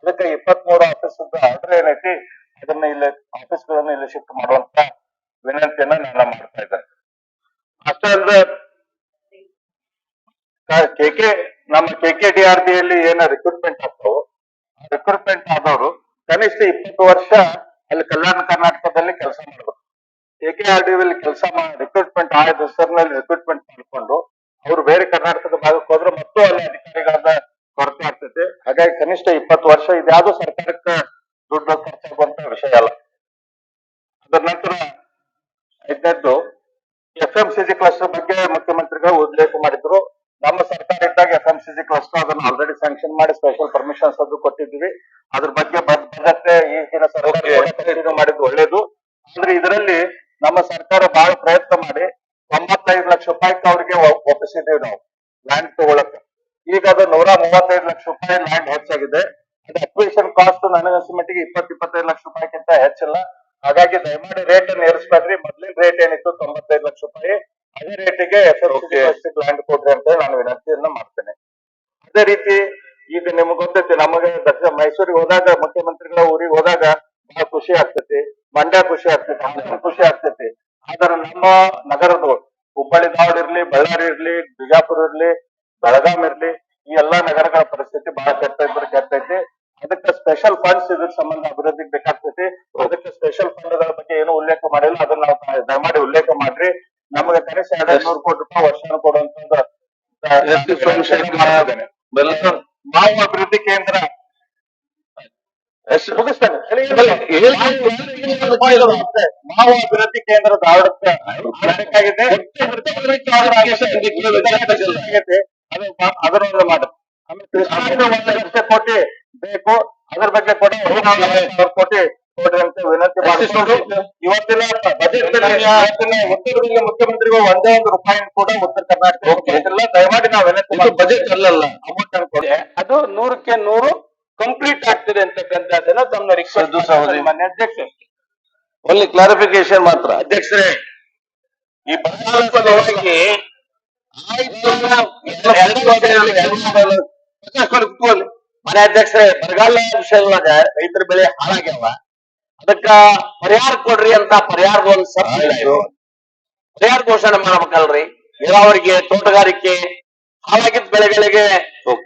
ಅದಕ್ಕೆ 23 ಆಫೀಸ್ ಆರ್ಡರ್ ಏನೈತಿ ಅದನ್ನ ಇಲ್ಲಿ ಆಫೀಸ್ಗಳನ್ನ ಇಲ್ಲಿ ಶಿಫ್ಟ್ ಮಾಡುವಂತ ವಿನಂತಿಯನ್ನ ನಾನು ಮಾಡ್ತಾ ಇದ್ದೇನೆ. ಅಷ್ಟೇ ಅಲ್ಲದೆ ನಮ್ಮ KKDRB ಯಲ್ಲಿ ಏನ ರಿಕ್ರೂಟ್ಮೆಂಟ್ ಆಗ್ತಾವೋ, ರಿಕ್ರೂಟ್ಮೆಂಟ್ ಆದವರು ಕನಿಷ್ಠ 20 ವರ್ಷ ಅಲ್ಲಿ ಕಲ್ಯಾಣ ಕರ್ನಾಟಕದಲ್ಲಿ ಕೆಲಸ ಮಾಡಬೇಕು. KKRB ಕೆಲಸ ರಿಕ್ರೂಟ್ಮೆಂಟ್ ಆದ ಹೆಸರಿನಲ್ಲಿ ರಿಕ್ರೂಟ್ಮೆಂಟ್ ಮಾಡಿಕೊಂಡು ಅವರು ಬೇರೆ ಕರ್ನಾಟಕದ ಭಾಗಕ್ಕೆ ಹೋದ್ರೆ ಮತ್ತು ಅಲ್ಲಿ ಅಧಿಕಾರಿಗಳ ಕೊರತೆ ಆಗ್ತೈತೆ. ಹಾಗಾಗಿ ಕನಿಷ್ಠ 20 ವರ್ಷ, ಇದ್ಯಾವುದೋ ಸರ್ಕಾರಕ್ಕೆ ದುಡ್ಡು ಖರ್ಚಾಗುವಂತ ವಿಷಯ ಅಲ್ಲ. ಅದರ ನಂತರ 5ನೇದ್ದು FMCG ಕ್ಲಸ್ಟರ್ ಬಗ್ಗೆ ಮುಖ್ಯಮಂತ್ರಿಗಳು ಉಲ್ಲೇಖ ಮಾಡಿದ್ರು. ನಮ್ಮ ಸರ್ಕಾರ ಇದ್ದಾಗ FMCG ಕ್ಲಸ್ಟರ್ ಅದನ್ನು ಆಲ್ರೆಡಿ ಸ್ಯಾಂಕ್ಷನ್ ಮಾಡಿ ಸ್ಪೆಷಲ್ ಪರ್ಮಿಷನ್ಸ್ ಅದು ಕೊಟ್ಟಿದ್ವಿ. ಅದ್ರ ಬಗ್ಗೆ ಬಜೆಟ್ ಈಗಿನ ಸರ್ಕಾರ ಮಾಡಿದ್ದು ಒಳ್ಳೇದು. ಆದ್ರೆ ಇದರಲ್ಲಿ ನಮ್ಮ ಸರ್ಕಾರ ಬಹಳ ಪ್ರಯತ್ನ ಮಾಡಿ 95 ಲಕ್ಷ ರೂಪಾಯಿಗೆ ಅವರಿಗೆ ಒಪ್ಪಿಸಿದ್ದೇವೆ ನಾವು ಲ್ಯಾಂಡ್ ತಗೊಳಕ್ಕೆ. ಈಗ ಅದು 135 ಲಕ್ಷ ರೂಪಾಯಿ ಲ್ಯಾಂಡ್ ಹೆಚ್ಚಾಗಿದೆ. ಅದು ಅಕ್ವಿಷನ್ ಕಾಸ್ಟ್ ನನಗನ್ಸ ಮಟ್ಟಿಗೆ 20-25 ಲಕ್ಷ ರೂಪಾಯಿಗಿಂತ ಹೆಚ್ಚಿಲ್ಲ. ಹಾಗಾಗಿ ದಯಮಾಡಿ ರೇಟ್ ಅನ್ನು ಏರಿಸಬೇಡ್ರಿ. ಮೊದಲಿನ ರೇಟ್ ಏನಿತ್ತು 95 ಲಕ್ಷ ರೂಪಾಯಿ, ಅದೇ ರೇಟಿಗೆ ಲ್ಯಾಂಡ್ ಕೊಡ್ರಿ ಅಂತ ನಾನು ವಿನಂತಿಯನ್ನ ಮಾಡ್ತೇನೆ. ಅದೇ ರೀತಿ ಈಗ ನಿಮ್ಗೆ ಗೊತ್ತೈತಿ, ನಮಗೆ ಮೈಸೂರಿಗೆ ಹೋದಾಗ ಮುಖ್ಯಮಂತ್ರಿಗಳ ಊರಿಗೆ ಹೋದಾಗ ಬಹಳ ಖುಷಿ ಆಗ್ತೈತಿ, ಮಂಡ್ಯ ಖುಷಿ ಆಗ್ತೈತಿ, ಹಾಸನ ಖುಷಿ ಆಗ್ತೈತಿ. ಆದ್ರೆ ನಮ್ಮ ನಗರದವರು ಹುಬ್ಬಳ್ಳಿ ಧಾರವಾಡ ಇರ್ಲಿ, ಬಳ್ಳಾರಿ ಇರ್ಲಿ, ಬಿಜಾಪುರ ಇರ್ಲಿ, ಬೆಳಗಾಂ ಇರ್ಲಿ, ಈ ಎಲ್ಲಾ ನಗರಗಳ ಪರಿಸ್ಥಿತಿ ಬಹಳ ಕೆಟ್ಟೈತಿ. ಅದಕ್ಕೆ ಸ್ಪೆಷಲ್ ಫಂಡ್ಸ್ ಇದ್ರ ಸಂಬಂಧ ಅಭಿವೃದ್ಧಿಗೆ ಬೇಕಾಗ್ತೈತಿ. ಅದಕ್ಕೆ ಸ್ಪೆಷಲ್ ಫಂಡ್ಗಳ ಬಗ್ಗೆ ಏನು ಉಲ್ಲೇಖ ಮಾಡಿಲ್ಲ, ಅದನ್ನ ನಾವು ದಯಮಾಡಿ ಉಲ್ಲೇಖ ಮಾಡ್ರಿ. ನಮಗೆ ಕನಿಷ್ಠ 200 ಕೋಟಿ ರೂಪಾಯಿ ವರ್ಷ ಕೊಡುವಂತದ್ದು ಮಾವು ಅಭಿವೃದ್ಧಿ ಕೇಂದ್ರ ಮಾವು ಅಭಿವೃದ್ಧಿ ಕೇಂದ್ರ ಧಾರವಾಡಕ್ಕೆ ಬೇಕಾಗಿದೆ. ಅದನ್ನ ಮಾಡುತ್ತೆ. ಆಮೇಲೆ ಕೃಷ್ಣ 1 ಲಕ್ಷ ಕೋಟಿ ಬೇಕು, ಅದ್ರ ಬಗ್ಗೆ ಕೂಡ 1,000 ಕೋಟಿ ಕೊಡ್ರಿ ಅಂತ ವಿನಂತಿ ಮಾಡಿಕೊಂಡು ಇವತ್ತಿನ ಬಜೆಟ್ ಉತ್ತರದಲ್ಲಿ ಮುಖ್ಯಮಂತ್ರಿಗಳು ಒಂದೇ ಒಂದು ರೂಪಾಯಿ ಕೂಡ ಉತ್ತರ ಕರ್ನಾಟಕ ದಯಮಾಡಿ ನಾವು ವಿನಂತಿ ಬಜೆಟ್ ಅಲ್ಲಲ್ಲ ಅಮೌಂಟ್ ಅನ್ಕೊಳ್ಳಿ. ಅದು 100ಕ್ಕೆ 100 ಕಂಪ್ಲೀಟ್ ಆಗ್ತದೆ ಅಂತಕ್ಕಂಥದ್ದನ್ನ ತಮ್ಮ ರಿಕ್ವೆಸ್ಟ್ ಮಾನ್ಯ ಅಧ್ಯಕ್ಷ. ಓನ್ಲಿ ಕ್ಲಾರಿಫಿಕೇಶನ್ ಮಾತ್ರ. ಅಧ್ಯಕ್ಷರೇ, ಈ ಮನೆ ಅಧ್ಯಕ್ಷರೇ, ಬರಗಾಲ ವಿಷಯದೊಳಗ ರೈತರ ಬೆಳೆ ಹಾಳಾಗ್ಯಾವ, ಅದಕ್ಕ ಪರಿಹಾರ ಕೊಡ್ರಿ ಅಂತ ಪರಿಹಾರದ ಒಂದು ಪರಿಹಾರ ಘೋಷಣೆ ಮಾಡ್ಬೇಕಲ್ರಿ. ನೀರಾವರಿಗೆ, ತೋಟಗಾರಿಕೆ, ಹಾಳಾಗಿದ್ದ ಬೆಳೆಗಳಿಗೆ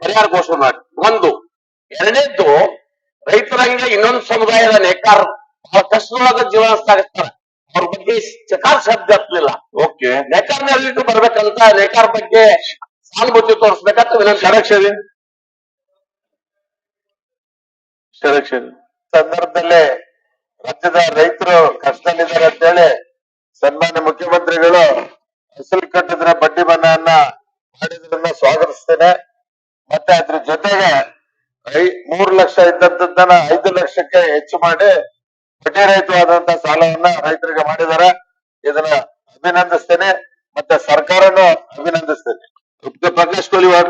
ಪರಿಹಾರ ಘೋಷಣೆ ಮಾಡಿ ಒಂದು. ಎರಡನೇದ್ದು, ರೈತರಂಗೆ ಇನ್ನೊಂದು ಸಮುದಾಯದ ನೇಕಾರ ಬಹಳ ಕಷ್ಟದೊಳಗ ಜೀವನ ಸಾಗಿಸ್ತಾರ, ಅವ್ರ ಬಗ್ಗೆ ಚಕಾರ ಶಬ್ದ ಹತ್ತಲಿಲ್ಲ. ಓಕೆ, ನೇಕಾರನಲ್ಲಿ ಬರ್ಬೇಕಂತ ನೇಕಾರ ಬಗ್ಗೆ ಸಾನುಭೂತಿ ತೋರಿಸ್ಬೇಕಂತ ವಿನಂತಿ. ಸಂದರ್ಭದಲ್ಲೇ ರಾಜ್ಯದ ರೈತರು ಕಷ್ಟದಲ್ಲಿದ್ದಾರೆ ಅಂತ ಹೇಳಿ ಸನ್ಮಾನ್ಯ ಮುಖ್ಯ ಜೊತೆಗೆ 3 ಲಕ್ಷ ಇದ್ದಂತದ್ದನ್ನ 5 ಲಕ್ಷಕ್ಕೆ ಹೆಚ್ಚು ಮಾಡಿ ಬಡ್ಡಿ ರಹಿತವಾದಂತ ಸಾಲವನ್ನ ರೈತರಿಗೆ ಮಾಡಿದ್ದಾರೆ. ಇದನ್ನ ಅಭಿನಂದಿಸ್ತೇನೆ, ಮತ್ತೆ ಸರ್ಕಾರನು ಅಭಿನಂದಿಸ್ತೇನೆ. ಪ್ರಕಾಶ್ ಕೋಲಿವಾಡ್,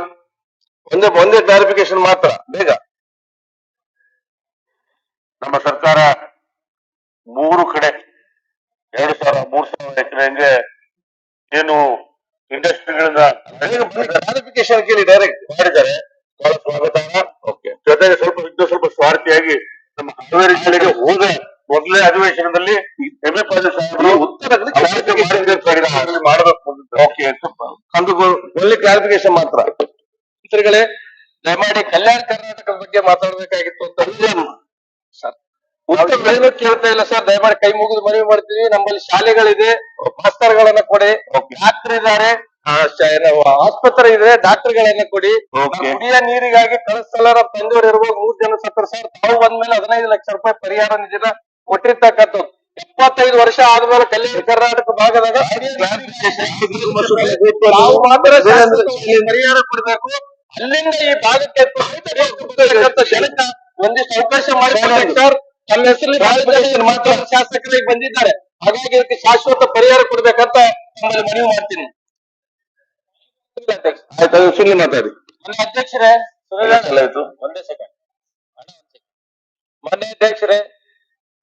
ಒಂದೇ ಕ್ಲಾರಿಫಿಕೇಶನ್ ಮಾತ್ರ ಬೇಗ. ನಮ್ಮ ಸರ್ಕಾರ 3 ಕಡೆ 2,000-3,000 ಎಕರೆಗೆ ಏನು ಇಂಡಸ್ಟ್ರಿಗಳನ್ನ ಕ್ಲಾರಿಫಿಕೇಶನ್ ಕೇಳಿ ಡೈರೆಕ್ಟ್ ಮಾಡಿದ್ದಾರೆ. ಬಹಳ ಸ್ವಾಗತ. ಓಕೆ, ಜೊತೆಗೆ ಸ್ವಲ್ಪ ಸ್ವಾರ್ಥಿಯಾಗಿ ನಮ್ಮ ಹಾವೇರಿ ಜಿಲ್ಲೆಗೆ ಹೋದ ಮೊದಲನೇ ಅಧಿವೇಶನದಲ್ಲಿ ಎಮ್ಮೆ ಪಾದ ಸಾಹೇಬರು ಮಾಡಬೇಕು. ಓಕೆ, ಒಳ್ಳೆ ಕ್ಲಾರಿಫಿಕೇಶನ್ ಮಾತ್ರ. ಮಂತ್ರಿಗಳೇ, ದಯಮಾಡಿ ಕಲ್ಯಾಣ ಕರ್ನಾಟಕದ ಬಗ್ಗೆ ಮಾತಾಡ್ಬೇಕಾಗಿತ್ತು ಅಂತ ಉತ್ತರ ಏನು ಕೇಳ್ತಾ ಇಲ್ಲ ಸರ್. ದಯಮಾಡಿ ಕೈ ಮುಗಿದು ಮನವಿ ಮಾಡ್ತೀವಿ. ನಮ್ಮಲ್ಲಿ ಶಾಲೆಗಳಿದೆ, ಮಾಸ್ತರ್ಗಳನ್ನ ಕೊಡಿ. ಡಾಕ್ಟರ್ ಇದ್ದಾರೆ, ಆಸ್ಪತ್ರೆ ಇದೆ, ಡಾಕ್ಟರ್ಗಳನ್ನ ಕೊಡಿ. ಕುಡಿಯ ನೀರಿಗಾಗಿ ಕಳಿಸಲ್ಲ. ನಮ್ಮ ತಂದೆಯವರು ಇರ್ಬೋದು 3 ಜನ ಸತ್ತರ ಸರ್. ತಾವು ಬಂದ್ಮೇಲೆ 15 ಲಕ್ಷ ರೂಪಾಯಿ ಪರಿಹಾರ ನಿಧಿನ ಕೊಟ್ಟಿರ್ತಕ್ಕಂಥದ್ದು. 75 ವರ್ಷ ಆದ್ಮೇಲೆ ಕಲ್ಯಾಣ ಕರ್ನಾಟಕ ಭಾಗದಾಗ ನಾವು ಮಾತ್ರ ಪರಿಹಾರ ಕೊಡ್ಬೇಕು. ಅಲ್ಲಿಂದ ಈ ಭಾಗಕ್ಕೆ ಜನಕ್ಕೆ ಒಂದಿಷ್ಟು ಅವಕಾಶ ಮಾಡಿಕೊಡ್ಬೇಕು ಸರ್. ತಮ್ಮ ಹೆಸರಲ್ಲಿ ಮಾತ್ರ ಶಾಸಕರಿಗೆ ಬಂದಿದ್ದಾರೆ. ಹಾಗಾಗಿ ಇದಕ್ಕೆ ಶಾಶ್ವತ ಪರಿಹಾರ ಕೊಡ್ಬೇಕಂತ ನಮ್ಮಲ್ಲಿ ಮನವಿ ಮಾಡ್ತೀನಿ. ಆಯ್ತು, ಸುಳ್ಳಿ ಮಾತಾಡಿ. ಅಧ್ಯಕ್ಷರೇ, ಒಂದೇ ಸೆಕೆಂಡ್. ಮಾನ್ಯ ಅಧ್ಯಕ್ಷರೇ,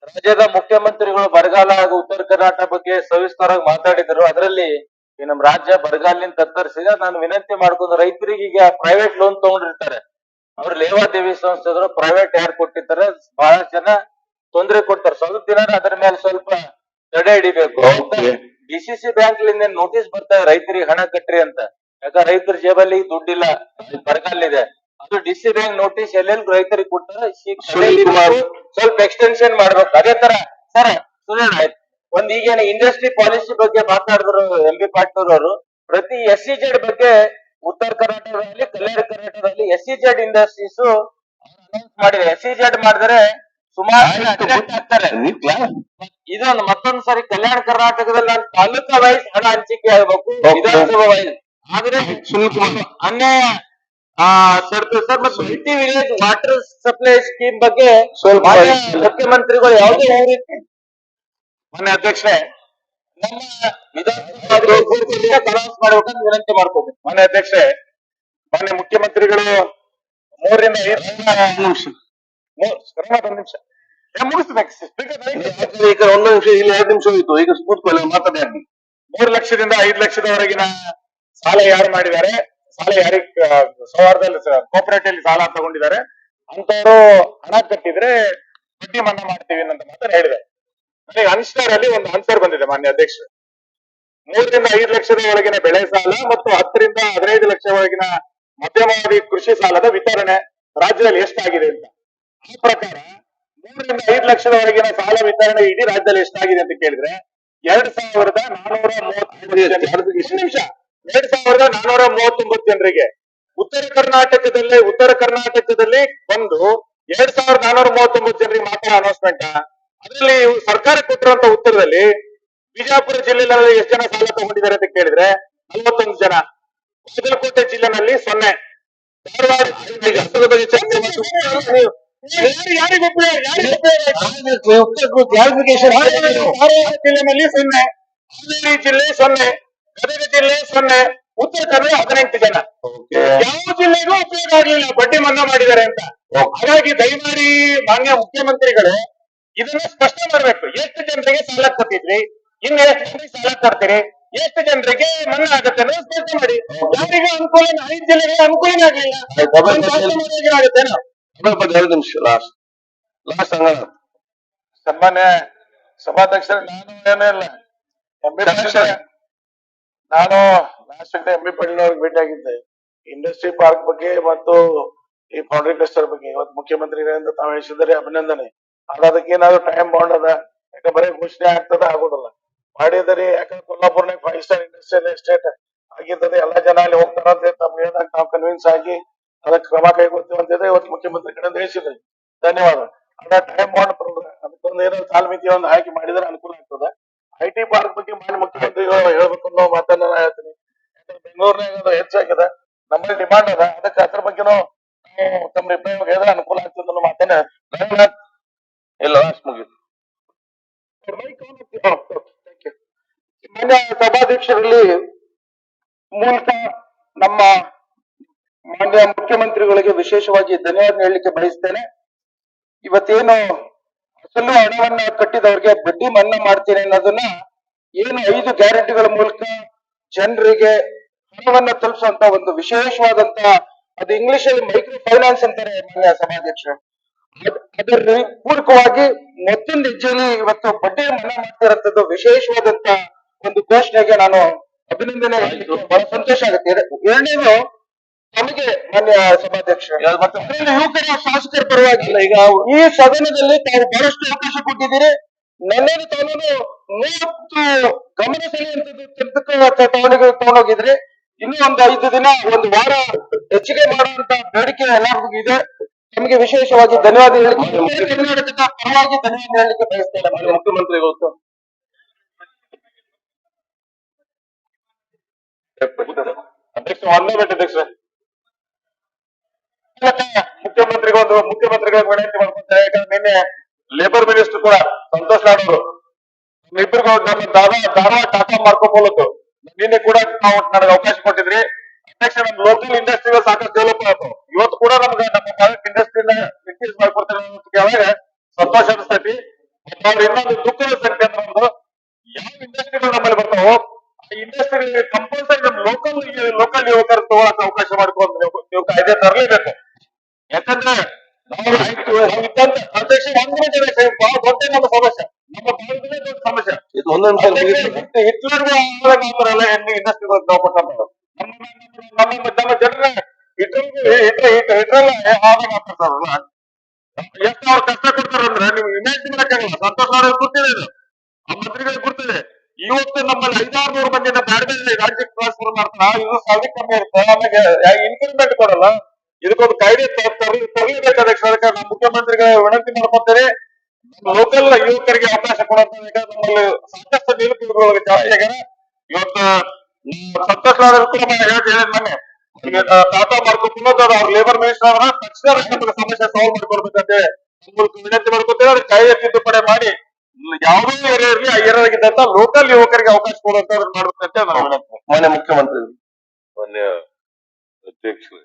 ರಾಜ್ಯದ ಮುಖ್ಯಮಂತ್ರಿಗಳು ಬರಗಾಲ ಹಾಗೂ ಉತ್ತರ ಕರ್ನಾಟಕ ಬಗ್ಗೆ ಸವಿಸ್ತಾರವಾಗಿ ಮಾತಾಡಿದರು. ಅದರಲ್ಲಿ ಈ ನಮ್ಮ ರಾಜ್ಯ ಬರಗಾಲಿನಿಂದ ತತ್ತರಿಸಿದ ನಾನು ವಿನಂತಿ ಮಾಡ್ಕೊಂಡು, ರೈತರಿಗೆ ಈಗ ಪ್ರೈವೇಟ್ ಲೋನ್ ತಗೊಂಡಿರ್ತಾರೆ, ಅವ್ರ ಲೇವಾದೇವಿ ಸಂಸ್ಥೆದ್ರು ಪ್ರೈವೇಟ್ ಯಾರು ಕೊಟ್ಟಿರ್ತಾರೆ, ಬಹಳಷ್ಟು ಜನ ತೊಂದರೆ ಕೊಡ್ತಾರೆ. ಸ್ವಲ್ಪ ದಿನ ಅದರ ಮೇಲೆ ಸ್ವಲ್ಪ ತಡೆ ಹಿಡಿಬೇಕು. ಡಿಸಿಸಿ ಬ್ಯಾಂಕ್ ಲಿಂದ ನೋಟಿಸ್ ಬರ್ತಾರೆ ರೈತರಿಗೆ ಹಣ ಕಟ್ರಿ ಅಂತ. ಯಾಕಂದ್ರೆ ರೈತರ ಜೇಬಲ್ಲಿ ದುಡ್ಡಿಲ್ಲ, ಬರಗಾಲ ಇದೆ. ಅದು ಡಿಸಿ ಬ್ಯಾಂಕ್ ನೋಟಿಸ್ ಎಲ್ಲೆಲ್ಲಿ ರೈತರಿಗೆ ಕೊಡ್ತಾರೆ, ಸ್ವಲ್ಪ ಎಕ್ಸ್ಟೆನ್ಷನ್ ಮಾಡ್ಬೇಕು. ಅದೇ ತರ ಸರ್ ಒಂದ್ ಈಗೇನು ಇಂಡಸ್ಟ್ರಿ ಪಾಲಿಸಿ ಬಗ್ಗೆ ಮಾತಾಡಿದ್ರು ಎಂ.ಬಿ. ಪಾಟೀಲ್ ಅವರು. ಪ್ರತಿ SEZ ಬಗ್ಗೆ ಉತ್ತರ ಕರ್ನಾಟಕದಲ್ಲಿ, ಕಲ್ಯಾಣ ಕರ್ನಾಟಕದಲ್ಲಿ SEZ ಇಂಡಸ್ಟ್ರೀಸ್ ಅನೌನ್ಸ್ ಮಾಡಿದೆ. SEZ ಮಾಡಿದ್ರೆ ಸುಮಾರು ಆಗ್ತಾರೆ. ಇದೊಂದು ಮತ್ತೊಂದು ಸರಿ ಕಲ್ಯಾಣ ಕರ್ನಾಟಕದಲ್ಲಿ ತಾಲೂಕಾ ವೈಸ್ ಹಣ ಹಂಚಿಕೆ ಆಗ್ಬೇಕು, ವಿಧಾನಸಭಾ ವೈಸ್. ಆದ್ರೆ ಅನ್ಯಾಯ ಸರ್. ಮತ್ತು multi village water supply scheme ಬಗ್ಗೆ ಮುಖ್ಯಮಂತ್ರಿಗಳು ಯಾವುದೇ ರೀತಿ ಮಾನ್ಯ ಅಧ್ಯಕ್ಷರೇ ನಮ್ಮ ವಿಧಾನಸಭಾ ಅನೌನ್ಸ್ ಮಾಡ್ಬೇಕಂತ ವಿನಂತಿ ಮಾಡ್ಕೋತೀನಿ. ಮಾನ್ಯ ಅಧ್ಯಕ್ಷರೇ, ಮಾನ್ಯ ಮುಖ್ಯಮಂತ್ರಿಗಳು 3 ರಿಂದ 5 ನಿಮಿಷ ಮುಗಿಸ್ಬೇಕು. ಈಗ 1 ನಿಮಿಷ, ಇಲ್ಲಿ 2 ನಿಮಿಷ ಹೋಯ್ತು. ಈಗ ಕೂತ್ಕೊಳ್ಳಿ, ಮಾತಾಡಿ. 3 ಲಕ್ಷದಿಂದ 5 ಲಕ್ಷದವರೆಗಿನ ಸಾಲ ಯಾರು ಮಾಡಿದ್ದಾರೆ, ಸಾಲ ಯಾರಿಗೆ ಸೌಹಾರ್ದದಲ್ಲಿ ಕೋಪರೇಟಿವ್ ಸಾಲ ತಗೊಂಡಿದ್ದಾರೆ ಅಂತವರು ಹಣ ಕಟ್ಟಿದ್ರೆ ಬಡ್ಡಿ ಮನ್ನಾ ಮಾಡ್ತೀವಿ ಅಂತ ಮಾತ್ರ ಹೇಳಿದ್ದಾರೆ. ನನಗೆ ಅನ್ಸ್ಟರ್ ಅಲ್ಲಿ ಒಂದು ಆನ್ಸರ್ ಬಂದಿದೆ ಮಾನ್ಯ ಅಧ್ಯಕ್ಷರು. 3 ರಿಂದ 5 ಲಕ್ಷದ ಒಳಗಿನ ಬೆಳೆ ಸಾಲ ಮತ್ತು 10 ರಿಂದ 15 ಲಕ್ಷ ಒಳಗಿನ ಮಧ್ಯಮಾವಧಿ ಕೃಷಿ ಸಾಲದ ವಿತರಣೆ ರಾಜ್ಯದಲ್ಲಿ ಎಷ್ಟಾಗಿದೆ ಅಂತ. ಆ ಪ್ರಕಾರ 3 ರಿಂದ 5 ಲಕ್ಷದವರೆಗಿನ ಸಾಲ ವಿತರಣೆ ಇಡೀ ರಾಜ್ಯದಲ್ಲಿ ಎಷ್ಟಾಗಿದೆ ಅಂತ ಕೇಳಿದ್ರೆ 2,439 ಜನರಿಗೆ. ಉತ್ತರ ಕರ್ನಾಟಕದಲ್ಲಿ ಒಂದು 2,439 ಜನರಿಗೆ ಮಾತ್ರ ಅನೌನ್ಸ್ಮೆಂಟ್. ಅದರಲ್ಲಿ ಸರ್ಕಾರ ಕೊಟ್ಟಿರುವಂತ ಉತ್ತರದಲ್ಲಿ ಬಿಜಾಪುರ ಜಿಲ್ಲೆಯಲ್ಲಿ ಎಷ್ಟು ಜನ ಸಾಲ ತಗೊಂಡಿದ್ದಾರೆ ಅಂತ ಕೇಳಿದ್ರೆ 41 ಜನ, ಬಾಗಲಕೋಟೆ ಜಿಲ್ಲೆನಲ್ಲಿ 0, ಧಾರವಾಡ ಜಿಲ್ಲೆನಲ್ಲಿ 0, ಹಾವೇರಿ ಜಿಲ್ಲೆ 0, ಗದಗ ಜಿಲ್ಲೆ 0, ಉತ್ತರ ಕನ್ನಡ 18 ಜನ. ಯಾವ ಜಿಲ್ಲೆಗೂ ಉಪಯೋಗ ಆಗಲಿಲ್ಲ, ಬಡ್ಡಿ ಮನ್ನಾ ಮಾಡಿದ್ದಾರೆ ಅಂತ. ಹಾಗಾಗಿ ದಯಮಾಡಿ ಮಾನ್ಯ ಮುಖ್ಯಮಂತ್ರಿಗಳು ಇದನ್ನ ಸ್ಪಷ್ಟ ಮಾಡ್ಬೇಕು. ಎಷ್ಟು ಜನರಿಗೆ ಸಾಲ ಕೊಟ್ಟಿದ್ರಿ, ಇನ್ನು ಎಷ್ಟು ಜನರಿಗೆ ಸಾಲ ಕೊಡ್ತೀರಿ, ಎಷ್ಟು ಜನರಿಗೆ ಮನ್ನಾ ಆಗುತ್ತೆ ಅನ್ನೋದು ಸ್ಪಷ್ಟ ಮಾಡಿ. ಯಾರಿಗೂ ಅನುಕೂಲ, 5 ಜಿಲ್ಲೆಗೆ ಅನುಕೂಲನೇ ಆಗಲಿಲ್ಲ, ಆಗುತ್ತೇನೋ. 2 ನಿಮಿಷ ಲಾಸ್ಟ್ ಸನ್ಮಾನ್ಯ ಸಭಾಧ್ಯಕ್ಷರೇ, ನಾನು ಏನೂ ಇಲ್ಲ, ನಾನು ಲಾಸ್ಟ್ ಎಂ.ಬಿ. ಪಾಟೀಲ್ ಅವ್ರಿಗೆ ಭೇಟಿ ಆಗಿದ್ದೆ ಇಂಡಸ್ಟ್ರಿ ಪಾರ್ಕ್ ಬಗ್ಗೆ ಮತ್ತು ಈ ಫೌಂಡ್ರಿ ಕ್ಲಸ್ಟರ್ ಬಗ್ಗೆ. ಇವತ್ತು ಮುಖ್ಯಮಂತ್ರಿಗಳಿಂದ ತಾವು ಹೇಳಿಸಿದರೆ ಅಭಿನಂದನೆ. ಆದ್ರೆ ಅದಕ್ಕೆ ಏನಾದ್ರು ಟೈಮ್ ಬೌಂಡ್ ಅದ, ಯಾಕೆ ಬರೀ ಘೋಷಣೆ ಆಗ್ತದ ಆಗೋದಿಲ್ಲ, ಮಾಡಿದರೆ. ಯಾಕಂದ್ರೆ ಕೊಲ್ಲಾಪುರ್ನಾಗ 5 ಸ್ಟಾರ್ ಇಂಡಸ್ಟ್ರಿಯಲ್ ಎಸ್ಟೇಟ್ ಆಗಿರ್ತದೆ, ಎಲ್ಲಾ ಜನ ಅಲ್ಲಿ ಹೋಗ್ತಾರ ಅಂತ ತಮ್ಗೆ ಹೇಳಿದಾಗ ನಾವು ಕನ್ವಿನ್ಸ್ ಆಗಿ ಅದಕ್ಕೆ ಕ್ರಮ ಕೈಗೊಳ್ತೀವಿ ಅಂತಿದ್ರೆ ಇವತ್ತು ಮುಖ್ಯಮಂತ್ರಿ ಕಡೆ ತಿಳಿಸಿದ್ರಿ. ಧನ್ಯವಾದ. ಅದ ಟೈಮ್ ಬೌಂಡ್ ಪ್ರೋಗ್ರಾಮ್ ಅದಕ್ಕೊಂದು ಏನೋ ಕಾಲಮಿತಿ ಒಂದು ಆಯ್ಕೆ ಮಾಡಿದ್ರೆ ಅನುಕೂಲ ಆಗ್ತದೆ. IT ಪಾರ್ಕ್ ಬಗ್ಗೆ ಮಾನ್ಯ ಮುಖ್ಯಮಂತ್ರಿಗಳು ಹೇಳ್ಬೇಕು ಅನ್ನೋ ಮಾತನ್ನ ನಾನು ಹೇಳ್ತೀನಿ. ಯಾಕಂದ್ರೆ ಬೆಂಗಳೂರಿನಾಗ ಅದು ಹೆಚ್ಚಾಗಿದೆ, ನಮ್ಮಲ್ಲಿ ಡಿಮಾಂಡ್ ಅದ. ಅದಕ್ಕೆ ಅದ್ರ ಬಗ್ಗೆನೂ ಮಾನ್ಯ ಸಭಾಧ್ಯಕ್ಷರಲ್ಲಿ ಮೂಲಕ ನಮ್ಮ ಮಾನ್ಯ ಮುಖ್ಯಮಂತ್ರಿಗಳಿಗೆ ವಿಶೇಷವಾಗಿ ಧನ್ಯವಾದ ಹೇಳಲಿಕ್ಕೆ ಬಯಸ್ತೇನೆ. ಇವತ್ತೇನು ಅಸಲು ಹಣವನ್ನ ಕಟ್ಟಿದವರಿಗೆ ಬಡ್ಡಿ ಮನ್ನಾ ಮಾಡ್ತೀನಿ ಅನ್ನೋದನ್ನ ಏನು 5 ಗ್ಯಾರಂಟಿಗಳ ಮೂಲಕ ಜನರಿಗೆ ಹಣವನ್ನ ತಲುಪಿಸುವಂತ ಒಂದು ವಿಶೇಷವಾದಂತ, ಅದು ಇಂಗ್ಲಿಷ್ ಅಲ್ಲಿ ಮೈಕ್ರೋ ಫೈನಾನ್ಸ್ ಅಂತಾರೆ ಮಾನ್ಯ ಸಭಾಧ್ಯಕ್ಷರು. ಅದರ ಪೂರಕವಾಗಿ ಮತ್ತೊಂದು ಹೆಜ್ಜೆಯಲ್ಲಿ ಇವತ್ತು ಬಡ್ಡಿ ಮನ್ನಾ ಮಾಡ್ತಿರೋಂಥದ್ದು ವಿಶೇಷವಾದಂತ ಒಂದು ಘೋಷಣೆಗೆ ನಾನು ಅಭಿನಂದನೆ ಹೇಳಲಿಕ್ಕೆ ಬಹಳ ಸಂತೋಷ ಆಗುತ್ತೆ. ಎರಡನೇದು ನಮಗೆ ಮಾನ್ಯ ಸಭಾಧ್ಯಕ್ಷ ಮತ್ತು ಯುವಕರ ಶಾಸಕರ ಪರವಾಗಿ ಈಗ ಈ ಸದನದಲ್ಲಿ ತಾವು ಬಹಳಷ್ಟು ಅವಕಾಶ ಕೊಟ್ಟಿದ್ದೀರಿ. ನನ್ನೇನು ತಾನು 30 ಗಮನ ಸೆಳೆಯುವಂತದ್ದು ತಗೊಂಡೋಗಿದ್ರಿ. ಇನ್ನೂ ಒಂದು 5 ದಿನ, ಒಂದು ವಾರ ಹೆಚ್ಚಿಗೆ ಮಾಡುವಂತ ಬೇಡಿಕೆ ಎಲ್ಲರಿಗೂ ಇದೆ. ನಮಗೆ ವಿಶೇಷವಾಗಿ ಧನ್ಯವಾದ ಹೇಳಲಿಕ್ಕೆ, ಕರ್ನಾಟಕದ ಪರವಾಗಿ ಧನ್ಯವಾದ ಹೇಳಲಿಕ್ಕೆ ಬಯಸ್ತೇನೆ ಮಾನ್ಯ ಮುಖ್ಯಮಂತ್ರಿಗಳು. ಅಧ್ಯಕ್ಷ, ಒಂದೇ ಮಿನಿಟ್ ಅಧ್ಯಕ್ಷ. ಮುಖ್ಯಮಂತ್ರಿಗಳಿಗೆ ವಿನಂತಿ ಮಾಡ್ಕೊತಾರೆ. ಯಾಕಂದ್ರೆ ನಿನ್ನೆ ಲೇಬರ್ ಮಿನಿಸ್ಟರ್ ಕೂಡ ಸಂತೋಷ್ ಲಾಡ್ ಅವರು ಇಬ್ಬರಿಗೂ ನಮ್ಮ ಧಾರವಾಡ ಟಾಟಾ ಮಾಡ್ಕೋಬಹುದು. ನಿನ್ನೆ ಕೂಡ ನಾವು ನನಗೆ ಅವಕಾಶ ಕೊಟ್ಟಿದ್ರಿ ಅಧ್ಯಕ್ಷ. ನಮ್ಮ ಲೋಕಲ್ ಇಂಡಸ್ಟ್ರಿಗಳು ಸಾಕಷ್ಟು ಡೆವಲಪ್ ಆಯ್ತು. ಇವತ್ತು ಕೂಡ ನಮ್ಗೆ ನಮ್ಮ ಭಾರತ ಇಂಡಸ್ಟ್ರಿನ ಇನ್ಕ್ರೀಸ್ ಮಾಡ್ಕೊಡ್ತಾರೆ ಕೇಳಿದ್ರೆ ಸಂತೋಷ ಅನಿಸ್ತೈತಿ. ಅವ್ರು ಇನ್ನೊಂದು ದುಃಖದ ಸಂಖ್ಯೆ ಅಂದ್ರೆ, ಒಂದು ಯಾವ ಇಂಡಸ್ಟ್ರಿಗಳು ನಮ್ಮಲ್ಲಿ ಬರ್ತಾವೋ ಆ ಇಂಡಸ್ಟ್ರಿ ಕಂಪಲ್ಸರಿ ನಮ್ಮ ಲೋಕಲ್ ಯುವಕರು ತಗೊಳಕ್ ಅವಕಾಶ ಮಾಡ್ಕೊಂಡು ನೀವು ಕಾಯ್ದೆ ತರಲೇಬೇಕು. ಯಾಕಂದ್ರೆ ನಾವು ಇದ್ದಂತ ಅಧ್ಯಕ್ಷ ಬಹಳ ದೊಡ್ಡ ನಮ್ಮ ಸಮಸ್ಯೆ, ನಮ್ಮ ಭಾರತದಲ್ಲಿ ದೊಡ್ಡ ಸಮಸ್ಯೆ ಇದು. ಹಿಟ್ಲರ್ಗೂ ಆಗ್ತಾರಲ್ಲ ಇಂಡಸ್ಟ್ರಿಗಳು ನಾವು ಕೊಟ್ಟಂತ ನಮ್ಮ ಜನರ ಹಿಟ್ರಲ್ಲ ಆದಾಗ ಆಗ್ತಾರಲ್ಲ, ಎಷ್ಟು ಅವ್ರು ಕಷ್ಟ ಕೊಡ್ತಾರಂದ್ರೆ ನೀವು ಇಮ್ಯಾಜಿನ್ ಮಾಡಕ್ಕಾಗಲ್ಲ. ಸಂತೋಷ್ ಲಾಡ್ ಗೊತ್ತಿದೆ, ಇದು ಆ ಮಂತ್ರಿಗಳಿಗೆ ಗೊತ್ತಿದೆ. ಇವತ್ತು ನಮ್ಮಲ್ಲಿ 500-600 ಮಂದಿನ ಬೇರೆ ಬೇರೆ ರಾಜ್ಯಕ್ಕೆ ಟ್ರಾನ್ಸ್ಫರ್ ಮಾಡ್ತಾರ. ಇದು ಸಾವಿರ ಕಮ್ಮಿ ಇರುತ್ತೆ. ಆಮೇಲೆ ಇನ್ಕ್ರಿಮೆಂಟ್ ಕೊಡಲ್ಲ. ಇದಕ್ಕೊಂದು ಕಾಯ್ದೆ ತರಲೇಬೇಕು ಅಧ್ಯಕ್ಷ. ಅದಕ್ಕೆ ನಮ್ಮ ಮುಖ್ಯಮಂತ್ರಿಗಳ ವಿನಂತಿ ಮಾಡ್ಕೊತೇನೆ, ಲೋಕಲ್ ಯುವಕರಿಗೆ ಅವಕಾಶ ಕೊಡುವಂತ. ನಮ್ಮಲ್ಲಿ ಸಾಕಷ್ಟು ನಿರುದ್ಯೋಗಿಗಳು ಜಾಸ್ತಿ ಆಗ್ಯಾರ. ಇವತ್ತು ಸಂತೋಷ್ ಲಾಡ್ ಕೂಡ ಹೇಳಿದ ಮೊನ್ನೆ ಟಾಟಾ ಮಾಡ್ಕೊಂಡು ಅವ್ರ ಲೇಬರ್ ಮಿನಿಸ್ಟರ್ ಅವರ ತಕ್ಷಣ ನಮಗೆ ಸಮಸ್ಯೆ ಸಾಲ್ವ್ ಮಾಡ್ಕೊಡ್ಬೇಕಂತ ವಿನಂತಿ ಮಾಡ್ಕೊತೇವೆ. ಅದಕ್ಕೆ ಕಾಯ್ದೆ ತಿದ್ದುಪಡಿ ಮಾಡಿ ಯಾವುದೇ ಏರಿಯಾ ಇರಲಿ ಆ ಏರಿಯಾಗಿದ್ದಂತ ಲೋಕಲ್ ಯುವಕರಿಗೆ ಅವಕಾಶ ಕೊಡುವಂತ ಮಾಡ್ಬೇಕಂತ ನಾನು ವಿನಂತಿ. ಮಾನ್ಯ ಮುಖ್ಯಮಂತ್ರಿ, ಮಾನ್ಯ ಅಧ್ಯಕ್ಷರೇ,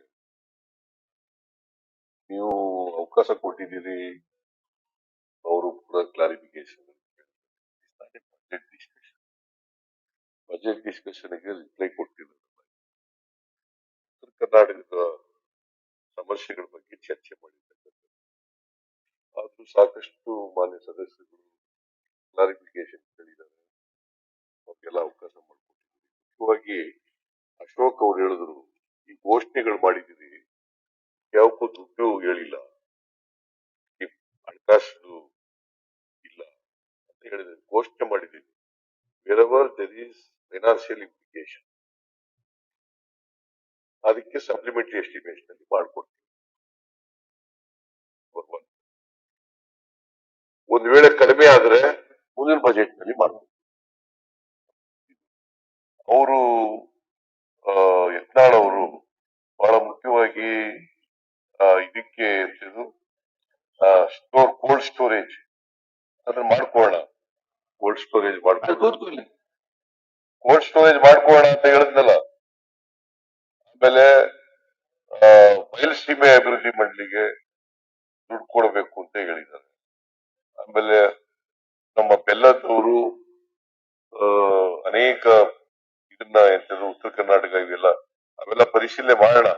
ನೀವು ಅವಕಾಶ ಕೊಟ್ಟಿದ್ದೀರಿ. ಅವರು ಕೂಡ ಕ್ಲಾರಿಫಿಕೇಶನ್ ಬಜೆಟ್ ಡಿಸ್ಕಷನ್ಗೆ ರಿಪ್ಲೈ ಕೊಟ್ಟಿದ್ದಾರೆ. ಉತ್ತರ ಕರ್ನಾಟಕದ ಸಮಸ್ಯೆಗಳ ಬಗ್ಗೆ ಚರ್ಚೆ ಮಾಡಿರ್ತಕ್ಕಂಥದ್ದು. ಆದ್ರೂ ಸಾಕಷ್ಟು ಮಾನ್ಯ ಸದಸ್ಯರು ಕ್ಲಾರಿಫಿಕೇಶನ್ ಕೇಳಿದ್ದಾರೆ. ಅವ್ರಿಗೆಲ್ಲ ಅವಕಾಶ ಮಾಡಿಕೊಟ್ಟಿದ್ದೀರಿ. ಮುಖ್ಯವಾಗಿ ಅಶೋಕ್ ಅವ್ರು ಹೇಳಿದ್ರು, ಈ ಘೋಷಣೆಗಳು ಮಾಡಿದ್ದೀರಿ, ಯಾವಕ್ಕೂ ದುಡ್ಡು ಹೇಳಿಲ್ಲ, ಹಣಕಾಸು ಇಲ್ಲ ಅಂತ ಹೇಳಿದ್ರೆ ಘೋಷಣೆ ಮಾಡಿದ್ದೀವಿ. Wherever there is financial implication ಅದಕ್ಕೆ ಸಪ್ಲಿಮೆಂಟರಿ ಎಸ್ಟಿಮೇಷನ್ ಅಲ್ಲಿ ಮಾಡ್ಕೊಡ್ತೀವಿ. ಒಂದು ವೇಳೆ ಕಡಿಮೆ ಆದ್ರೆ ಮುಂದಿನ ಬಜೆಟ್ ನಲ್ಲಿ ಮಾಡ್ತೀವಿ. ಅವರು ಯತ್ನಾಳ್ ಅವರು ಬಹಳ ಮುಖ್ಯವಾಗಿ ಇದಕ್ಕೆ ಕೋಲ್ಡ್ ಸ್ಟೋರೇಜ್ ಅದನ್ನ ಮಾಡ್ಕೊಳ್ಳೋಣ, ಕೋಲ್ಡ್ ಸ್ಟೋರೇಜ್ ಮಾಡ್ಕೊಳ್ಳೋಣ ಅಂತ ಹೇಳಿದ್ನಲ್ಲ. ಆಮೇಲೆ ಬಯಲುಸೀಮೆ ಅಭಿವೃದ್ಧಿ ಮಂಡಳಿಗೆ ದುಡ್ಡು ಕೊಡಬೇಕು ಅಂತ ಹೇಳಿದ್ದಾರೆ. ಆಮೇಲೆ ನಮ್ಮ ಬೆಲ್ಲದವರು ಅನೇಕ ಇದನ್ನ ಎಂತದ್ದು ಉತ್ತರ ಕರ್ನಾಟಕ ಇವೆಲ್ಲ ಅವೆಲ್ಲ ಪರಿಶೀಲನೆ ಮಾಡೋಣ,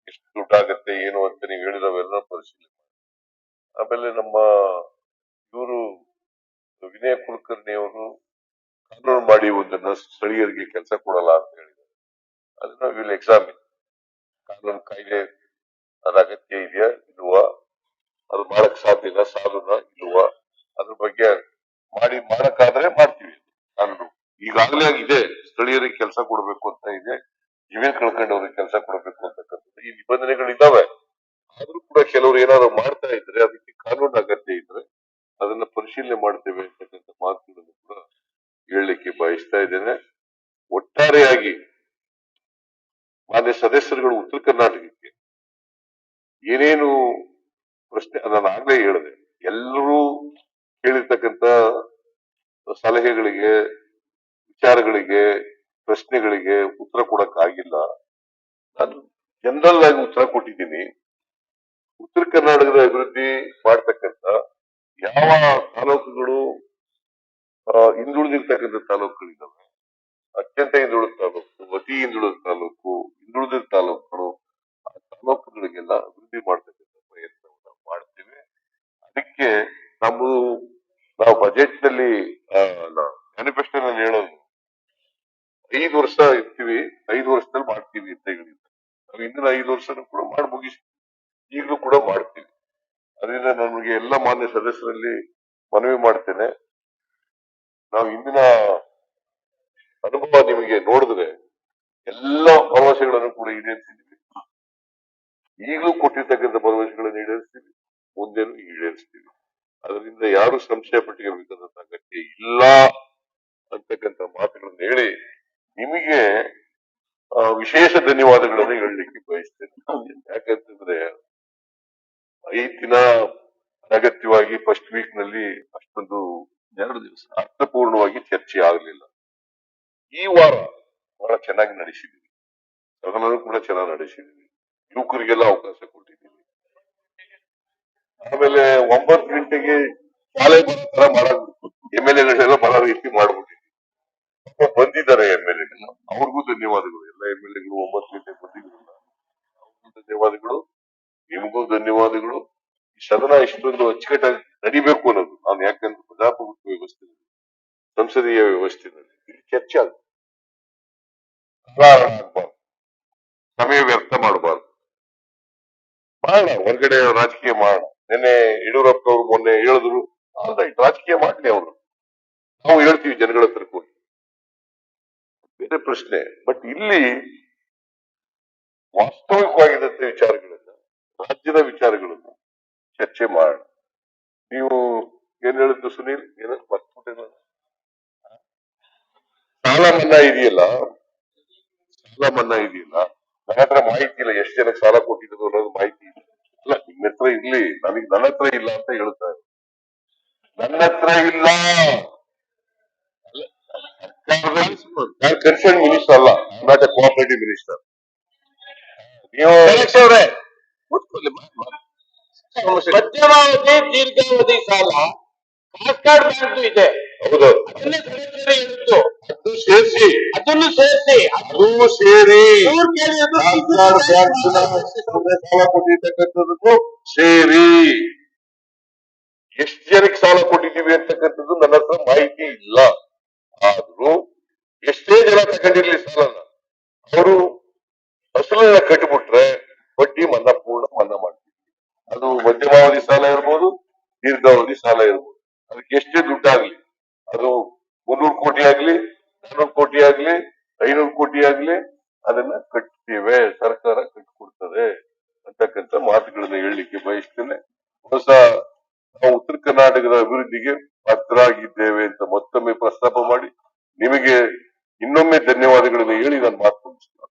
ಎಷ್ಟು ದುಡ್ಡಾಗತ್ತೆ ಏನು ಅಂತ ನೀವು ಹೇಳಿದವೆಲ್ಲ ಪರಿಶೀಲನೆ ಮಾಡಿ. ಆಮೇಲೆ ನಮ್ಮ ಇವರು ವಿನಯ್ ಕುಲಕರ್ಣಿ ಅವರು ಕಾನೂನು ಮಾಡಿ ಒಂದನ್ನ ಸ್ಥಳೀಯರಿಗೆ ಕೆಲಸ ಕೊಡಲ್ಲ ಅಂತ ಹೇಳಿದ್ದಾರೆ. ಅದನ್ನ ವಿಲ್ ಎಕ್ಸಾಮಿನ್. ಕಾನೂನು ಕಾಯ್ದೆ ಅದ ಅಗತ್ಯ ಇದೆಯಾ ಇಲ್ವಾ, ಅದು ಮಾಡಕ್ ಸಾಧ್ಯನಾ ಸಾಲುನಾ ಇಲ್ವಾ, ಅದ್ರ ಬಗ್ಗೆ ಮಾಡಕ್ಕಾದ್ರೆ ಮಾಡ್ತೀವಿ. ಕಾನೂನು ಈಗಾಗಲೇ ಇದೆ, ಸ್ಥಳೀಯರಿಗೆ ಕೆಲಸ ಕೊಡಬೇಕು ಅಂತ ಇದೆ, ಜಮೀನ್ ಕಳ್ಕೊಂಡವ್ರಿಗೆ ಕೆಲಸ ಕೊಡಬೇಕು ಅಂತಕ್ಕಂಥದ್ದು ಈ ನಿಬಂಧನೆಗಳಿದ್ದಾವೆ. ಆದ್ರೂ ಕೂಡ ಕೆಲವರು ಏನಾದ್ರು ಮಾಡ್ತಾ ಇದ್ರೆ ಅದಕ್ಕೆ ಕಾನೂನು ಅಗತ್ಯ ಇದ್ರೆ ಅದನ್ನ ಪರಿಶೀಲನೆ ಮಾಡ್ತೇವೆ ಅಂತಕ್ಕಂಥ ಮಾತುಗಳನ್ನು ಕೂಡ ಹೇಳಲಿಕ್ಕೆ ಬಯಸ್ತಾ ಇದ್ದೇನೆ. ಒಟ್ಟಾರೆಯಾಗಿ ಮಾನ್ಯ ಸದಸ್ಯರುಗಳು ಉತ್ತರ ಕರ್ನಾಟಕಕ್ಕೆ ಏನೇನು ಪ್ರಶ್ನೆ ನಾನು ಆಗ್ಲೇ ಹೇಳಿದೆ, ಎಲ್ಲರೂ ಕೇಳಿರ್ತಕ್ಕಂಥ ಸಲಹೆಗಳಿಗೆ, ವಿಚಾರಗಳಿಗೆ, ಪ್ರಶ್ನೆಗಳಿಗೆ ಉತ್ತರ ಕೊಡಕ್ ಆಗಿಲ್ಲ. ನಾನು ಜನರಲ್ ಆಗಿ ಉತ್ತರ ಕೊಟ್ಟಿದ್ದೀನಿ. ಉತ್ತರ ಕರ್ನಾಟಕದ ಅಭಿವೃದ್ಧಿ ಮಾಡ್ತಕ್ಕಂಥ ಯಾವ ತಾಲೂಕುಗಳು ಹಿಂದುಳಿದಿರ್ತಕ್ಕಂಥ ತಾಲೂಕುಗಳಿದ್ದಾವೆ, ಅತ್ಯಂತ ಹಿಂದುಳಿದ ತಾಲೂಕು, ಅತಿ ಹಿಂದುಳಿದ ತಾಲೂಕು, ಹಿಂದುಳಿದ ತಾಲೂಕುಗಳು, ಆ ತಾಲೂಕುಗಳಿಗೆಲ್ಲ ಅಭಿವೃದ್ಧಿ ಮಾಡ್ತಕ್ಕಂಥ ಪ್ರಯತ್ನವನ್ನ ಮಾಡ್ತೇವೆ. ಅದಕ್ಕೆ ನಾವು ಬಜೆಟ್ ನಲ್ಲಿ ಮ್ಯಾನಿಫೆಸ್ಟೋನಲ್ಲಿ ಹೇಳೋದು 5 ವರ್ಷ ಇರ್ತೀವಿ, 5 ವರ್ಷದಲ್ಲಿ ಮಾಡ್ತೀವಿ ಅಂತ ಹೇಳಿದ್ವಿ. ನಾವು ಇಂದಿನ 5 ವರ್ಷನೂ ಕೂಡ ಮಾಡಿ ಮುಗಿಸ್ತೀವಿ, ಈಗಲೂ ಕೂಡ ಮಾಡ್ತೀವಿ. ಅದರಿಂದ ನಮಗೆ ಎಲ್ಲ ಮಾನ್ಯ ಸದಸ್ಯರಲ್ಲಿ ಮನವಿ ಮಾಡ್ತೇನೆ, ನಾವು ಇಂದಿನ ಅನುಭವ ನಿಮಗೆ ನೋಡಿದ್ರೆ ಎಲ್ಲ ಭರವಸೆಗಳನ್ನು ಕೂಡ ಈಡೇರಿಸಿದ್ದೀವಿ. ಈಗಲೂ ಕೊಟ್ಟಿರ್ತಕ್ಕಂಥ ಭರವಸೆಗಳನ್ನು ಈಡೇರಿಸ್ತೀವಿ, ಮುಂದೆನೂ ಈಡೇರಿಸ್ತೀವಿ. ಅದರಿಂದ ಯಾರು ಸಂಶಯ ಪಟ್ಟಿರಬೇಕಾದಂತ ಅಗತ್ಯ ಇಲ್ಲ ಅಂತಕ್ಕಂಥ ಮಾತುಗಳನ್ನು ಹೇಳಿ ನಿಮಗೆ ವಿಶೇಷ ಧನ್ಯವಾದಗಳನ್ನು ಹೇಳಲಿಕ್ಕೆ ಬಯಸ್ತೇನೆ. ಯಾಕಂತಂದ್ರೆ 5 ದಿನ ಅನಗತ್ಯವಾಗಿ ಫಸ್ಟ್ ವೀಕ್ ನಲ್ಲಿ ಅಷ್ಟೊಂದು 2 ದಿವಸ ಅರ್ಥಪೂರ್ಣವಾಗಿ ಚರ್ಚೆ ಆಗಲಿಲ್ಲ. ಈ ವಾರ ಬಹಳ ಚೆನ್ನಾಗಿ ನಡೆಸಿದ್ದೀವಿ, ಸದನನೂ ಕೂಡ ಚೆನ್ನಾಗಿ ನಡೆಸಿದ್ದೀವಿ, ಯುವಕರಿಗೆಲ್ಲ ಅವಕಾಶ ಕೊಟ್ಟಿದ್ದೀವಿ. ಆಮೇಲೆ 9 ಗಂಟೆಗೆ ಶಾಲೆ ಬರೋ ತರ ಮಾಡೋದು, MLA ಬರೋ ರೀತಿ ಮಾಡ್ಬಿಟ್ಟಿದ್ದೀವಿ. ಬಂದಿದ್ದಾರೆ MLA, ಅವ್ರಿಗೂ ಧನ್ಯವಾದಗಳು. ಎಲ್ಲ MLA 9 ಗಂಟೆಗೆ ಬಂದಿದ್ರಲ್ಲ, ಅವ್ರಿಗೂ ಧನ್ಯವಾದಗಳು, ನಿಮಗೂ ಧನ್ಯವಾದಗಳು. ಈ ಸದನ ಇಷ್ಟೊಂದು ಅಚ್ಚುಕಟ್ಟಾಗಿ ನಡಿಬೇಕು ಅನ್ನೋದು ನಾನು, ಯಾಕಂದ್ರೆ ಪ್ರಜಾಪ್ರಭುತ್ವ ವ್ಯವಸ್ಥೆಯಲ್ಲಿ, ಸಂಸದೀಯ ವ್ಯವಸ್ಥೆಯಲ್ಲಿ ಇಲ್ಲಿ ಚರ್ಚೆ ಆಗುತ್ತೆ, ಸಮಯ ವ್ಯರ್ಥ ಮಾಡಬಾರ್ದು. ಮಾಡೋಣ, ಹೊರಗಡೆ ರಾಜಕೀಯ ಮಾಡೋಣ. ನಿನ್ನೆ ಯಡಿಯೂರಪ್ಪ ಅವರು ಮೊನ್ನೆ ಹೇಳಿದ್ರು, ರಾಜಕೀಯ ಮಾಡ್ಲಿ ಅವರು, ನಾವು ಹೇಳ್ತೀವಿ ಜನಗಳ ಹತ್ರಕ್ಕೆ ಹೋಗಿ, ಬೇರೆ ಪ್ರಶ್ನೆ. ಬಟ್ ಇಲ್ಲಿ ವಾಸ್ತವಿಕವಾಗಿದ್ದಂತ ವಿಚಾರಗಳನ್ನ, ರಾಜ್ಯದ ವಿಚಾರಗಳನ್ನ ಚರ್ಚೆ ಮಾಡೋಣ. ನೀವು ಏನ್ ಹೇಳಿದ್ದು ಸುನೀಲ್, ಏನ ಮರ್ತ್ಬಿಟ್ಟೆ? ಸಾಲ ಮನ್ನಾ ಇದೆಯಲ್ಲ, ನನ್ನ ಹತ್ರ ಮಾಹಿತಿ ಇಲ್ಲ, ಎಷ್ಟು ಜನಕ್ಕೆ ಸಾಲ ಕೊಟ್ಟಿದ್ದು ಅನ್ನೋದು ಮಾಹಿತಿ ಇಲ್ಲ. ಇಲ್ಲ, ನಿಮ್ಮ ಹತ್ರ ಇರ್ಲಿ, ನನ್ನ ಹತ್ರ ಇಲ್ಲ ಅಂತ ಹೇಳ್ತಾರೆ. ನನ್ನ ಹತ್ರ ಇಲ್ಲ, ನಾನು ಕನ್ಸರ್ನ್ ಮಿನಿಸ್ಟರ್ ಅಲ್ಲ, ನಾಟ್ ಎ ಕೋಆಪರೇಟಿವ್ ಮಿನಿಸ್ಟರ್. ನೀವು ಮಧ್ಯಮಾವಧಿ ದೀರ್ಘಾವಧಿ ಸಾಲ ಕಾಸ್ಕಾಡ್ ಬ್ಯಾಂಕ್ ಇದೆ, ಹೌದು, ಅದನ್ನೇ ಸೆಕ್ರೆಟರಿ ಹೇಳಿದ್ದು, ಅದನ್ನು ಸೇರಿಸಿ ಸೇರಿ ಸಾಲ ಕೊಟ್ಟಿರ್ತಕ್ಕಂಥದ್ದು ಸೇರಿ ಎಷ್ಟು ಜನಕ್ಕೆ ಸಾಲ ಕೊಟ್ಟಿದ್ದೀವಿ ಅಂತಕ್ಕಂಥದ್ದು ನನ್ನ ಹತ್ರ ಮಾಹಿತಿ ಇಲ್ಲ. ಆದ್ರೂ ಎಷ್ಟೇ ಜನ ತಗೊಂಡಿರ್ಲಿ ಸಾಲನ, ಅವರು ಅಸಲನ್ನ ಕಟ್ಟಿಬಿಟ್ರೆ ಬಡ್ಡಿ ಪೂರ್ಣ ಮನ್ನಾ ಮಾಡ್ತೀವಿ. ಅದು ಮಧ್ಯಮಾವಧಿ ಸಾಲ ಇರ್ಬೋದು, ದೀರ್ಘಾವಧಿ ಸಾಲ ಇರ್ಬೋದು, ಅದಕ್ಕೆ ಎಷ್ಟೇ ದುಡ್ಡಾಗ್ಲಿ, ಅದು 300 ಕೋಟಿ ಆಗ್ಲಿ, 400 ಕೋಟಿ ಆಗ್ಲಿ, 500 ಕೋಟಿ ಆಗ್ಲಿ, ಅದನ್ನ ಕಟ್ತೇವೆ, ಸರ್ಕಾರ ಕಟ್ಟಿಕೊಡ್ತದೆ ಅಂತಕ್ಕಂಥ ಮಾತುಗಳನ್ನ ಹೇಳಲಿಕ್ಕೆ ಬಯಸ್ತೇನೆ. ಹೊಸ ನಾವು ಉತ್ತರ ಕರ್ನಾಟಕದ ಅಭಿವೃದ್ಧಿಗೆ ಬದ್ಧರಾಗಿದ್ದೇವೆ ಅಂತ ಮತ್ತೊಮ್ಮೆ ಪ್ರಸ್ತಾಪ ಮಾಡಿ ನಿಮಗೆ ಇನ್ನೊಮ್ಮೆ ಧನ್ಯವಾದಗಳನ್ನು ಹೇಳಿ ನಾನು ಮಾತು ಮುಗಿಸ್ತೇನೆ.